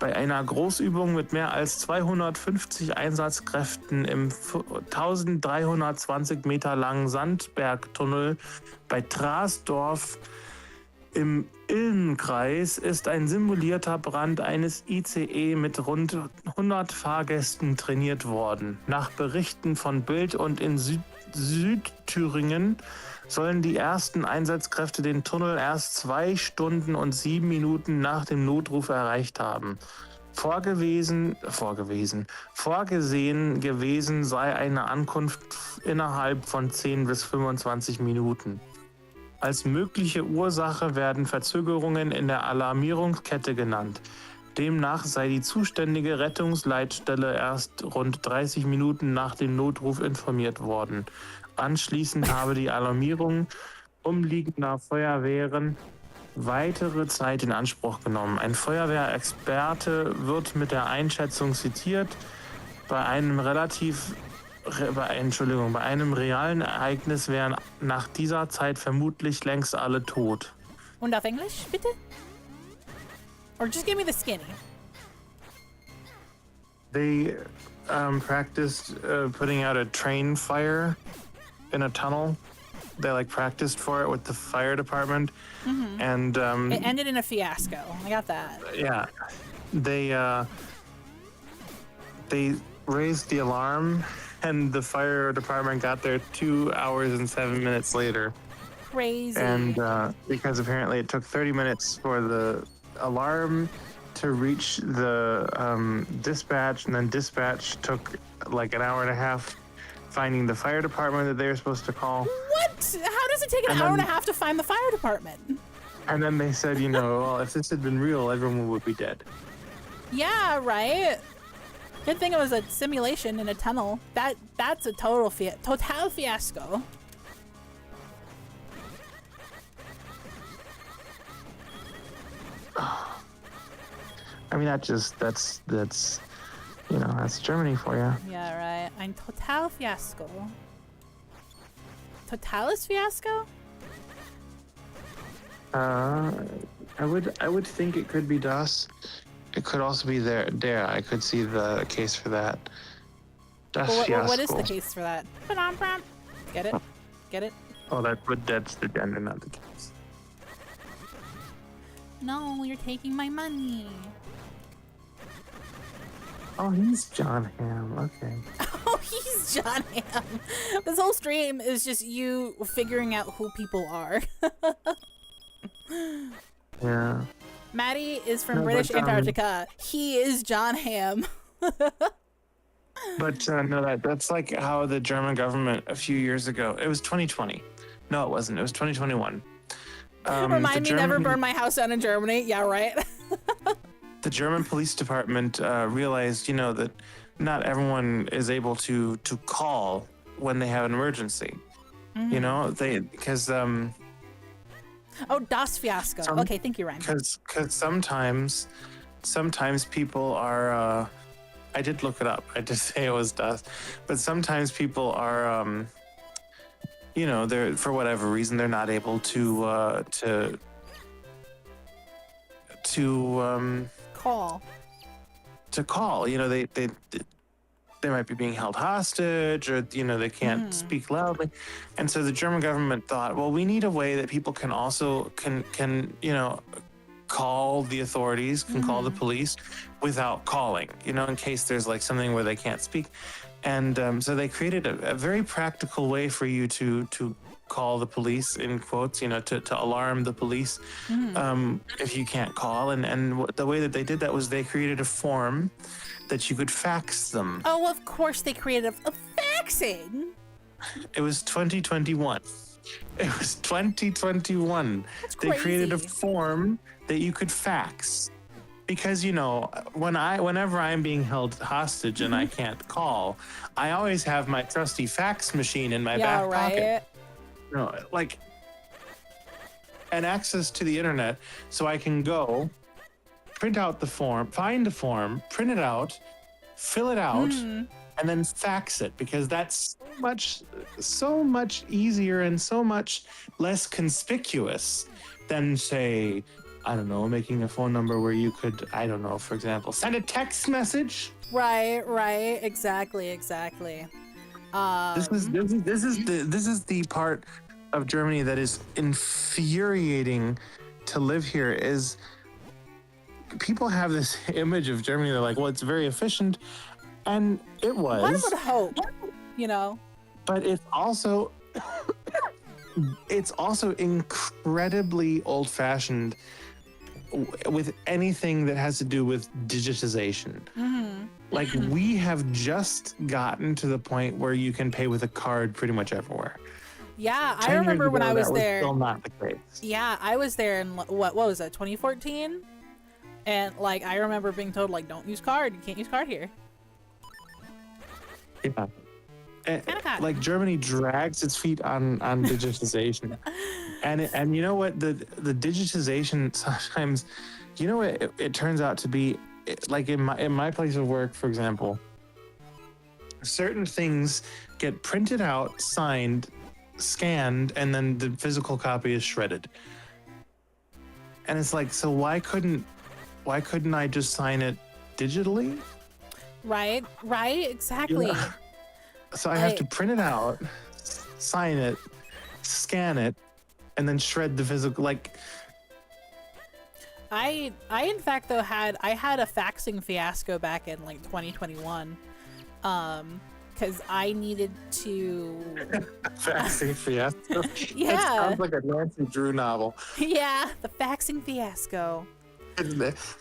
D: Bei einer Großübung mit mehr als 250 Einsatzkräften im 1320 Meter langen Sandbergtunnel bei Trasdorf im Ilmenkreis ist ein simulierter Brand eines ICE mit rund 100 Fahrgästen trainiert worden. Nach Berichten von Bild und in Südthüringen sollen die ersten Einsatzkräfte den Tunnel erst 2 Stunden und 7 Minuten nach dem Notruf erreicht haben. Vorgesehen gewesen sei eine Ankunft innerhalb von 10 bis 25 Minuten. Als mögliche Ursache werden Verzögerungen in der Alarmierungskette genannt. Demnach sei die zuständige Rettungsleitstelle erst rund 30 Minuten nach dem Notruf informiert worden. Anschließend habe die Alarmierung umliegender Feuerwehren weitere Zeit in Anspruch genommen. Ein Feuerwehrexperte wird mit der Einschätzung zitiert, bei einem realen Ereignis wären nach dieser Zeit vermutlich längst alle tot.
A: Und auf Englisch, bitte? Or just give me the skinny.
D: They practiced putting out a train fire in a tunnel. They practiced for it with the fire department, and
A: It ended in a fiasco. I got that.
D: yeah, they raised the alarm, and the fire department got there 2 hours and 7 minutes later.
A: Crazy.
D: And because apparently it took 30 minutes for the alarm to reach the dispatch, and then dispatch took like an hour and a half finding the fire department that they were supposed to call.
A: What? How does it take an hour and a half to find the fire department?
D: And then they said, well, if this had been real, everyone would be dead.
A: Yeah, right. Good thing it was a simulation in a tunnel. That's a total fiasco.
D: I mean, that's Germany for you.
A: Yeah, right. Ein total fiasco. Totalis fiasco?
D: I would think it could be Das. It could also be there. I could see the case for that. Das
A: What is
D: Fiasko.
A: the case for that? Get it? Get it?
D: Oh, that's the gender, not the case.
A: No, you're taking my money.
D: Oh, he's John Hamm. Okay.
A: Oh, he's John Hamm. This whole stream is just you figuring out who people are.
D: Yeah.
A: Maddie is from
D: No,
A: British
D: but,
A: Antarctica. He is John Hamm.
D: But no, that's like how the German government a few years ago. It was 2020. No, it wasn't. It was 2021.
A: Remind me, never burn my house down in Germany. Yeah, right.
D: The German police department realized, that not everyone is able to call when they have an emergency. Because
A: Oh, Das Fiasco. Okay, thank you, Ryan.
D: because sometimes people are. I did look it up. I did say it was Das, but sometimes people are. They're for whatever reason they're not able to
A: Call.
D: call. They might be being held hostage, or they can't speak loudly, and so the German government thought, well, we need a way that people can also can call the authorities, can call the police without calling, in case there's something where they can't speak. And so they created a very practical way for you to call the police, in quotes, to alarm the police if you can't call. And the way that they did that was they created a form that you could fax them.
A: Oh, of course they created a faxing.
D: It was 2021. It was 2021.
A: That's
D: They created a
A: crazy.
D: form that you could fax. Because whenever I'm being held hostage and I can't call, I always have my trusty fax machine in my
A: Yeah,
D: back
A: right.
D: pocket. And access to the internet, so I can go
C: print out the form, find a form, print it out, fill it out, and then fax it, because that's so much easier and so much less conspicuous than, say, I don't know, making a phone number where you could, I don't know, for example, send a text message.
A: Right, exactly.
C: This is the part of Germany that is infuriating to live here. Is people have this image of Germany, they're like, well, it's very efficient, and it was.
A: One would hope, you know.
C: But it's also incredibly old-fashioned with anything that has to do with digitization. Like, we have just gotten to the point where you can pay with a card pretty much everywhere.
A: Yeah,
C: 10
A: I
C: years
A: remember when
C: ago,
A: I was
C: that
A: there.
C: Still not the case.
A: Yeah, I was there in what was that, 2014? And like I remember being told like, don't use card. You can't use card here.
C: Yeah.
A: Kinda.
C: Like Germany drags its feet on digitization, and you know what, the digitization sometimes, you know what it turns out to be, like in my place of work, for example, certain things get printed out, signed, scanned, and then the physical copy is shredded. And it's like, so why couldn't I just sign it digitally?
A: Right, exactly.
C: Yeah. So I have to print it out, sign it, scan it, and then shred the physical. Like,
A: I in fact though had a faxing fiasco back in like 2021, because I needed to.
C: faxing fiasco.
A: Yeah.
C: That sounds like a Nancy Drew novel.
A: Yeah, the faxing fiasco.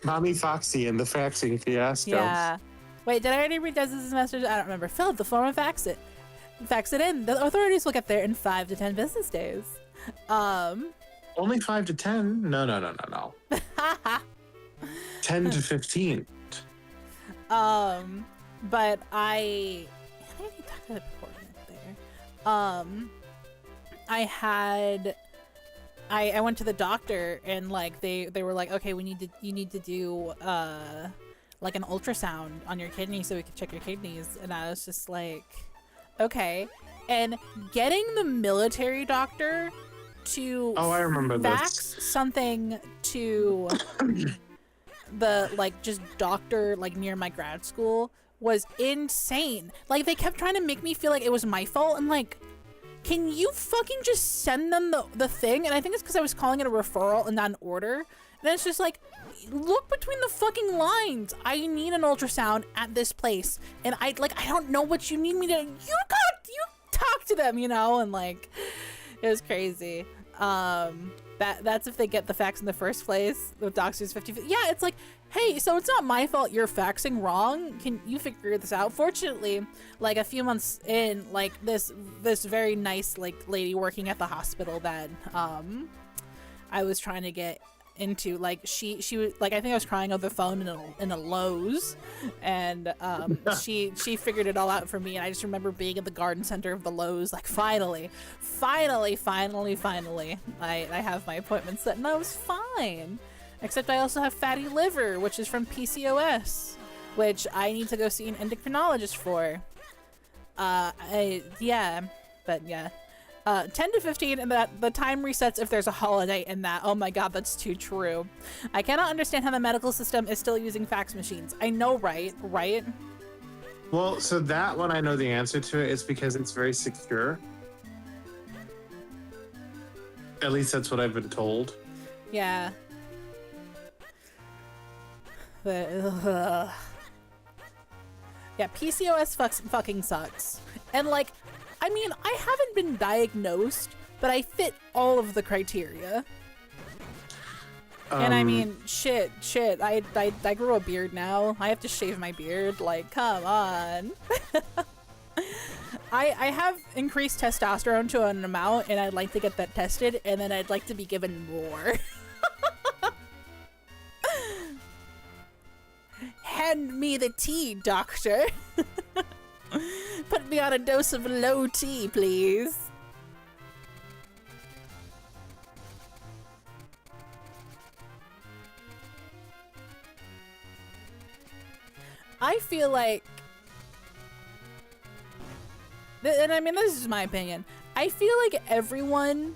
C: Mommy Foxy and the faxing fiasco.
A: Yeah. Wait, did I already read Dez's message? I don't remember. Fill out the form and fax it. Fax it in. The authorities will get there in 5 to 10 business days.
C: Only 5 to 10? No. 10 to 15.
A: But I already talked about it before there. I went to the doctor and like they were like, okay, you need to do like an ultrasound on your kidney so we can check your kidneys. And I was just like, okay. And getting the military doctor to
C: I remember
A: fax
C: this.
A: something to the like just doctor like near my grad school was insane. Like they kept trying to make me feel like it was my fault. I'm like, can you fucking just send them the thing? And I think it's because I was calling it a referral and not an order. And it's just like, look between the fucking lines. I need an ultrasound at this place, and I don't know what you need me to. You talk to them, you know, and like, it was crazy. That's if they get the fax in the first place. The doctor's 50. Yeah, it's like, hey, so it's not my fault you're faxing wrong. Can you figure this out? Fortunately, like a few months in, like this very nice like lady working at the hospital that I was trying to get into, like she was like, I think I was crying over the phone in a Lowe's, and she figured it all out for me. And I just remember being at the garden center of the Lowe's, like finally I have my appointment set, and I was fine. Except I also have fatty liver, which is from PCOS, which I need to go see an endocrinologist for. 10 to 15, and that the time resets if there's a holiday in that. Oh my god, that's too true. I cannot understand how the medical system is still using fax machines. I know, right?
C: Well, so that one I know the answer to it. It's because it's very secure. At least that's what I've been told.
A: Yeah. But, yeah, PCOS fucking sucks. And like, I mean, I haven't been diagnosed, but I fit all of the criteria. And I mean, shit, I grew a beard now. I have to shave my beard. Like, come on. I have increased testosterone to an amount, and I'd like to get that tested, and then I'd like to be given more. Hand me the tea, doctor. Put me on a dose of low tea, please. I feel like, and I mean, this is my opinion. I feel like everyone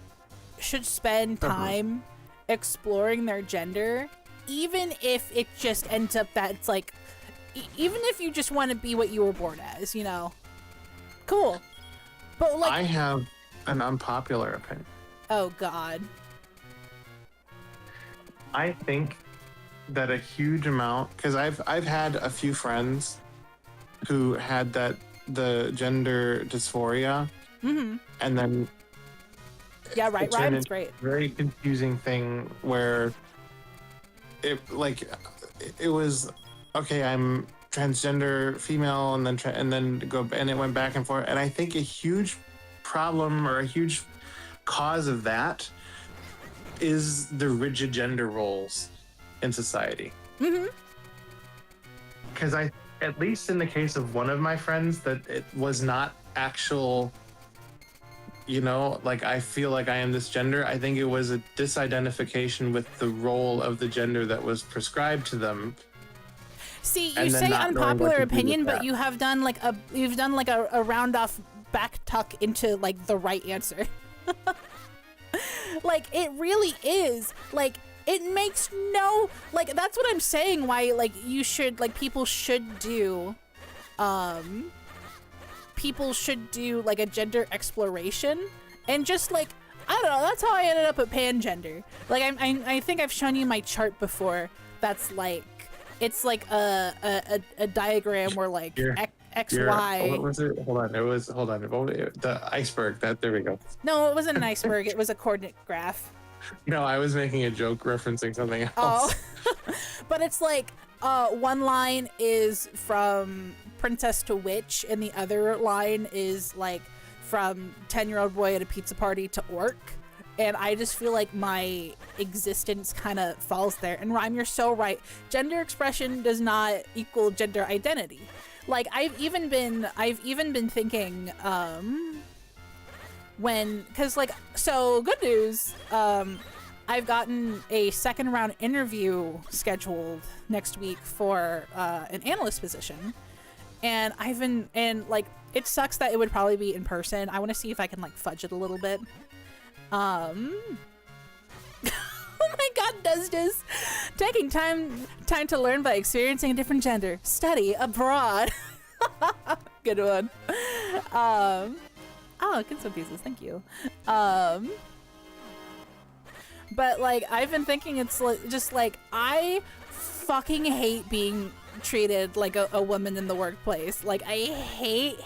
A: should spend time exploring their gender, even if it just ends up that it's like, even if you just want to be what you were born as, you know? Cool. But like,
D: I have an unpopular opinion.
A: oh God.
D: I think that a huge amount, because I've had a few friends who had the gender dysphoria, and then
A: Yeah, right.
D: it turned
A: Ryan's
D: into
A: great.
D: a very confusing thing where it was okay. I'm transgender female, and then it went back and forth. And I think a huge problem or a huge cause of that is the rigid gender roles in society. Because at least in the case of one of my friends, that it was not actual, like I feel like I am this gender. I think it was a disidentification with the role of the gender that was prescribed to them.
A: See, you
D: and then
A: say
D: not knowing what
A: unpopular
D: to do with
A: opinion, but
D: that.
A: you have done like a round off back tuck into like the right answer. Like it really is. Like it makes no, like that's what I'm saying, why like you should, like people should do like a gender exploration, and just like I don't know, that's how I ended up at pangender. Like I think I've shown you my chart before. That's like, it's like a diagram where like X, Y.
D: What was it? Hold on. The iceberg. There we go.
A: No, it wasn't an iceberg. It was a coordinate graph.
D: No, I was making a joke referencing something else.
A: Oh, but it's like one line is from princess to witch, and the other line is like from 10-year-old boy at a pizza party to orc. And I just feel like my existence kind of falls there. And Rhyme, you're so right. Gender expression does not equal gender identity. Like I've even been thinking, so good news, I've gotten a second round interview scheduled next week for an analyst position. And like, it sucks that it would probably be in person. I want to see if I can like fudge it a little bit. Oh my God, does this taking time to learn by experiencing a different gender, study abroad. Good one. Oh, get some pieces, thank you. But like I've been thinking, it's just like I fucking hate being treated like a woman in the workplace. Like I hate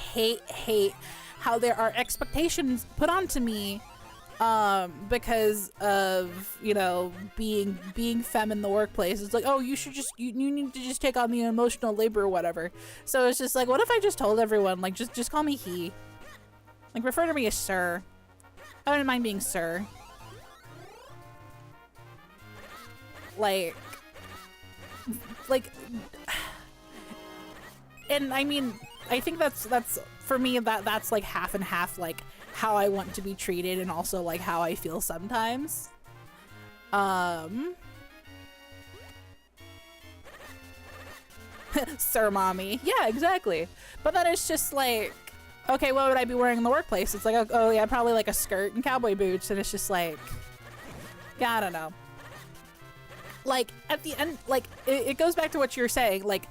A: how there are expectations put onto me because of, being femme in the workplace. It's like, oh, you need to just take on the emotional labor or whatever. So it's just like, what if I just told everyone, like, just call me he, like refer to me as sir. I wouldn't mind being sir. Like, and I mean, I think that's for me, that's like half and half, like how I want to be treated and also like how I feel sometimes. Sir mommy. Yeah, exactly. But then it's just like, okay, what would I be wearing in the workplace? It's like, oh yeah, probably like a skirt and cowboy boots. And it's just like, yeah, I don't know. Like at the end, like it goes back to what you're saying, like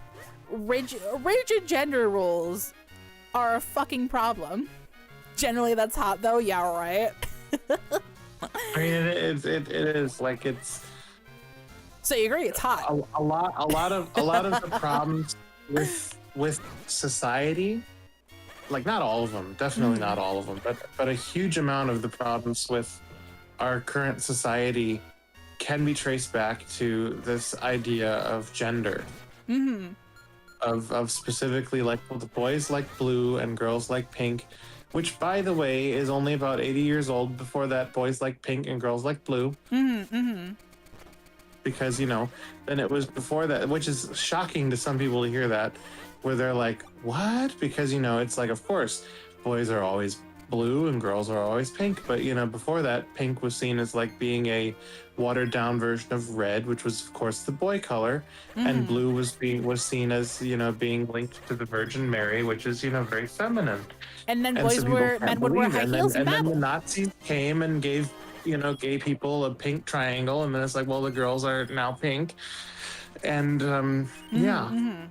A: rigid gender rules are a fucking problem. Generally that's hot though, yeah, right.
D: I mean, it is like it's.
A: So you agree it's hot?
D: A lot of the problems with society, like not all of them, definitely not all of them, but a huge amount of the problems with our current society can be traced back to this idea of gender. Of specifically like, well, the boys like blue and girls like pink, which by the way is only about 80 years old. Before that, boys like pink and girls like blue. Because then it was before that, which is shocking to some people to hear that, where they're like, what? Because it's like, of course boys are always blue and girls are always pink. But before that, pink was seen as like being a watered down version of red, which was of course the boy color, and blue was seen as being linked to the Virgin Mary, which is very feminine.
A: And then
D: And so people
A: men
D: can't
A: would wear
D: believe it.
A: high heels in
D: And then the
A: battle.
D: Nazis came and gave gay people a pink triangle, and then it's like, well, the girls are now pink, and yeah.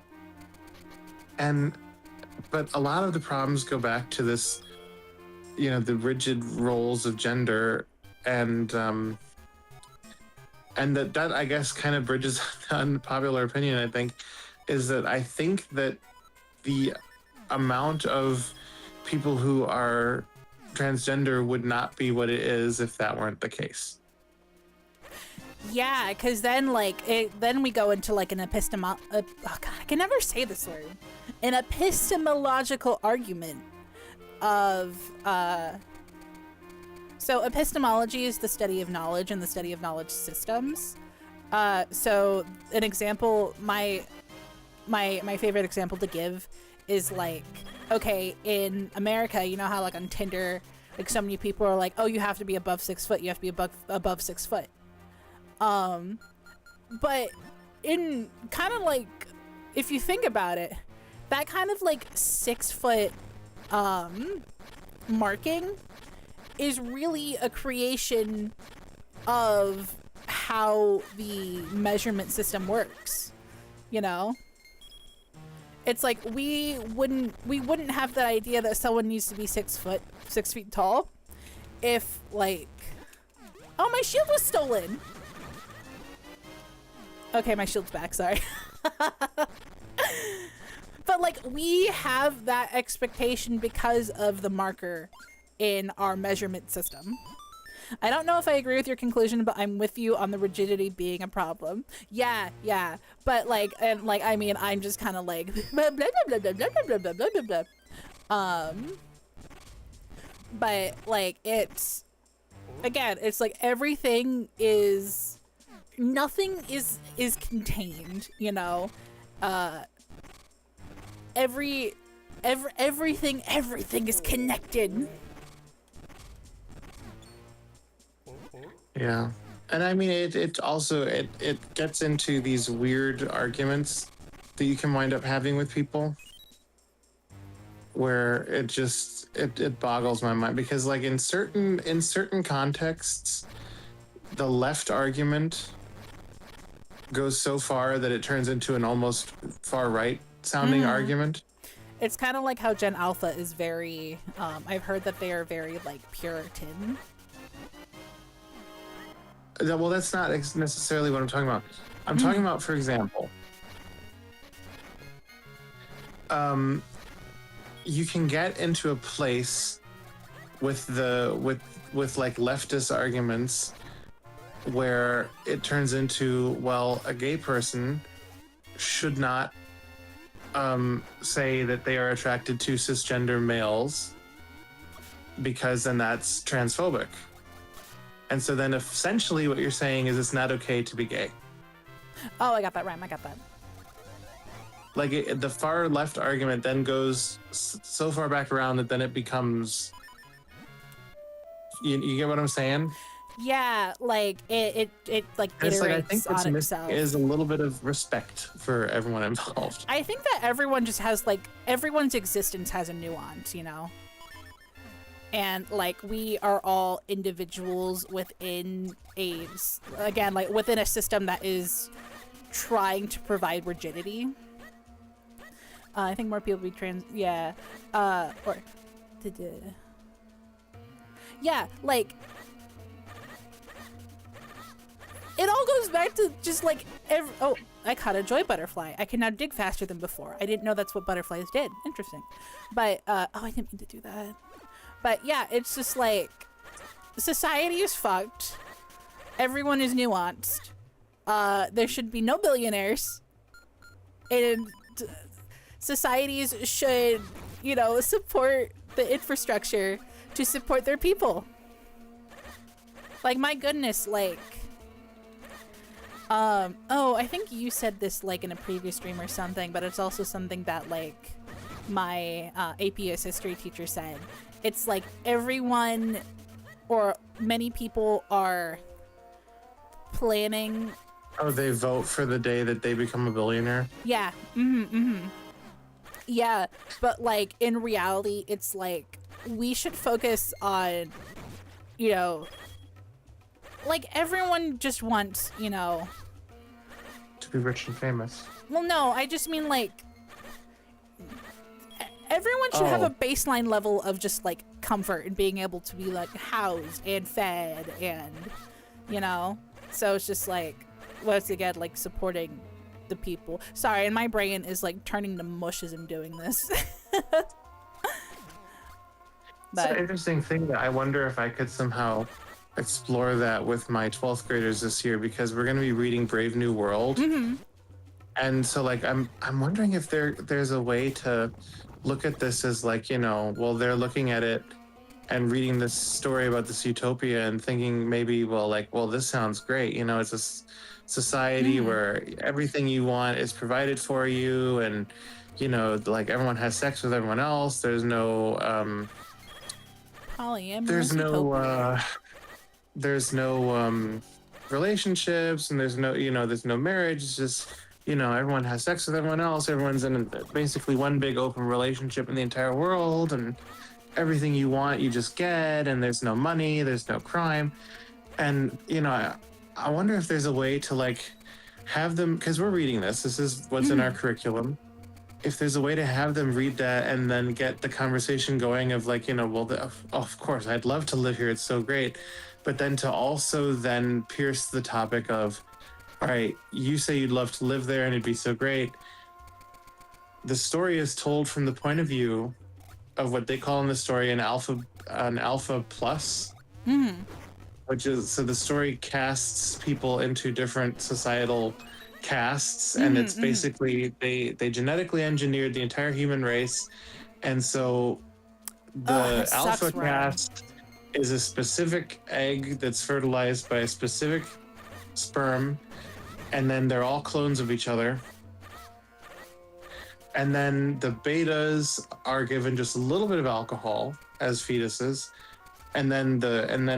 D: But a lot of the problems go back to this, the rigid roles of gender, and that I guess kind of bridges unpopular opinion. I think is that I think that the amount of people who are transgender would not be what it is if that weren't the case.
A: Yeah, because then then we go into like an oh god, I can never say this word. An epistemological argument of so epistemology is the study of knowledge and the study of knowledge systems. So an example, my favorite example to give is like, okay, in America, you know how like on Tinder, like so many people are like, oh, you have to be above 6 foot, you have to be above 6 foot. But in kind of like, if you think about it, that kind of like 6 foot marking is really a creation of how the measurement system works, It's like we wouldn't have the idea that someone needs to be 6 feet tall if like, oh, my shield was stolen. Okay, my shield's back, sorry. But like we have that expectation because of the marker in our measurement system. I don't know if I agree with your conclusion, but I'm with you on the rigidity being a problem. Yeah. But like, and like, I mean, I'm just kind of like, blah, blah, blah, blah, blah, blah, blah, blah, blah, blah. But like, it's, again, it's like everything is, nothing is contained, everything is connected.
D: Yeah. And I mean, it also gets into these weird arguments that you can wind up having with people where it boggles my mind, because like in certain contexts, the left argument goes so far that it turns into an almost far right sounding argument.
A: It's kind of like how Gen Alpha is very, I've heard that they are very like Puritan.
D: Well, that's not necessarily what I'm talking about. I'm talking about, for example, you can get into a place with like leftist arguments where it turns into, well, a gay person should not say that they are attracted to cisgender males, because then that's transphobic. And so then essentially what you're saying is it's not okay to be gay.
A: Oh, I got that rhyme. I got that.
D: Like the far left argument then goes so far back around that then it becomes, you get what I'm saying?
A: Yeah, like it like
D: It's
A: iterates
D: like, I think what's
A: on
D: missing
A: itself.
D: is a little bit of respect for everyone involved.
A: I think that everyone just has like, everyone's existence has a nuance, And like we are all individuals within within a system that is trying to provide rigidity. I think more people be trans. Yeah. Yeah, like it all goes back to just like oh, I caught a joy butterfly. I can now dig faster than before. I didn't know that's what butterflies did. Interesting. But oh, I didn't mean to do that. But yeah, it's just like society is fucked. Everyone is nuanced. There should be no billionaires. And societies should, support the infrastructure to support their people. Like, my goodness, like, oh, I think you said this like in a previous stream or something, but it's also something that like my APS history teacher said, it's like everyone or many people are planning.
D: Oh, they vote for the day that they become a billionaire?
A: Yeah. Yeah, but like in reality, it's like we should focus on, you know, like everyone just wants, you know.
D: To be rich and famous.
A: Well, no, I just mean like everyone should have a baseline level of just like comfort and being able to be like housed and fed and, you know. So it's just like once again like supporting the people. Sorry, and my brain is like turning to mush as I'm doing this.
D: It's an interesting thing that I wonder if I could somehow explore that with my 12th graders this year, because we're going to be reading Brave New World. And so like I'm wondering if there's a way to look at this as like, you know, well, they're looking at it and reading this story about this utopia and thinking maybe, well, this sounds great. You know, it's a society where everything you want is provided for you, and, you know, like everyone has sex with everyone else. There's no
A: Polyamorous
D: there's no relationships, and there's no marriage. It's just, you know, everyone has sex with everyone else. Everyone's in basically one big open relationship in the entire world, and everything you want you just get, and there's no money, there's no crime. And, you know, I wonder if there's a way to like have them, because we're reading this is what's in our curriculum, if there's a way to have them read that and then get the conversation going of like, you know, well, of course I'd love to live here, it's so great, but then to also then pierce the topic of, all right, you say you'd love to live there and it'd be so great. The story is told from the point of view of what they call in the story an alpha plus, which is, so the story casts people into different societal castes, and it's basically they genetically engineered the entire human race, and so the alpha caste is a specific egg that's fertilized by a specific sperm, and then they're all clones of each other. And then the betas are given just a little bit of alcohol as fetuses, and then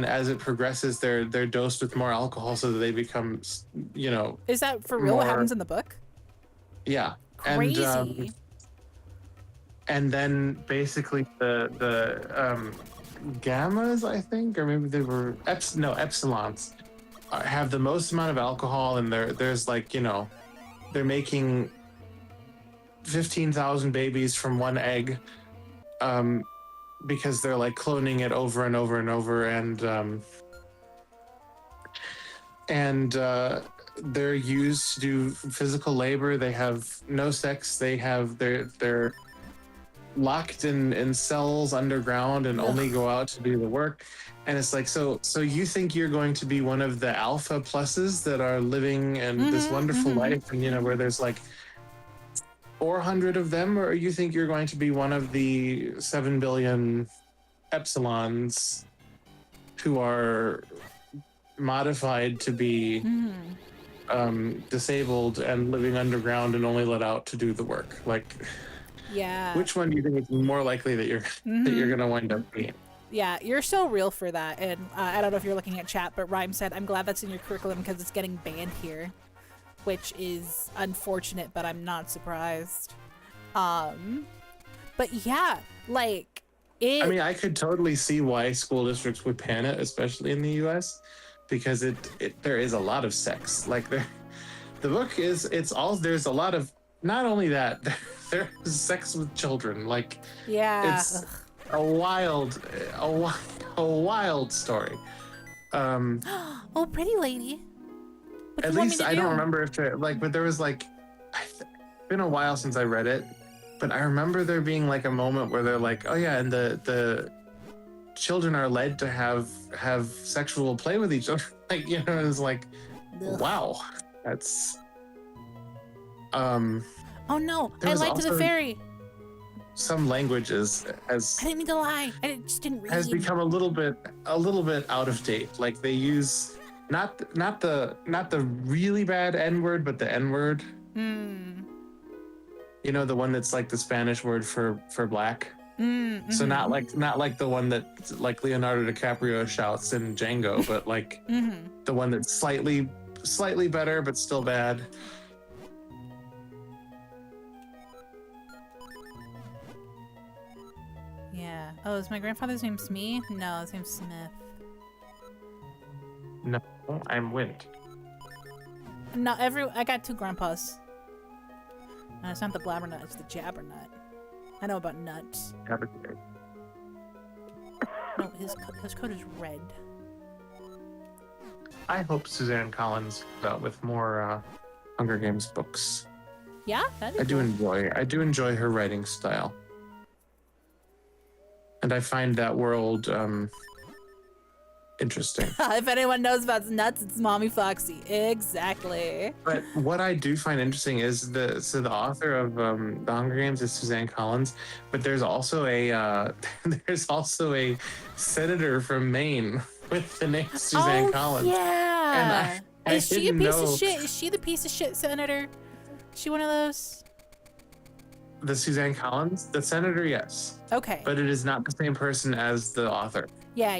D: as it progresses, they're dosed with more alcohol so that they become, you know.
A: Is that for real? What happens in the book?
D: Yeah.
A: Crazy.
D: And then basically the gammas, I think, or maybe they were epsilons, have the most amount of alcohol, and there's like, you know, they're making 15,000 babies from one egg, because they're like cloning it over and over and over, and they're used to do physical labor. They have no sex. They're locked in cells underground and only go out to do the work. And it's like, so you think you're going to be one of the alpha pluses that are living in this wonderful life, and, you know, where there's like 400 of them, or you think you're going to be one of the 7 billion epsilons who are modified to be disabled and living underground and only let out to do the work? Like,
A: yeah,
D: which one do you think is more likely that you're gonna wind up being?
A: Yeah, you're so real for that. And I don't know if you're looking at chat, but Rhyme said, I'm glad that's in your curriculum because it's getting banned here, which is unfortunate, but I'm not surprised. But yeah, like
D: I mean, I could totally see why school districts would ban it, especially in the US, because there is a lot of sex. Like the book is, there's a lot of, not only that, there's sex with children. Like,
A: yeah,
D: it's a wild story.
A: Oh, pretty lady.
D: At least I don't remember if there, like, but there was like, it's been a while since I read it, but I remember there being like a moment where they're like, oh yeah, and the children are led to have sexual play with each other. Like, you know, it's like, wow, that's
A: oh no, I lied to the fairy.
D: Some languages, as
A: I didn't mean to lie. Just didn't read.
D: Has become a little bit out of date. Like, they use not the really bad N word, but the N word. You know, the one that's like the Spanish word for black.
C: So not like the one that like Leonardo DiCaprio shouts in Django, but like the one that's slightly better but still bad.
A: Yeah. Oh, is my grandfather's name Smee? No, his name's Smith.
C: No, I'm Wint.
A: No, I got two grandpas. No, it's not the blabbernut, it's the jabbernut. I know about nuts. No, his coat is red.
C: I hope Suzanne Collins comes out with more Hunger Games books.
A: Yeah,
C: I do enjoy her writing style, and I find that world interesting.
A: If anyone knows about nuts, it's Mommy Foxy. Exactly.
C: But what I do find interesting is the author of the Hunger Games is Suzanne Collins, but there's also a senator from Maine with the name Suzanne Collins.
A: Yeah.
C: And
A: Is she a
C: didn't
A: piece
C: know
A: of shit? Is she the piece of shit senator? Is she one of those?
C: the Suzanne Collins, the senator, yes,
A: Okay.
C: but it is not the same person as the author.
A: Yeah.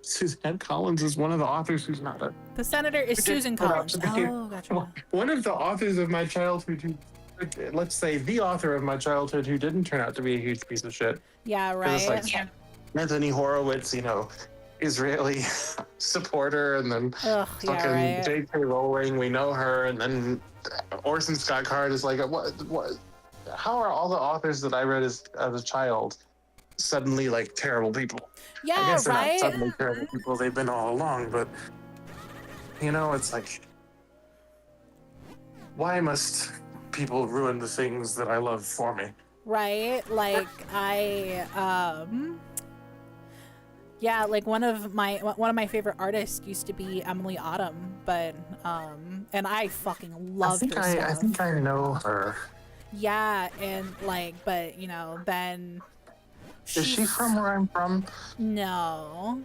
C: Suzanne Collins is one of the authors who's not a.
A: The senator is Susan Collins. Oh, gotcha.
C: One of the authors of my childhood let's say the author of my childhood who didn't turn out to be a huge piece of shit.
A: Yeah,
C: 'Cause
A: right.
C: it's like Anthony Horowitz, Israeli supporter, and then
A: Ugh, yeah,
C: fucking
A: right.
C: J.K. Rowling, we know her, and then Orson Scott Card is like, what? How are all the authors that I read as a child suddenly like terrible people? I
A: Yeah,
C: guess they're not
A: right.
C: suddenly terrible people. They've been all along, but it's like, why must people ruin the things that I love for me?
A: Right. Like yeah, like one of my favorite artists used to be Emily Autumn, but and I fucking loved her stuff.
C: I think I know her.
A: Yeah, and but then
C: Is she from where I'm from?
A: No.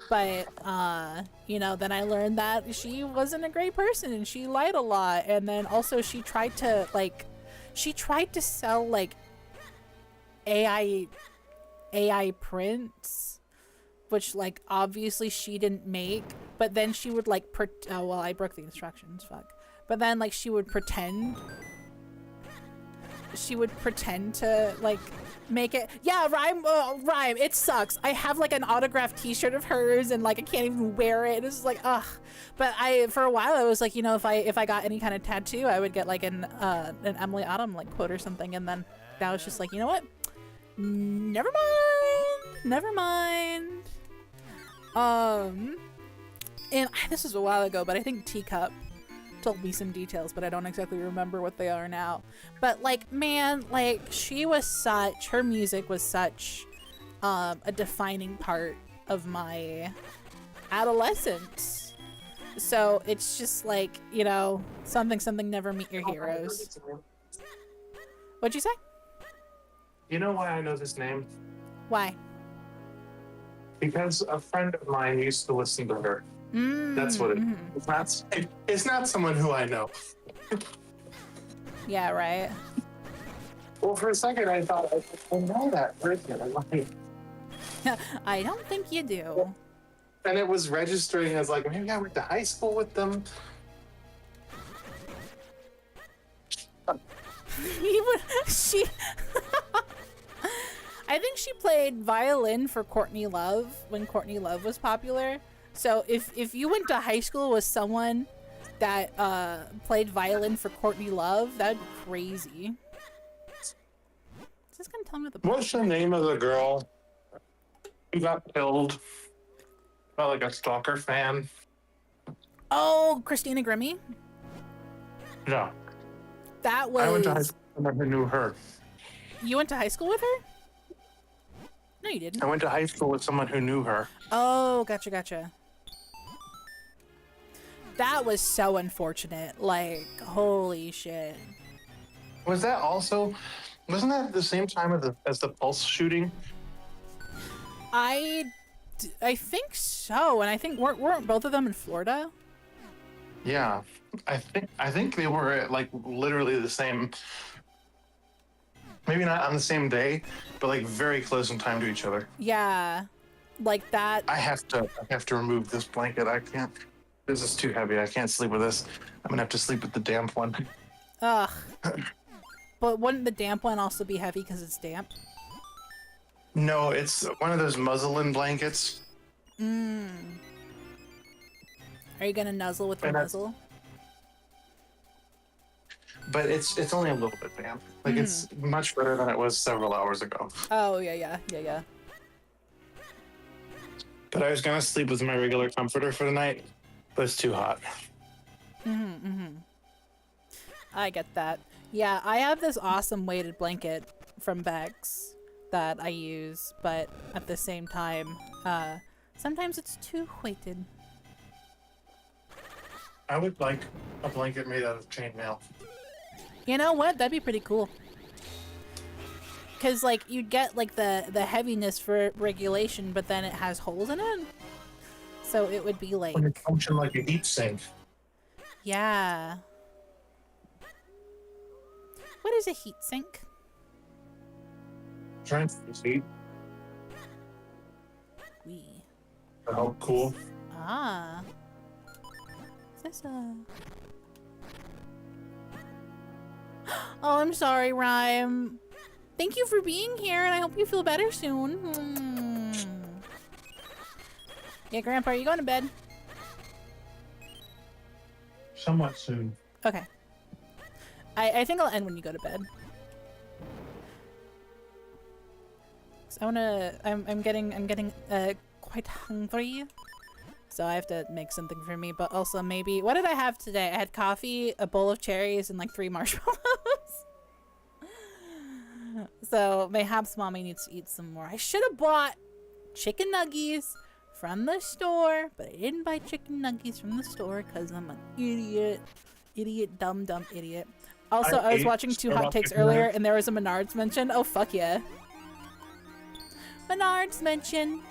A: But then I learned that she wasn't a great person and she lied a lot, and then also she tried to sell like AI prints, which like obviously she didn't make, but then she would like I broke the instructions, fuck. But then like she would pretend to like make it. Yeah, Rhyme, it sucks. I have like an autographed t-shirt of hers and like I can't even wear it. It's like ugh. But for a while I was like, if I got any kind of tattoo, I would get like an Emily Autumn like quote or something, and then that was just like, you know what? Never mind. And this was a while ago, but I think Teacup told me some details, but I don't exactly remember what they are now. But like, man, like her music was such a defining part of my adolescence. So it's just like, something never meet your heroes. What'd you say?
C: You know why I know this name?
A: Why?
C: Because a friend of mine used to listen to her. That's what it is. It's not someone who I know.
A: Yeah, right.
C: Well, for a second, I thought I know that person.
A: I don't think you do.
C: And it was registering as like, maybe I went to high school with them.
A: She I think she played violin for Courtney Love when Courtney Love was popular. So if you went to high school with someone that played violin for Courtney Love, that'd be crazy. Is this gonna tell me the
C: What's the name of the girl who got killed by like a stalker fan?
A: Oh, Christina Grimmie?
C: No.
A: That was
C: I went to high school with someone who knew her.
A: You went to high school with her? No, you didn't.
C: I went to high school with someone who knew her.
A: Oh, gotcha. That was so unfortunate. Like, holy shit.
C: Wasn't that the same time as the Pulse shooting?
A: I think so, and I think weren't both of them in Florida?
C: Yeah, I think they were like literally the same
D: Maybe not on the same day, but like very close in time to each other.
A: Yeah, like that.
D: I have to remove this blanket. I can't. This is too heavy. I can't sleep with this. I'm gonna have to sleep with the damp one.
A: Ugh. But wouldn't the damp one also be heavy because it's damp?
D: No, it's one of those muslin blankets.
A: Are you gonna nuzzle with the muzzle?
D: But it's only a little bit damp. Like it's much better than it was several hours ago.
A: Oh yeah.
D: But I was gonna sleep with my regular comforter for the night, but it's too hot.
A: I get that. Yeah, I have this awesome weighted blanket from Bex that I use, but at the same time, sometimes it's too weighted.
D: I would like a blanket made out of chainmail.
A: You know what? That'd be pretty cool. Cause like you'd get like the heaviness for regulation, but then it has holes in it, so it would be like.
D: When it function like a heat sink.
A: Yeah. What is a heat sink?
D: Transfer heat.
A: We.
D: To help cool.
A: Ah. Is this a... Oh, I'm sorry, Rhyme. Thank you for being here, and I hope you feel better soon. Yeah, Grandpa, are you going to bed?
C: Somewhat soon.
A: Okay. I think I'll end when you go to bed. 'Cause I'm getting quite hungry. So I have to make something for me, but also maybe, what did I have today? I had coffee, a bowl of cherries, and like 3 marshmallows. So mayhaps mommy needs to eat some more. I should have bought chicken nuggies from the store, but I didn't buy chicken nuggies from the store because I'm an idiot. Dumb idiot. Also, I was watching Two Hot Takes earlier, and there was a Menards mention. Oh, fuck yeah. Menards mention.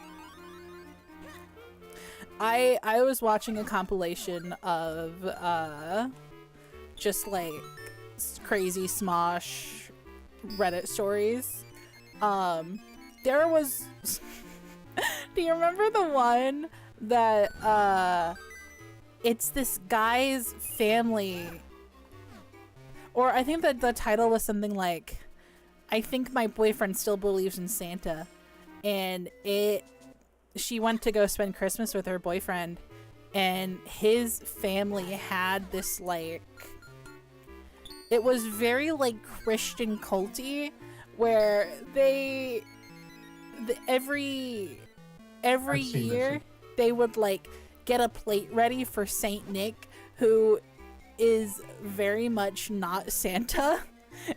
A: I was watching a compilation of just like crazy Smosh Reddit stories. There was do you remember the one that it's this guy's family, or I think that the title was something like, I think my boyfriend still believes in Santa, and she went to go spend Christmas with her boyfriend, and his family had this like, it was very like Christian culty, where every year they would like get a plate ready for Saint Nick, who is very much not Santa,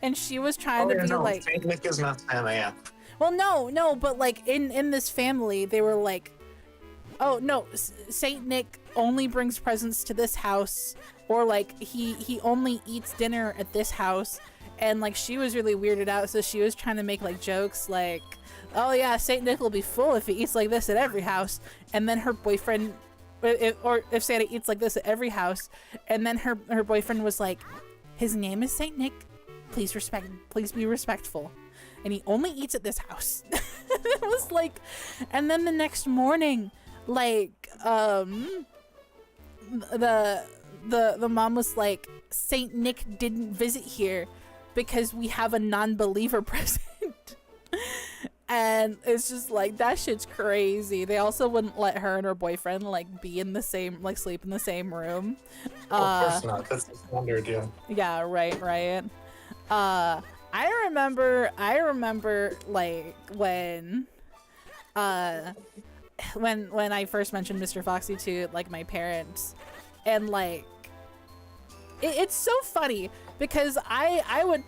A: and she was trying to be like,
D: Saint Nick is not Santa, yeah.
A: Well, no, but like in this family, they were like, oh no, Saint Nick only brings presents to this house, or like he only eats dinner at this house, and like she was really weirded out, so she was trying to make like jokes like, oh yeah, Saint Nick will be full if he eats like this at every house, and then her boyfriend, if Santa eats like this at every house, and then her boyfriend was like, his name is Saint Nick, please be respectful, and he only eats at this house. It was like, and then the next morning, like the mom was like, Saint Nick didn't visit here because we have a non-believer present. And it's just like, that shit's crazy. They also wouldn't let her and her boyfriend like be in the same, like sleep in the same room.
D: Of course not. That's a standard, yeah.
A: Yeah, right. I remember like when I first mentioned Mr. Foxy to like my parents, and like it's so funny because I would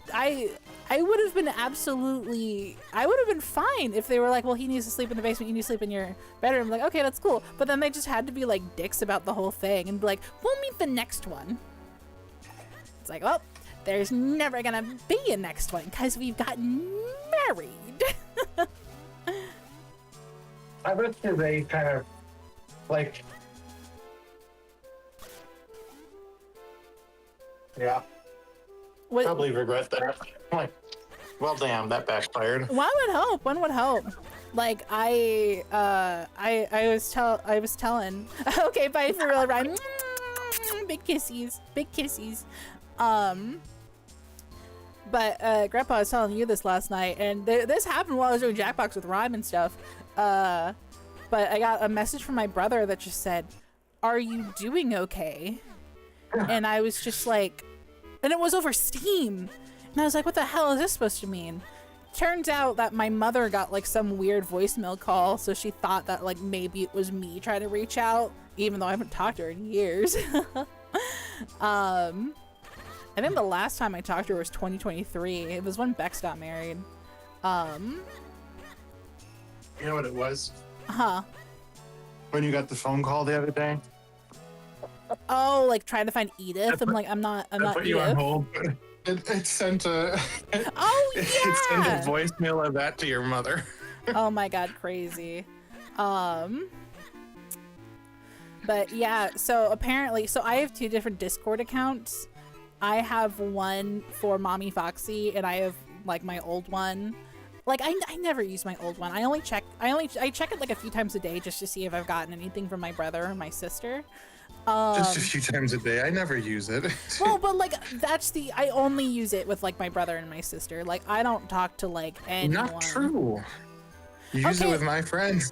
A: have been fine if they were like, well, he needs to sleep in the basement, you need to sleep in your bedroom. Like, okay, that's cool. But then they just had to be like dicks about the whole thing and be like, we'll meet the next one. It's like, well, there's never gonna be a next one because we've gotten married.
D: I bet you they kind of like, yeah,
A: What?
D: probably regret that. Like, Well, damn, that backfired.
A: One would hope. One would hope. Like I was telling. Okay, bye for real, Ryan. Big kissies, big kissies. But Grandpa was telling you this last night, and this happened while I was doing Jackbox with Rhyme and stuff. But I got a message from my brother that just said, "Are you doing okay?" And I was just like, and it was over Steam, and I was like, "What the hell is this supposed to mean?" Turns out that my mother got like some weird voicemail call, so she thought that like maybe it was me trying to reach out, even though I haven't talked to her in years. I think the last time I talked to her was 2023. It was when Bex got married.
D: You know what it was?
A: Huh.
D: When you got the phone call the other day?
A: Oh, like trying to find Edith. I'm like, I'm not
D: put you on
A: Edith.
D: hold. It sent a
A: Oh
D: it sent a
A: yeah.
D: voicemail of that to your mother.
A: Oh my god, crazy. But yeah, so apparently, so I have 2 different Discord accounts. I have one for Mommy Foxy, and I have like my old one. Like I never use my old one. I check it like a few times a day just to see if I've gotten anything from my brother or my sister.
D: Just a few times a day. I never use it.
A: Well, but like I only use it with like my brother and my sister. Like I don't talk to like anyone.
D: Not true. You use it
A: Okay.
D: with my friends.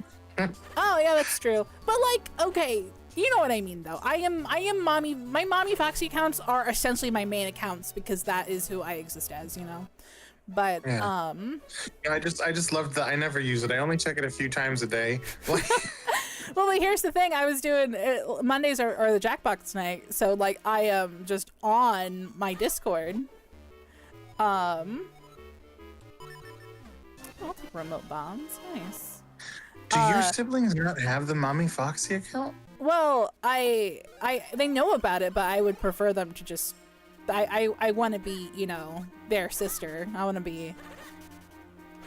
A: Oh yeah, that's true. But like, okay, you know what I mean though. I am mommy. My Mommy Foxy accounts are essentially my main accounts because that is who I exist as, you know. But
D: Yeah. I just loved that. I never use it. I only check it a few times a day. Like,
A: well, like, here's the thing. I was doing Mondays are the Jackbox night, so like I am just on my Discord. I'll take remote bombs. Nice.
D: do your siblings not have the Mommy Foxy account?
A: Well, they know about it, but I would prefer them to just. I want to be, you know, their sister. I want to be,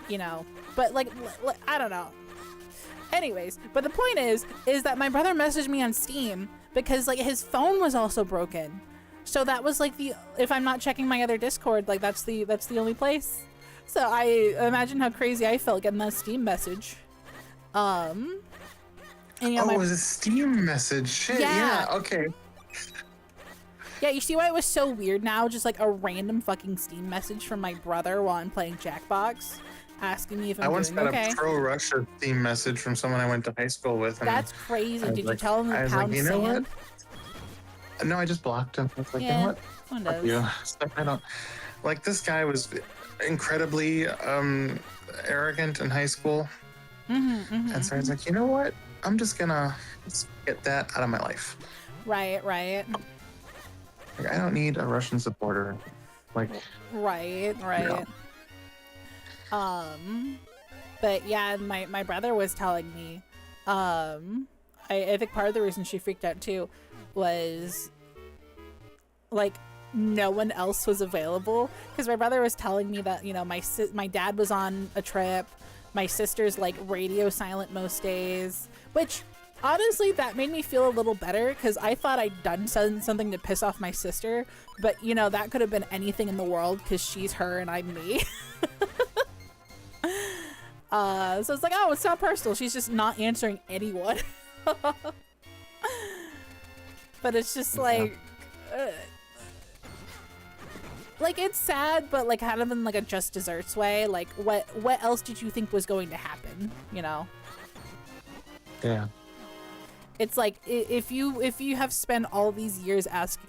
A: you know, but like I don't know. Anyways, but the point is that my brother messaged me on Steam because like his phone was also broken. So that was like if I'm not checking my other Discord, like that's the only place. So I imagine how crazy I felt getting that Steam message. And, you know,
D: Oh, it was a Steam message. Shit,
A: Yeah.
D: yeah, okay.
A: Yeah, you see why it was so weird now? Just like a random fucking Steam message from my brother while I'm playing Jackbox, asking me if
D: I
A: I'm
D: once
A: doing
D: got
A: okay.
D: a pro-Russia Steam message from someone I went to high school with. And
A: That's crazy.
D: I was
A: Did you
D: like-
A: tell him
D: I
A: to
D: was like,
A: pound
D: you know
A: sand?
D: what? No, I just blocked him. I was like, you
A: Yeah,
D: know what?
A: one
D: Fuck
A: does.
D: you. So I don't like this guy was incredibly arrogant in high school. And so I was like, you know what? I'm just gonna get that out of my life.
A: Right.
D: Like, I don't need a Russian supporter. Like,
A: Right.
D: Yeah.
A: But yeah, my brother was telling me, I think part of the reason she freaked out too was like no one else was available because my brother was telling me that, you know, my dad was on a trip, my sister's like radio silent most days, which honestly that made me feel a little better because I thought I'd done something to piss off my sister, but you know that could have been anything in the world because she's her and I'm me. So it's like, oh, it's not personal, she's just not answering anyone. But it's just like it's sad, but like kind of in like a just desserts way. Like what else did you think was going to happen, you know?
D: yeah.
A: It's like if you have spent all these years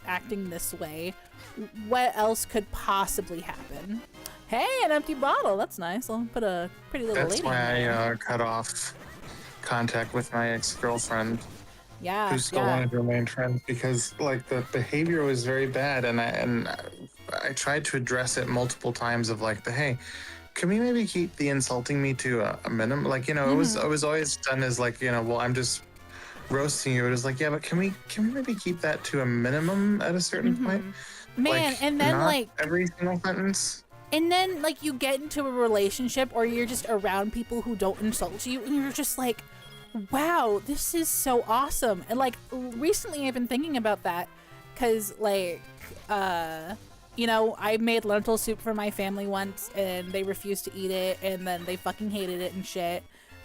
A: acting this way, what else could possibly happen? Hey, an empty bottle. That's nice. I'll put a pretty little
D: That's
A: lady
D: why
A: in there.
D: I cut off contact with my ex-girlfriend,
A: Yeah,
D: who still
A: yeah.
D: wanted to remain friends because like the behavior was very bad, and I tried to address it multiple times of like hey, can we maybe keep the insulting me to a minimum? Like, you know, it was always done as like, you know, well, I'm just roasting you. It was like, yeah, but can we maybe keep that to a minimum at a certain point?
A: Man,
D: Like,
A: and then
D: not
A: like
D: every single sentence.
A: and then like you get into a relationship or you're just around people who don't insult you and you're just like, wow, this is so awesome. And like recently I've been thinking about that because like you know, I made lentil soup for my family once and they refused to eat it and then they fucking hated it and shit.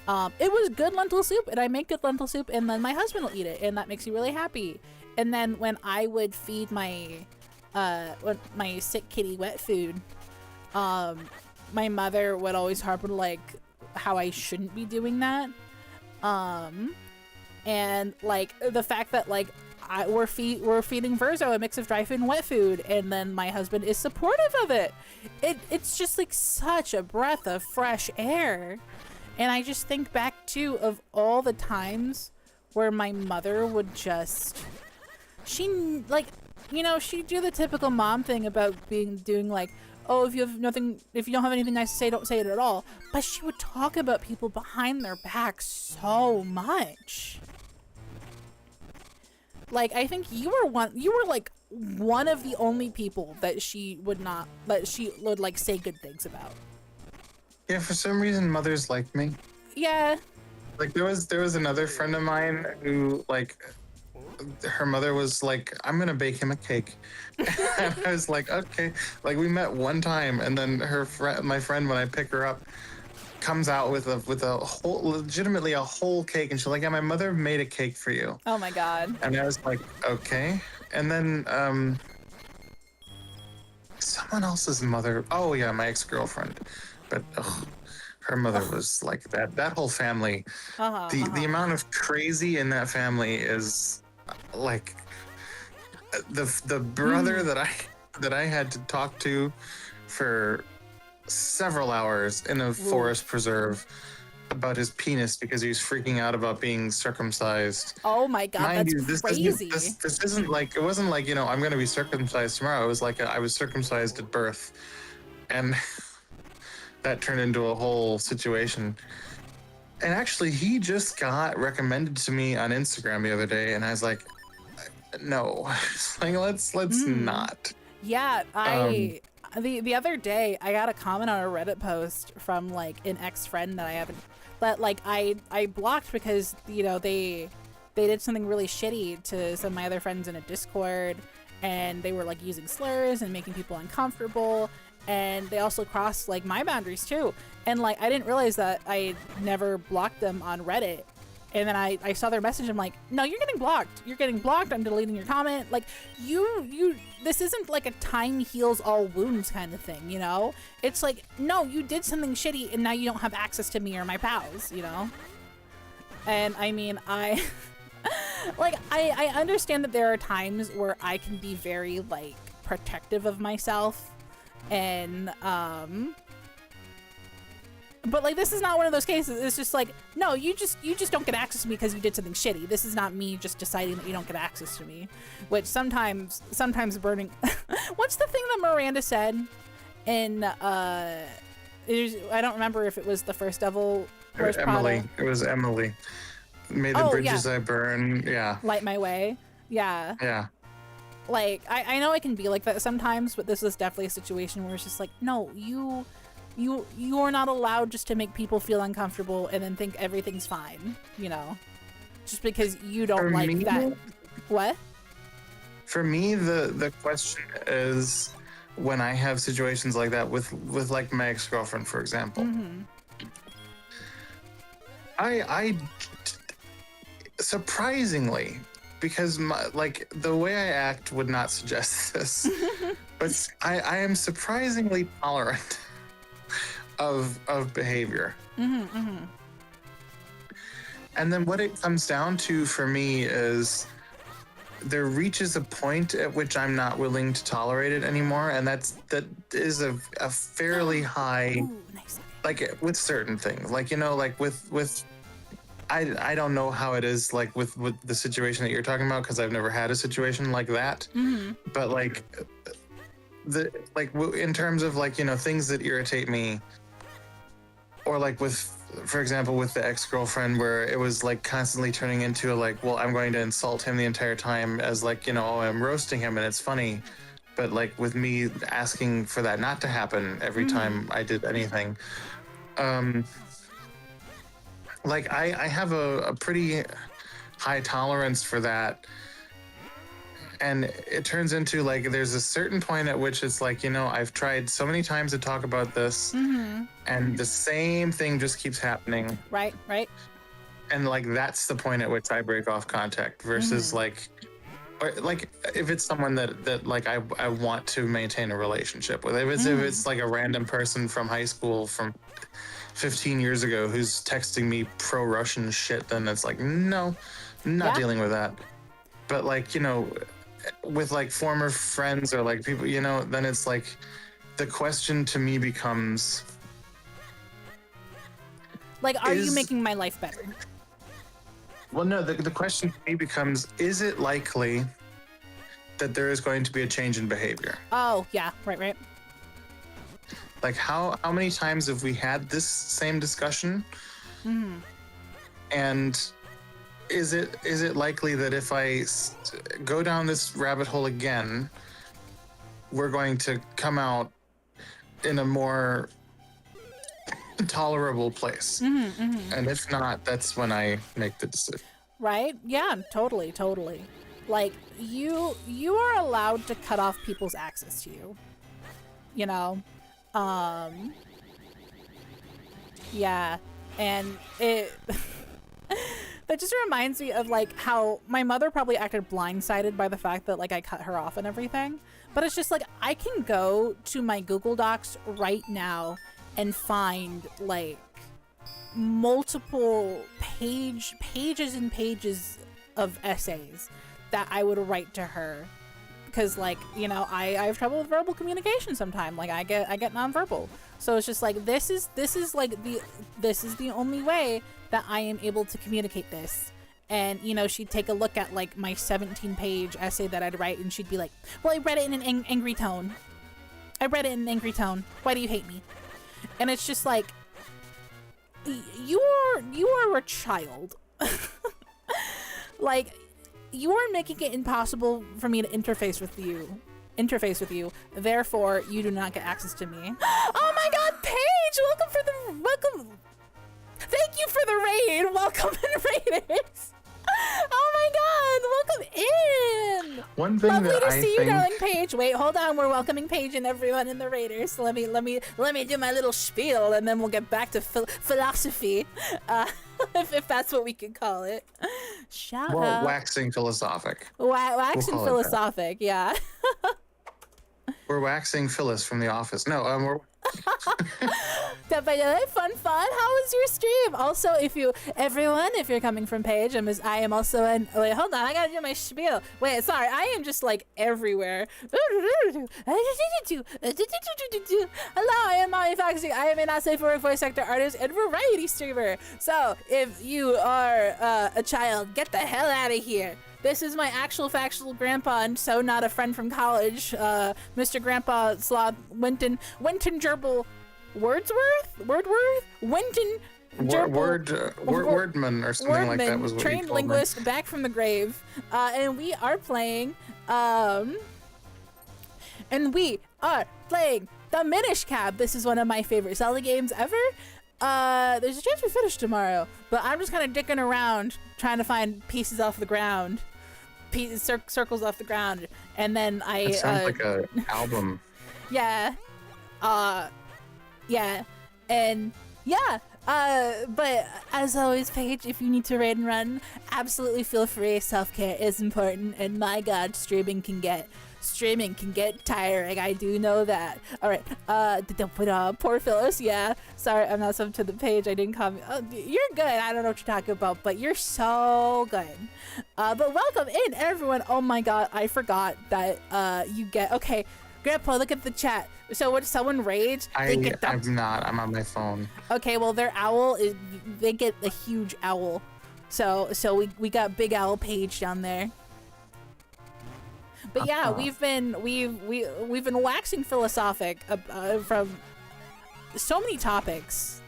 A: It was good lentil soup and I make good lentil soup and then my husband will eat it and that makes me really happy. And then when I would feed my sick kitty wet food, my mother would always harp on like how I shouldn't be doing that. And like the fact that like we're feeding Verzo a mix of dry food and wet food, and then my husband is supportive of it. It's just like such a breath of fresh air. And I just think back too of all the times where my mother would just, she like, you know, she'd do the typical mom thing about doing like, oh, if you don't have anything nice to say, don't say it at all. But she would talk about people behind their back so much. Like, I think you were like one of the only people that she would like say good things about.
D: Yeah, for some reason, mothers like me.
A: Yeah.
D: Like there was another friend of mine who like her mother was like, I'm gonna bake him a cake. And I was like, okay. Like we met one time and then my friend, when I pick her up, comes out with a whole, legitimately a whole cake, and she's like, yeah, my mother made a cake for you.
A: Oh my god.
D: And I was like, okay. And then someone else's mother, oh yeah, my ex-girlfriend. But her mother was like that whole family. The amount of crazy in that family is like the brother that I had to talk to for several hours in a forest preserve about his penis because he was freaking out about being circumcised.
A: Oh my god,
D: Mind
A: that's
D: you, this
A: crazy.
D: This isn't like, it wasn't like, you know, I'm going to be circumcised tomorrow. It was like I was circumcised at birth. And that turned into a whole situation. And actually, he just got recommended to me on Instagram the other day, and I was like, no, like let's not.
A: Yeah, the other day I got a comment on a Reddit post from like an ex-friend that I haven't, that like I blocked because, you know, they did something really shitty to some of my other friends in a Discord, and they were like using slurs and making people uncomfortable, and they also crossed like my boundaries too. And like I didn't realize that I never blocked them on Reddit. And then I saw their message. I'm like, no, you're getting blocked. You're getting blocked. I'm deleting your comment. Like, this isn't like a time heals all wounds kind of thing, you know? It's like, no, you did something shitty and now you don't have access to me or my pals, you know? And I mean, I understand that there are times where I can be very like protective of myself and, but like this is not one of those cases. It's just like, no, you just don't get access to me because you did something shitty. This is not me just deciding that you don't get access to me, which sometimes burning. What's the thing that Miranda said in I don't remember if it was the first Devil Wears
D: Emily.
A: Prada.
D: It was Emily. May the bridges I burn. Yeah.
A: Light my way. Yeah.
D: Yeah.
A: Like I know I can be like that sometimes, but this is definitely a situation where it's just like, no, you are not allowed just to make people feel uncomfortable and then think everything's fine, you know, just because you don't like that. What?
D: For me, the question is when I have situations like that with like my ex-girlfriend, for example. Mm-hmm. I surprisingly, because like the way I act would not suggest this, but I am surprisingly tolerant of behavior. Mm-hmm, mm-hmm. And then what it comes down to for me is there reaches a point at which I'm not willing to tolerate it anymore, and that is a fairly high. Ooh, nice. Like with certain things, like, you know, like with I don't know how it is like with the situation that you're talking about, because I've never had a situation like that. Mm-hmm. But like in terms of like, you know, things that irritate me, or like with, for example, with the ex-girlfriend, where it was like constantly turning into like, well, I'm going to insult him the entire time as like, you know, oh, I'm roasting him and it's funny. But like with me asking for that not to happen every time I did anything. Like I have a pretty high tolerance for that. and it turns into like there's a certain point at which it's like, I've tried so many times to talk about this, and the same thing just keeps happening.
A: Right.
D: And like that's the point at which I break off contact versus like if it's someone that like I want to maintain a relationship with. If it's like a random person from high school from 15 years ago who's texting me pro-Russian shit, then it's like, no, I'm not dealing with that. But like, with like former friends or like people, then it's like the question to me becomes
A: like, are you making my life better?
D: Well, no, the question to me becomes, is it likely that there is going to be a change in behavior?
A: Oh, yeah, right.
D: Like how many times have we had this same discussion? And is it likely that if I go down this rabbit hole again, we're going to come out in a more tolerable place? And if not, that's when I make the decision. Right?
A: Yeah, totally. Like you are allowed to cut off people's access to you. Yeah, and it that just reminds me of like how my mother probably acted blindsided by the fact that like I cut her off and everything. But it's just like I can go to my Google Docs right now and find like multiple pages and pages of essays that I would write to her, because like I have trouble with verbal communication sometimes. Like I get nonverbal, so it's just like this is the only way that I am able to communicate this. And she'd take a look at like my 17-page essay that I'd write, and she'd be like, well, I read it in an angry tone. Why do you hate me? And it's just like, you are a child. Like, you are making it impossible for me to interface with you. Therefore, you do not get access to me. Oh my God, Paige! Welcome. Thank you for the raid. Welcome in, Raiders. Oh my God, welcome in.
D: One thing
A: Lovely
D: that
A: to
D: I
A: see
D: think...
A: you, darling Paige. Wait, hold on. We're welcoming Paige and everyone in the Raiders. So let me do my little spiel, and then we'll get back to philosophy, if that's what we could call it. Shout out.
D: Waxing philosophic.
A: Waxing philosophic, yeah.
D: We're waxing Phyllis from The Office. No, we're...
A: Fun. How was your stream? Also, if you're coming from Paige, I am also wait, hold on, I gotta do my spiel. Wait, sorry, I am just like everywhere. Hello, I am Molly Foxy. I am a not safe for work voice actor, artist, and variety streamer. So, if you are a child, get the hell out of here. This is my actual factual grandpa, and so not a friend from college, Mr. Grandpa Sloth Winton Gerbil Winton Gerbil
D: Wordman or something like that was what
A: trained
D: he told
A: linguist
D: me.
A: back from the grave, and we are playing the Minish Cap. This is one of my favorite Zelda games ever. There's a chance we finish tomorrow, but I'm just kind of dicking around trying to find pieces off the ground, circles off the ground, and then
D: It sounds like an album.
A: Yeah. Yeah. And yeah. But as always, Paige, if you need to raid and run, absolutely feel free. Self-care is important, and my God, streaming can get tiring. I do know that. All right. Poor Phyllis. Yeah. Sorry, I'm not sub to the page. I didn't comment. Oh, you're good. I don't know what you're talking about, but you're so good. But welcome in, everyone. Oh my God, I forgot that you get. Okay, Grandpa, look at the chat. So when someone raids,
D: I'm not. I'm on my phone.
A: Okay, well their owl is. They get a huge owl. So we got Big Owl Page down there. But yeah, we've been waxing philosophic from so many topics.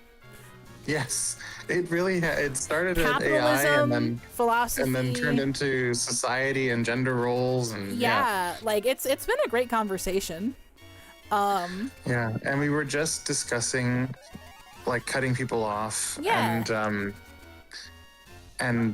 D: Yes, it really it started at
A: Capitalism,
D: AI and then
A: philosophy,
D: and then turned into society and gender roles and
A: yeah, like it's been a great conversation.
D: Yeah, and we were just discussing like cutting people off and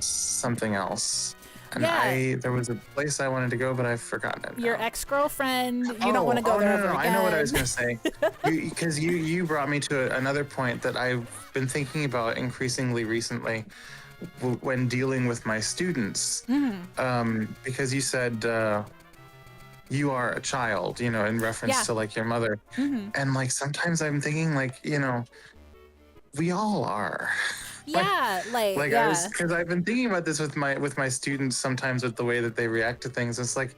D: something else. and
A: Yeah.
D: there was a place I wanted to go, but I've forgotten it.
A: Your
D: now.
A: ex-girlfriend, you don't want to go there
D: no,
A: ever
D: no,
A: again.
D: I know what I was gonna say. Because you brought me to another point that I've been thinking about increasingly recently when dealing with my students. Because you said you are a child, you know, in reference
A: Yeah.
D: to like your mother,
A: Mhm.
D: and like sometimes I'm thinking like, you know, we all are.
A: Yeah, like yeah.
D: because I've been thinking about this with my students sometimes with the way that they react to things. It's like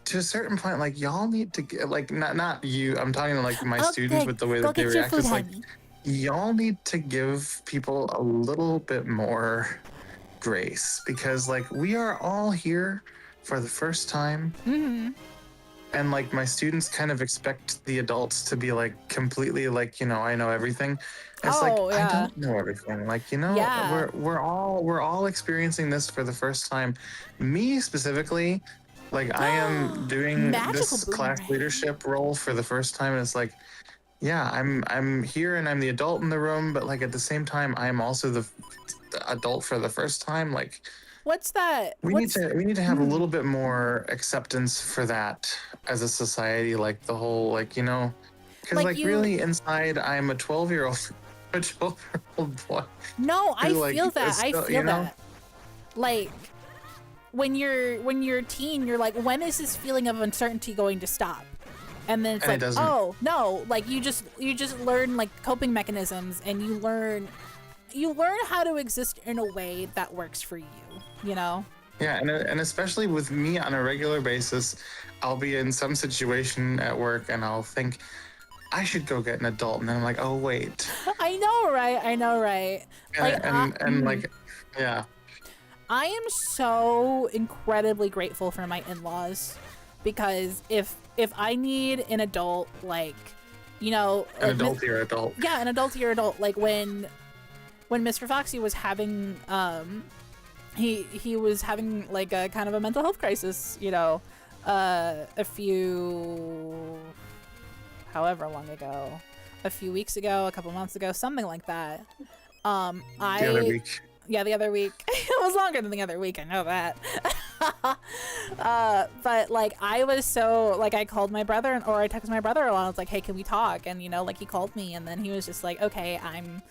D: to a certain point, like y'all need to get like not you. I'm talking to like my students
A: Okay,
D: with the way
A: go
D: that they
A: get your
D: react.
A: food,
D: It's like
A: honey.
D: y'all need to give people a little bit more grace because like we are all here for the first time. And like my students kind of expect the adults to be like completely like, you know, I know everything. It's like
A: Oh,
D: I
A: yeah.
D: don't know everything. Like, you know,
A: Yeah.
D: we're all experiencing this for the first time. Me specifically, like I am doing
A: Magical
D: this class
A: boomerang.
D: leadership role for the first time. And it's like, yeah, I'm here and I'm the adult in the room, but like at the same time, I am also the adult for the first time. Like
A: What's that?
D: we
A: What's
D: need to have a little bit more acceptance for that as a society, like the whole like, you know, because
A: Like
D: like
A: you-
D: really inside I'm a 12-year-old a 12-year-old boy.
A: No, I
D: who, like,
A: feel that.
D: is
A: I
D: still,
A: feel
D: you know?
A: that. Like when you're a teen, you're like, when is this feeling of uncertainty going to stop? And then it's
D: And it
A: like,
D: doesn't.
A: oh no, like you just learn like coping mechanisms, and you learn how to exist in a way that works for you. You know?
D: Yeah, and especially with me on a regular basis, I'll be in some situation at work and I'll think I should go get an adult, and then I'm like, oh wait,
A: I know, right? I know, right?
D: and like, yeah.
A: I am so incredibly grateful for my in-laws, because if I need an adult, like, you know,
D: An
A: like,
D: adultier adult.
A: yeah, an adultier adult, like when Mr. Foxy was having he was having like a kind of a mental health crisis, you know, a few weeks ago, a couple months ago, something like that.
D: The other week.
A: Yeah, the other week. It was longer than the other week, I know that. But like I was so like I called my brother, or I texted my brother-in-law. I was like, hey, can we talk? And you know, like he called me, and then he was just like, okay, I'm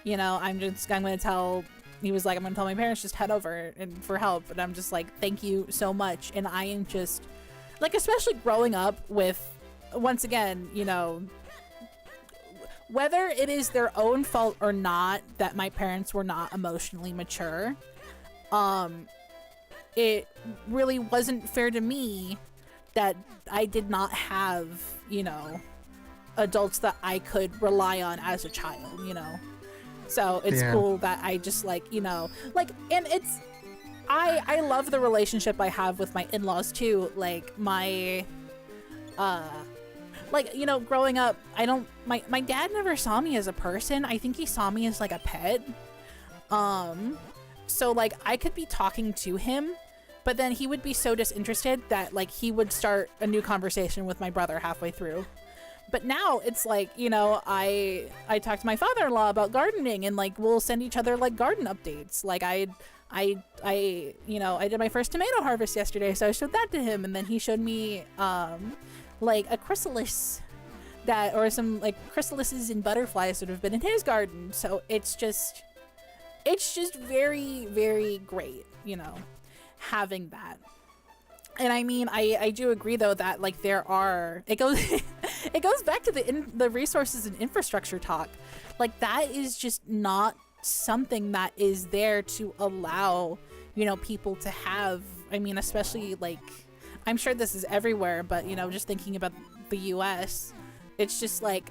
A: gonna tell. He was like, I'm gonna tell my parents, just head over and for help. And I'm just like, thank you so much. And I am just like, especially growing up with, once again, you know, whether it is their own fault or not that my parents were not emotionally mature, it really wasn't fair to me that I did not have, you know, adults that I could rely on as a child, you know. So it's cool that I just like, you know, like, and it's, I love the relationship I have with my in-laws too. Like my, like, you know, growing up, my dad never saw me as a person. I think he saw me as like a pet. So like I could be talking to him, but then he would be so disinterested that like he would start a new conversation with my brother halfway through. But now it's like, you know, I talk to my father-in-law about gardening, and like we'll send each other like garden updates. Like I you know, I did my first tomato harvest yesterday, so I showed that to him, and then he showed me like a chrysalis or some like chrysalises and butterflies that have been in his garden. So it's just very, very great, you know, having that. And I mean, I do agree though that like it goes it goes back to the resources and infrastructure talk. Like that is just not something that is there to allow, you know, people to have. I mean, especially like, I'm sure this is everywhere, but you know, just thinking about the US, it's just like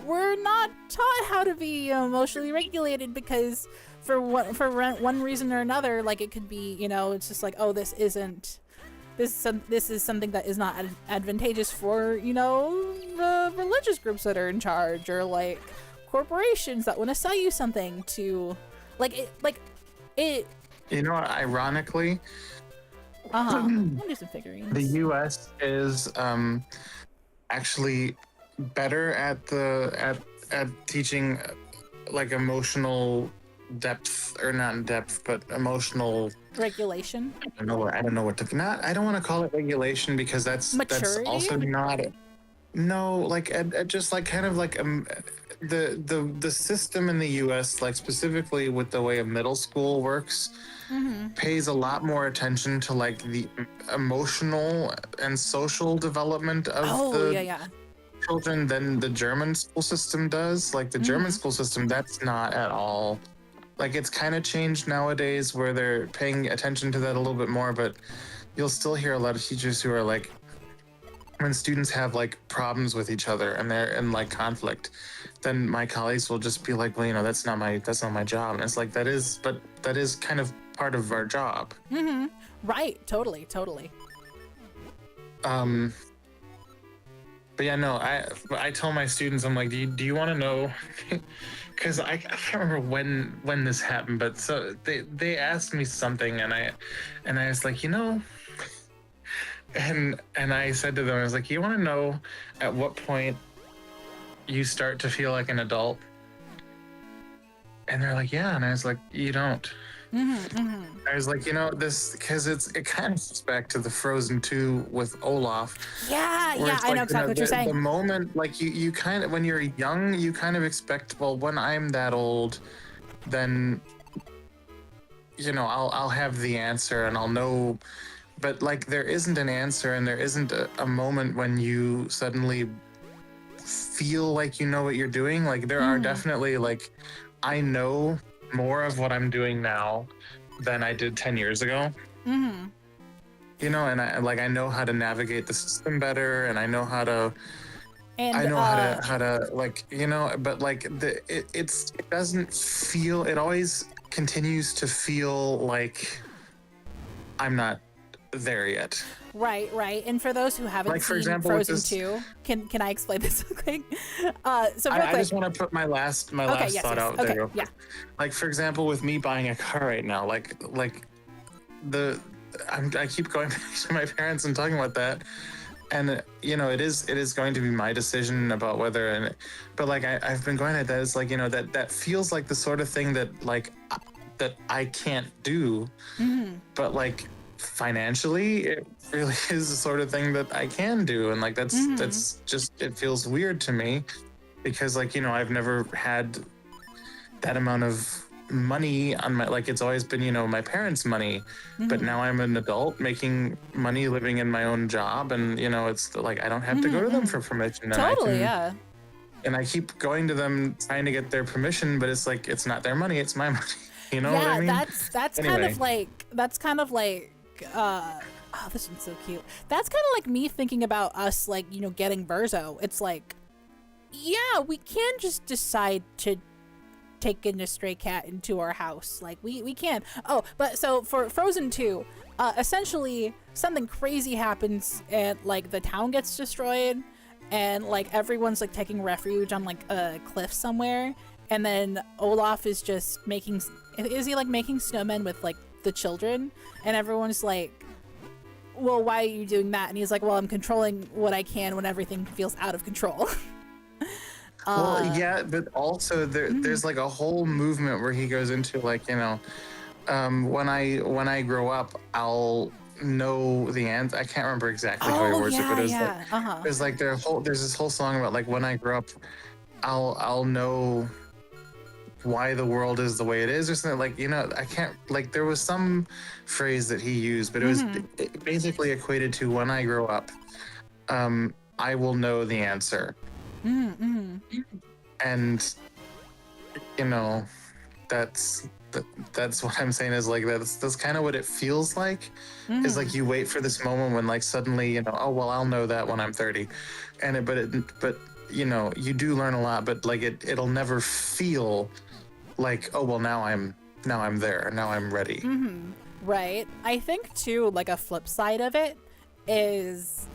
A: we're not taught how to be emotionally regulated, because for one reason or another, like it could be, you know, it's just like, oh, this is something that is not advantageous for, you know, the religious groups that are in charge, or like corporations that want to sell you something to like it.
D: You know what, ironically,
A: I'll do some figurines.
D: the US is actually better at teaching like emotional depth, or not depth, but emotional.
A: Regulation.
D: I don't know what to. Not. I don't want to call it regulation because that's
A: Maturity?
D: also not. No, like just like kind of like the system in the U.S. like specifically with the way a middle school works pays a lot more attention to like the emotional and social development of
A: Oh,
D: the
A: yeah.
D: children than the German school system does. Like the German school system, that's not at all. Like it's kind of changed nowadays where they're paying attention to that a little bit more, but you'll still hear a lot of teachers who are like, when students have like problems with each other and they're in like conflict, then my colleagues will just be like, well, you know, that's not my job. And it's like, that is kind of part of our job.
A: Right. Totally.
D: But yeah, no, I tell my students, I'm like, do you want to know? Because I can't remember when this happened, but so they asked me something and I was like, you know, and I said to them, I was like, you want to know at what point you start to feel like an adult? And they're like, yeah. And I was like, you don't. I was like, you know, this, because it kind of goes back to the Frozen 2 with Olaf.
A: Yeah,
D: where it's
A: I know
D: like,
A: exactly what you're saying.
D: The moment, like you kind of, when you're young, you kind of expect, well, when I'm that old, then, you know, I'll have the answer and I'll know. But like, there isn't an answer and there isn't a moment when you suddenly feel like you know what you're doing. Like there are definitely like, I know more of what I'm doing now than I did 10 years ago. You know, and I know how to navigate the system better, and I know how to.
A: And
D: I know how to like, you know, but like it doesn't feel. It always continues to feel like I'm not there yet.
A: Right. And for those who haven't
D: Like, for
A: seen
D: example,
A: Frozen
D: with this-
A: 2, can I explain this real quick? So real
D: I
A: quick.
D: just want to put my last thought out there. Real quick. Like, for example, with me buying a car right now, like I keep going back to my parents and talking about that, and you know, it is going to be my decision about whether, but like I've been going at that. It's like, you know, that feels like the sort of thing that like that I can't do, but like financially it really is the sort of thing that I can do, and like that's just, it feels weird to me because, like, you know, I've never had that amount of money on my, like, it's always been, you know, my parents' money, but now I'm an adult making money, living in my own job, and you know, it's like I don't have to go to them for permission.
A: Totally,
D: and I keep going to them trying to get their permission, but it's like, it's not their money, it's my money. You know what I mean?
A: that's
D: Anyway.
A: kind of like oh, this one's so cute. That's kind of like me thinking about us, like, you know, getting Verzo. It's like, yeah, we can't just decide to take in a stray cat into our house. Like, we can. Oh, but so for Frozen 2, essentially something crazy happens and like the town gets destroyed and like everyone's like taking refuge on like a cliff somewhere, and then Olaf is just making snowmen with like the children, and everyone's like, well, why are you doing that? And he's like, well, I'm controlling what I can when everything feels out of control.
D: Well, yeah, but also there's like a whole movement where he goes into like, you know, when I grow up, I'll know the answer. I can't remember exactly how he words it, but it's like there's this whole song about like, when I grow up, I'll know why the world is the way it is, or something. Like, you know, I can't, like, there was some phrase that he used, but it basically equated to, when I grow up, I will know the answer. And you know, that's what I'm saying, is like, that's kind of what it feels like. Is like, you wait for this moment when like suddenly, you know, oh well, I'll know that when I'm 30, but you know, you do learn a lot, but like it'll never feel like, oh well, now I'm there, now I'm ready.
A: Right. I think too, like, a flip side of it is,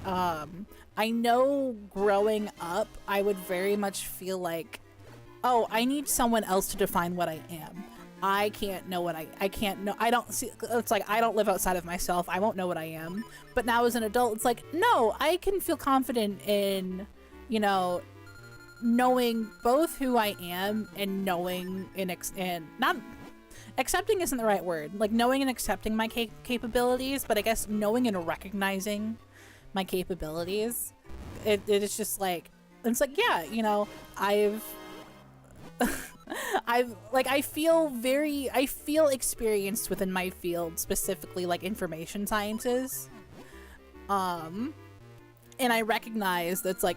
A: I know growing up, I would very much feel like, oh, I need someone else to define what I am. I can't know what I can't know. I don't see, it's like, I don't live outside of myself. I won't know what I am. But now as an adult, it's like, no, I can feel confident in, you know, knowing both who I am and knowing and not accepting isn't the right word. Like knowing and accepting my capabilities, but I guess knowing and recognizing my capabilities, it is just like, it's like, yeah, you know, I've like, I feel experienced within my field, specifically like information sciences. And I recognize that's like,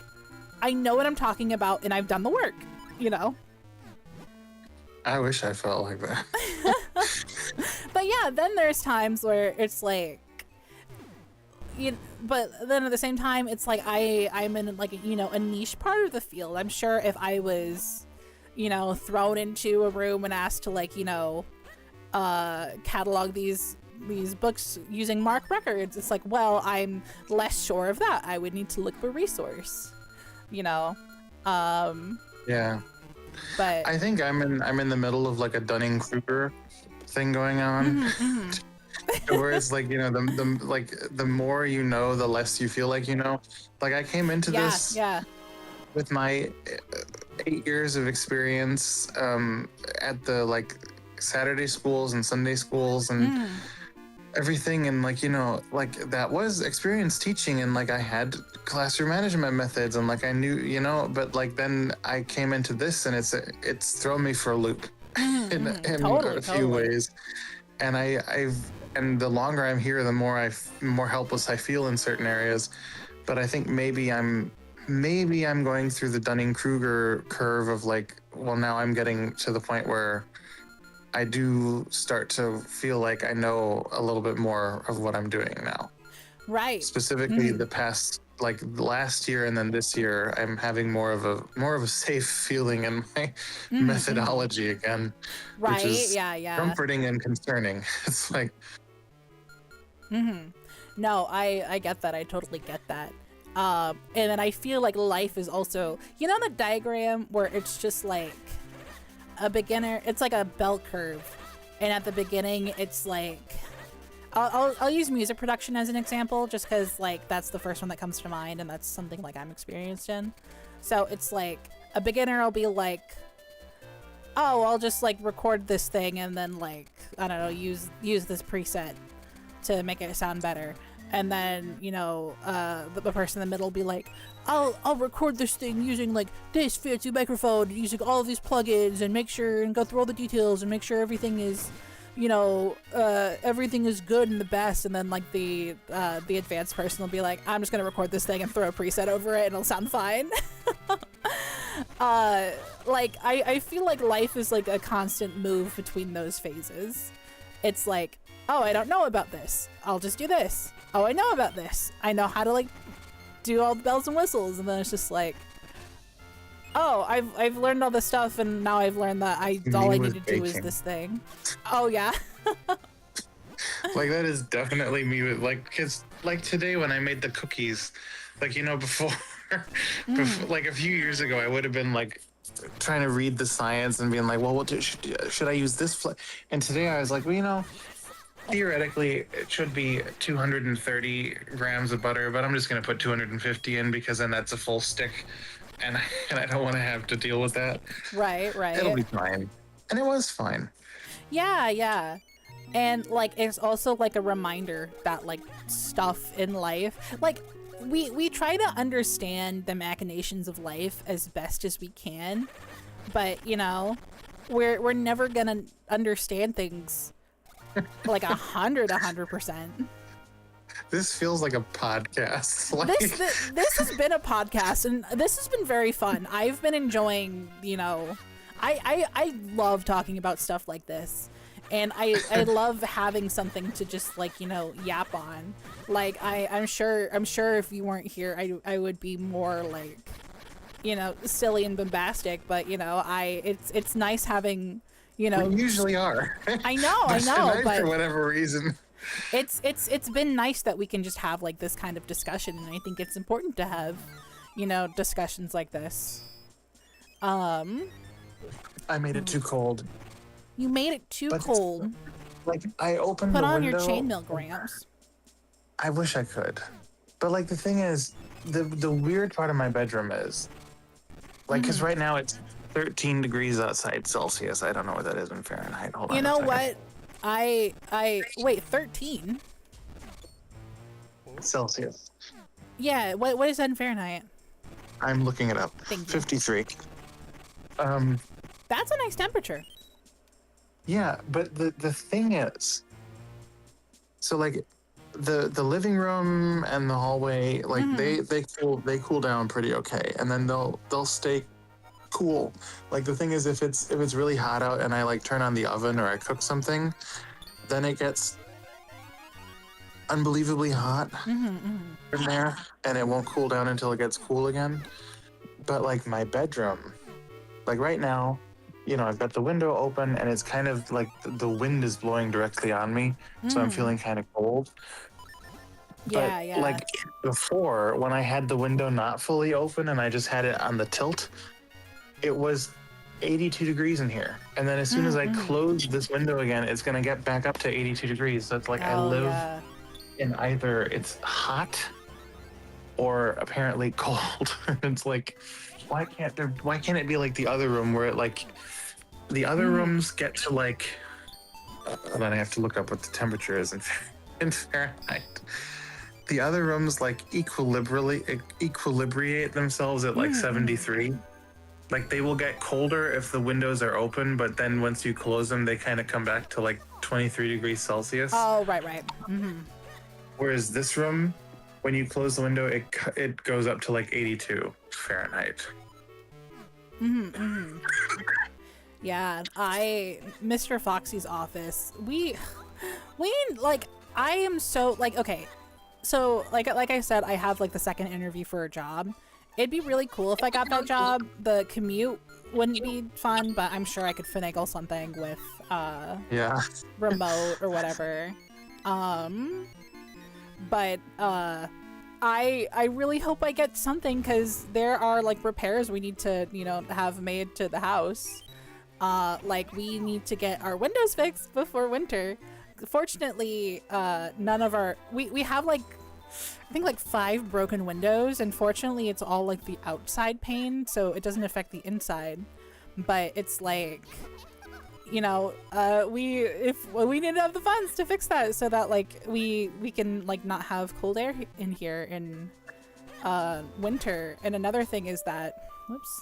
A: I know what I'm talking about and I've done the work, you know?
D: I wish I felt like that.
A: But yeah, then there's times where it's like, but then at the same time, it's like I'm in like, you know, a niche part of the field. I'm sure if I was, you know, thrown into a room and asked to like, you know, catalog these books using MARC records, it's like, well, I'm less sure of that. I would need to look for resource, you know.
D: Yeah.
A: But
D: I think I'm in the middle of like a Dunning-Kruger thing going on. Where it's like, you know, the more you know, the less you feel like you know. Like I came into this with my 8 years of experience at the like Saturday schools and Sunday schools and everything, and like, you know, like that was experience teaching, and like I had classroom management methods, and like I knew, you know, but like then I came into this and it's thrown me for a loop in a few ways, and and the longer I'm here, the more helpless I feel in certain areas. But I think maybe I'm going through the Dunning-Kruger curve of like, well, now I'm getting to the point where I do start to feel like I know a little bit more of what I'm doing now.
A: Right.
D: Specifically the past, like last year and then this year, I'm having more of a safe feeling in my methodology again.
A: Right.
D: Which is
A: yeah.
D: comforting and concerning. It's like,
A: No, I get that. I totally get that. And then I feel like life is also, you know, the diagram where it's just like a beginner, it's like a bell curve, and at the beginning it's like, I'll use music production as an example, just because like that's the first one that comes to mind, and that's something like I'm experienced in. So it's like a beginner will be like, oh, I'll just like record this thing and then like, I don't know, use this preset to make it sound better. And then, you know, the person in the middle will be like, I'll record this thing using like this fancy microphone, using all of these plugins, and make sure and go through all the details and make sure everything is, you know, everything is good and the best. And then like the advanced person will be like, I'm just gonna record this thing and throw a preset over it and it'll sound fine. Like I feel like life is like a constant move between those phases. It's like, oh, I don't know about this, I'll just do this. Oh, I know about this, I know how to like do all the bells and whistles. And then it's just like, oh, I've learned all this stuff, and now I've learned that all I need to do is this thing. Oh yeah.
D: like that is definitely me with like, because like today when I made the cookies, like, you know, before like a few years ago, I would have been like trying to read the science and being like, well, what should I use this and today I was like, well, you know, theoretically it should be 230 grams of butter, but I'm just going to put 250 in because then that's a full stick, and I don't want to have to deal with that.
A: Right.
D: It'll be fine. And it was fine.
A: Yeah. And like it's also like a reminder that like stuff in life, like we try to understand the machinations of life as best as we can, but you know, we're never gonna understand things like 100%.
D: This feels like a podcast. Like...
A: This has been a podcast, and this has been very fun. I've been enjoying, you know, I love talking about stuff like this, and I love having something to just like, you know, yap on. Like I'm sure if you weren't here, I would be more like, you know, silly and bombastic, but you know, it's nice having, you know,
D: we usually are.
A: I know, but
D: for whatever reason,
A: it's been nice that we can just have like this kind of discussion, and I think it's important to have, you know, discussions like this.
D: I made it too cold.
A: You made it too cold.
D: Like I opened
A: Put
D: the
A: on
D: window.
A: your chainmail, Gramps.
D: I wish I could, but like the thing is, the weird part of my bedroom is, like, because right now 13 degrees outside Celsius. I don't know what that is in Fahrenheit. Hold on.
A: You
D: a
A: know
D: second.
A: what? I wait, 13?
D: Celsius.
A: Yeah, what is that in Fahrenheit?
D: I'm looking it up.
A: Thank you.
D: 53.
A: That's a nice temperature.
D: Yeah, but the thing is, so like the living room and the hallway, like they cool down pretty okay, and then they'll stay cool. Like the thing is, if it's really hot out and I like turn on the oven or I cook something, then it gets unbelievably hot in there, and it won't cool down until it gets cool again. But like my bedroom, like right now, you know, I've got the window open and it's kind of like the wind is blowing directly on me, so I'm feeling kind of cold.
A: Yeah,
D: But
A: yeah.
D: like before, when I had the window not fully open and I just had it on the tilt, it was 82 degrees in here. And then as soon as I close this window again, it's going to get back up to 82 degrees. So it's like I live in either it's hot or apparently cold. It's like, why can't it be like the other room where it like the other rooms get to like, then I have to look up what the temperature is in Fahrenheit. The other rooms like equilibrate themselves at like 73. Like they will get colder if the windows are open, but then once you close them, they kind of come back to like 23 degrees Celsius.
A: Oh, right.
D: Whereas this room, when you close the window, it goes up to like 82 Fahrenheit.
A: Yeah, Mr. Foxy's office, we like, I am so like, okay, so like I said, I have like the second interview for a job. It'd be really cool if I got that job. The commute wouldn't be fun, but I'm sure I could finagle something with remote or whatever. But I really hope I get something, because there are like repairs we need to, you know, have made to the house. Like we need to get our windows fixed before winter. Fortunately, none of our we have like I think like 5 broken windows, and fortunately it's all like the outside pane, so it doesn't affect the inside. But it's like, you know, we need to have the funds to fix that, so that like we can like not have cold air in here in winter. And another thing is that, whoops,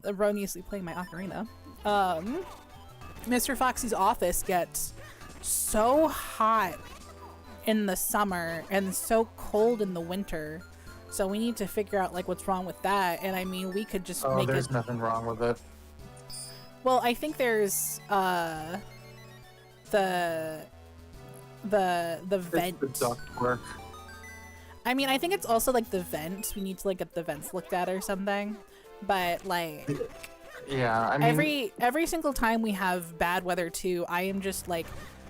A: erroneously playing my ocarina. Mr. Foxy's office gets so hot in the summer and so cold in the winter, so we need to figure out like what's wrong with that. And I mean, we could just make
D: there's nothing wrong with it.
A: Well, I think there's the vent.
D: The duct work.
A: I mean, I think it's also like the vent. We need to like get the vents looked at or something. But like,
D: yeah, I mean,
A: every single time we have bad weather too, I am just like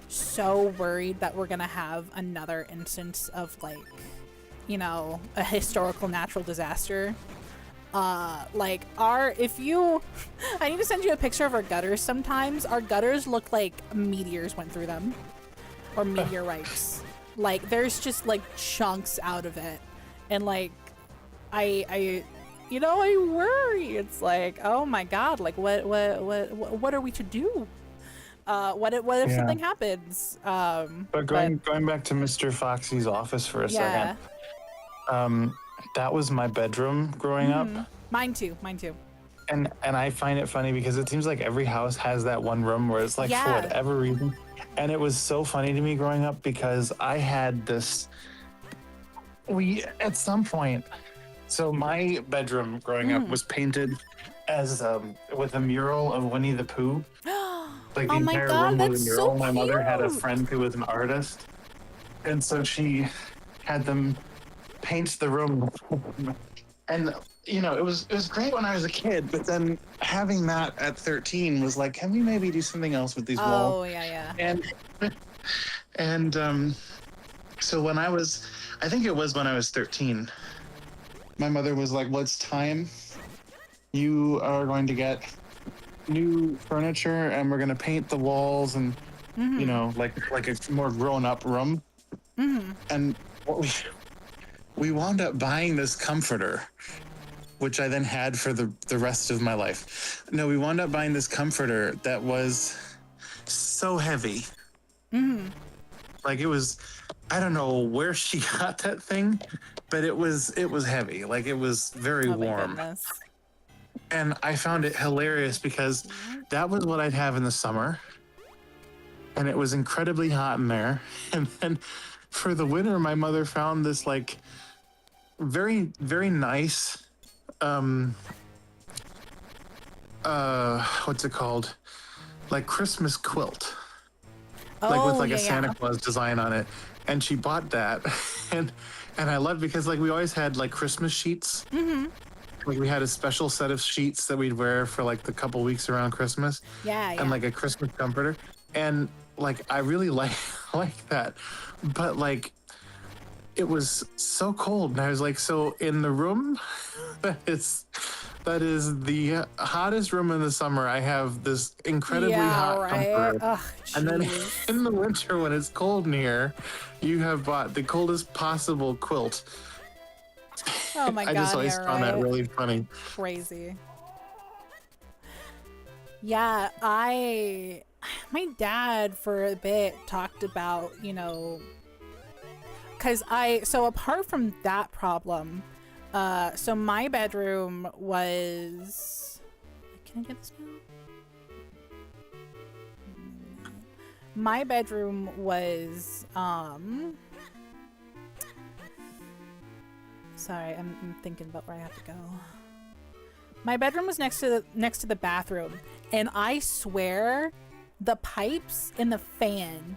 A: so worried that we're gonna have another instance of like, you know, a historical natural disaster. Like I need to send you a picture of our gutters sometimes. Our gutters look like meteors went through them, or meteorites. Like there's just like chunks out of it, and like I you know, I worry. It's like, oh my god, like what are we to do? What if something happens?
D: But going back to Mr. Foxy's office for a second. That was my bedroom growing up.
A: Mine too.
D: And I find it funny because it seems like every house has that one room where it's like, for whatever reason. And it was so funny to me growing up because I had this, at some point, so my bedroom growing up was painted as with a mural of Winnie the Pooh. Like the entire room was a mural.
A: So
D: my mother had a friend who was an artist, and so she had them paint the room. And you know, it was great when I was a kid, but then having that at 13 was like, can we maybe do something else with these walls?
A: Oh yeah.
D: And so when I think it was when I was 13, my mother was like, well, it's time. You are going to get new furniture and we're going to paint the walls and, you know, like a more grown up room. And what we wound up buying this comforter which I then had for the rest of my life. No, we wound up buying this comforter that was so heavy. Like it was, I don't know where she got that thing, but it was heavy. Like it was very
A: Oh my
D: warm.
A: goodness.
D: And I found it hilarious because that was what I'd have in the summer. And it was incredibly hot in there. And then for the winter, my mother found this like very, very nice, what's it called? Like Christmas quilt. Like with like a Santa Claus design on it. And she bought that. And I loved because like we always had like Christmas sheets. Like we had a special set of sheets that we'd wear for like the couple weeks around Christmas. And like a Christmas comforter. And like I really like that. But like it was so cold and I was like, so in the room that is the hottest room in the summer, I have this incredibly hot comforter.
A: Ugh,
D: and then
A: jeez.
D: in the winter when it's cold in here, you have bought the coldest possible quilt.
A: Oh my god,
D: I just always
A: yeah,
D: found that
A: right.
D: really funny.
A: Crazy. Yeah, my dad for a bit talked about, you know, so apart from that problem, so my bedroom was, can I get this now? My bedroom was, sorry, I'm thinking about where I have to go. My bedroom was next to the bathroom, and I swear the pipes in the fan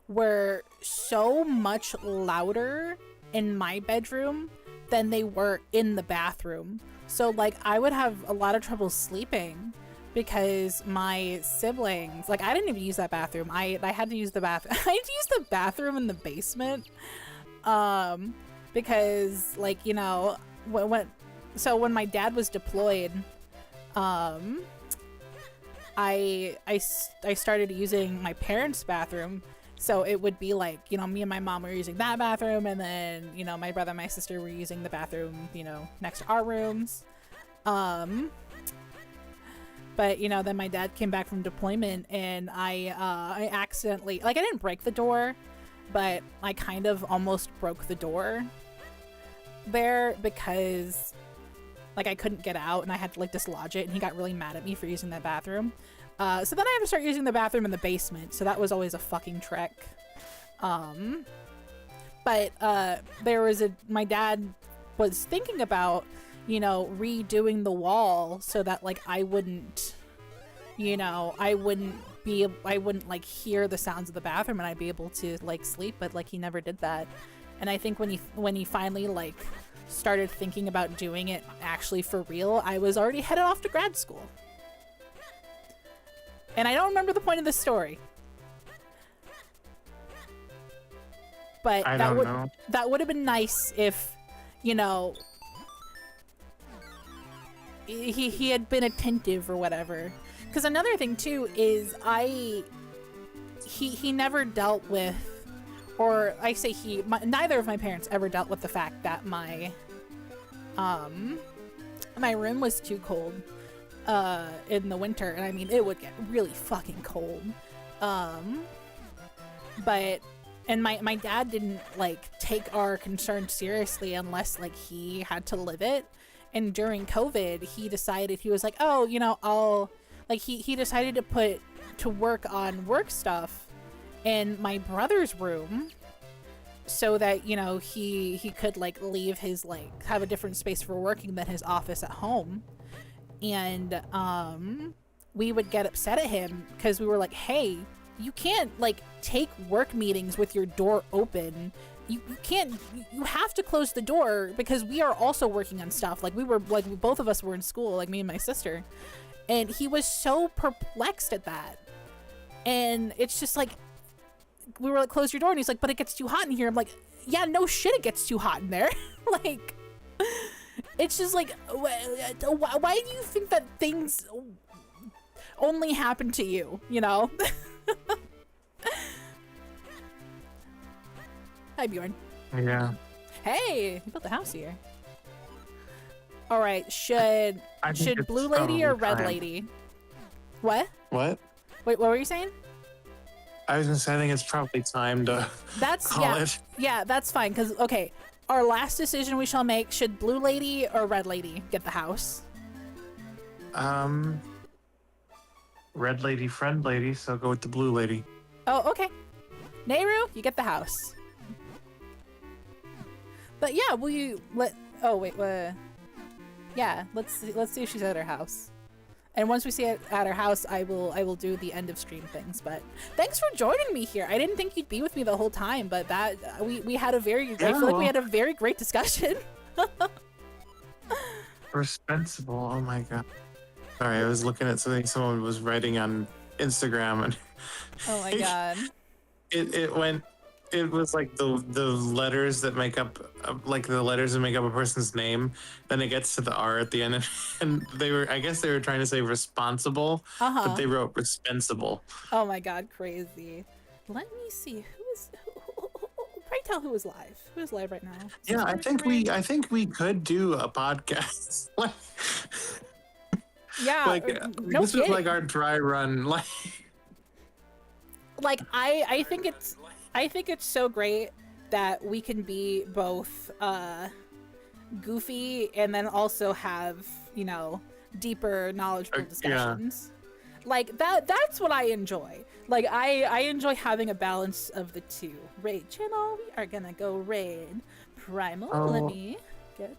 A: were so much louder in my bedroom than they were in the bathroom. So like I would have a lot of trouble sleeping because my siblings, like I didn't even use that bathroom. I had to use the bathroom. I had to use the bathroom in the basement. Because like, you know, when my dad was deployed, I started using my parents' bathroom. So it would be like, you know, me and my mom were using that bathroom, and then, you know, my brother and my sister were using the bathroom, you know, next to our rooms. But, you know, then my dad came back from deployment, and I accidentally, like, I didn't break the door, but I kind of almost broke the door there because, like, I couldn't get out, and I had to, like, dislodge it, and he got really mad at me for using that bathroom. So then I had to start using the bathroom in the basement, so that was always a fucking trek. But there was my dad was thinking about, you know, redoing the wall so that like I wouldn't, you know, I wouldn't like hear the sounds of the bathroom and I'd be able to like sleep, but like he never did that. And I think when he finally like started thinking about doing it actually for real, I was already headed off to grad school. And I don't remember the point of the story. But that would have been nice if, you know, he had been attentive or whatever. Because another thing too is he never dealt with, or I say neither of my parents ever dealt with the fact that my room was too cold in the winter. And I mean, it would get really fucking cold. But my dad didn't like take our concern seriously unless like he had to live it. And during COVID, he decided, he was like, oh, you know, he decided to work on work stuff in my brother's room so that, you know, he could like leave his, like, have a different space for working than his office at home. And we would get upset at him because we were like, hey, you can't like take work meetings with your door open. You can't, you have to close the door because we are also working on stuff. Like both of us were in school, like me and my sister. And he was so perplexed at that. And it's just like, we were like, close your door. And he's like, but it gets too hot in here. I'm like, yeah, no shit, it gets too hot in there. Like, it's just like, why do you think that things only happen to you, you know? Hi, Bjorn.
D: Yeah.
A: Hey, you built the house here. All right, should
C: I think it's
A: Blue Lady or
C: probably
A: Red
C: time.
A: Lady? What?
D: What?
A: Wait, what were you saying?
D: I was gonna say I think it's probably time to
A: That's
D: call it.
A: yeah, that's fine. Cause okay, our last decision we shall make: should Blue Lady or Red Lady get the house?
C: Red lady, friend lady, so go with the blue lady.
A: Oh, okay. Nehru, you get the house. But yeah, will you let? Oh wait, yeah. Let's see if she's at her house. And once we see it at her house, I will do the end of stream things. But thanks for joining me here. I didn't think you'd be with me the whole time, but that we had a very I feel like we had a very great discussion.
D: Responsible. Oh my god. Sorry, I was looking at something someone was writing on Instagram, and
A: Oh my god.
D: it was like the letters that make up a person's name. Then it gets to the R at the end, and I guess they were trying to say responsible, but they wrote responsible.
A: Oh my god, crazy. Let me see pray tell who is live. Who is live right now? Is
D: Yeah,
A: this
D: I think we could do a podcast.
A: Yeah, no
D: this is
A: kidding.
D: like our dry run.
A: Like I think it's so great that we can be both goofy and then also have, you know, deeper knowledgeable discussions. Like that's what I enjoy. Like I enjoy having a balance of the two. Raid channel, we are gonna go raid Primal.
D: Oh.
A: Let me get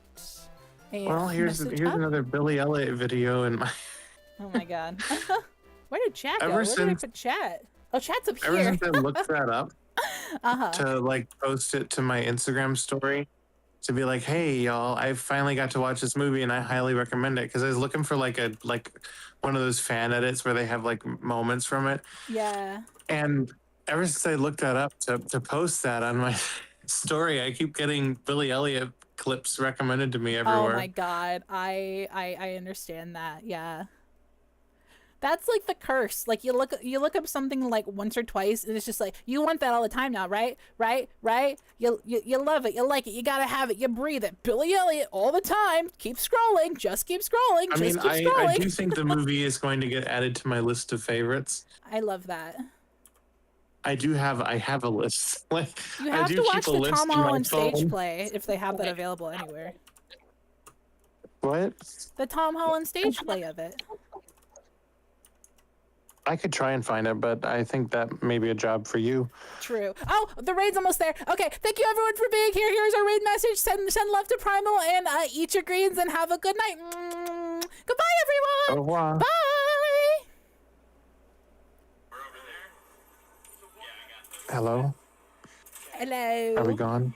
D: Here's
A: message up.
D: another Billy Elliot video in my.
A: Oh my god. Where did chat go?
D: Ever
A: Where did I
D: since-
A: put chat? Oh, chat's up
D: Ever
A: here.
D: since I looked that up
A: Uh-huh.
D: to like post it to my Instagram story, to be like, hey y'all, I finally got to watch this movie and I highly recommend it, because I was looking for like one of those fan edits where they have like moments from it.
A: Yeah.
D: And ever since I looked that up to post that on my story, I keep getting Billy Elliot clips recommended to me everywhere.
A: Oh my god, I understand that. Yeah, that's like the curse. Like you look up something like once or twice, and it's just like you want that all the time now, right? You love it, you like it, you gotta have it, you breathe it. Billy Elliot all the time. Keep scrolling, just keep scrolling.
D: I mean,
A: keep
D: I
A: scrolling.
D: do think the movie is going to get added to my list of favorites.
A: I love that.
D: I have a list. Like
A: You
D: I
A: have
D: do
A: to
D: keep
A: watch
D: a
A: the
D: list
A: Tom
D: in my
A: Holland stage
D: phone.
A: play if they have that available anywhere.
D: What?
A: The Tom Holland stage play of it.
D: I could try and find it, but I think that may be a job for you.
A: True. Oh, the raid's almost there. Okay, thank you everyone for being here. Here's our raid message. Send love to Primal and eat your greens and have a good night. Goodbye,
D: Au
A: everyone.
D: revoir.
A: Bye.
D: Hello?
A: Hello.
D: Are we gone?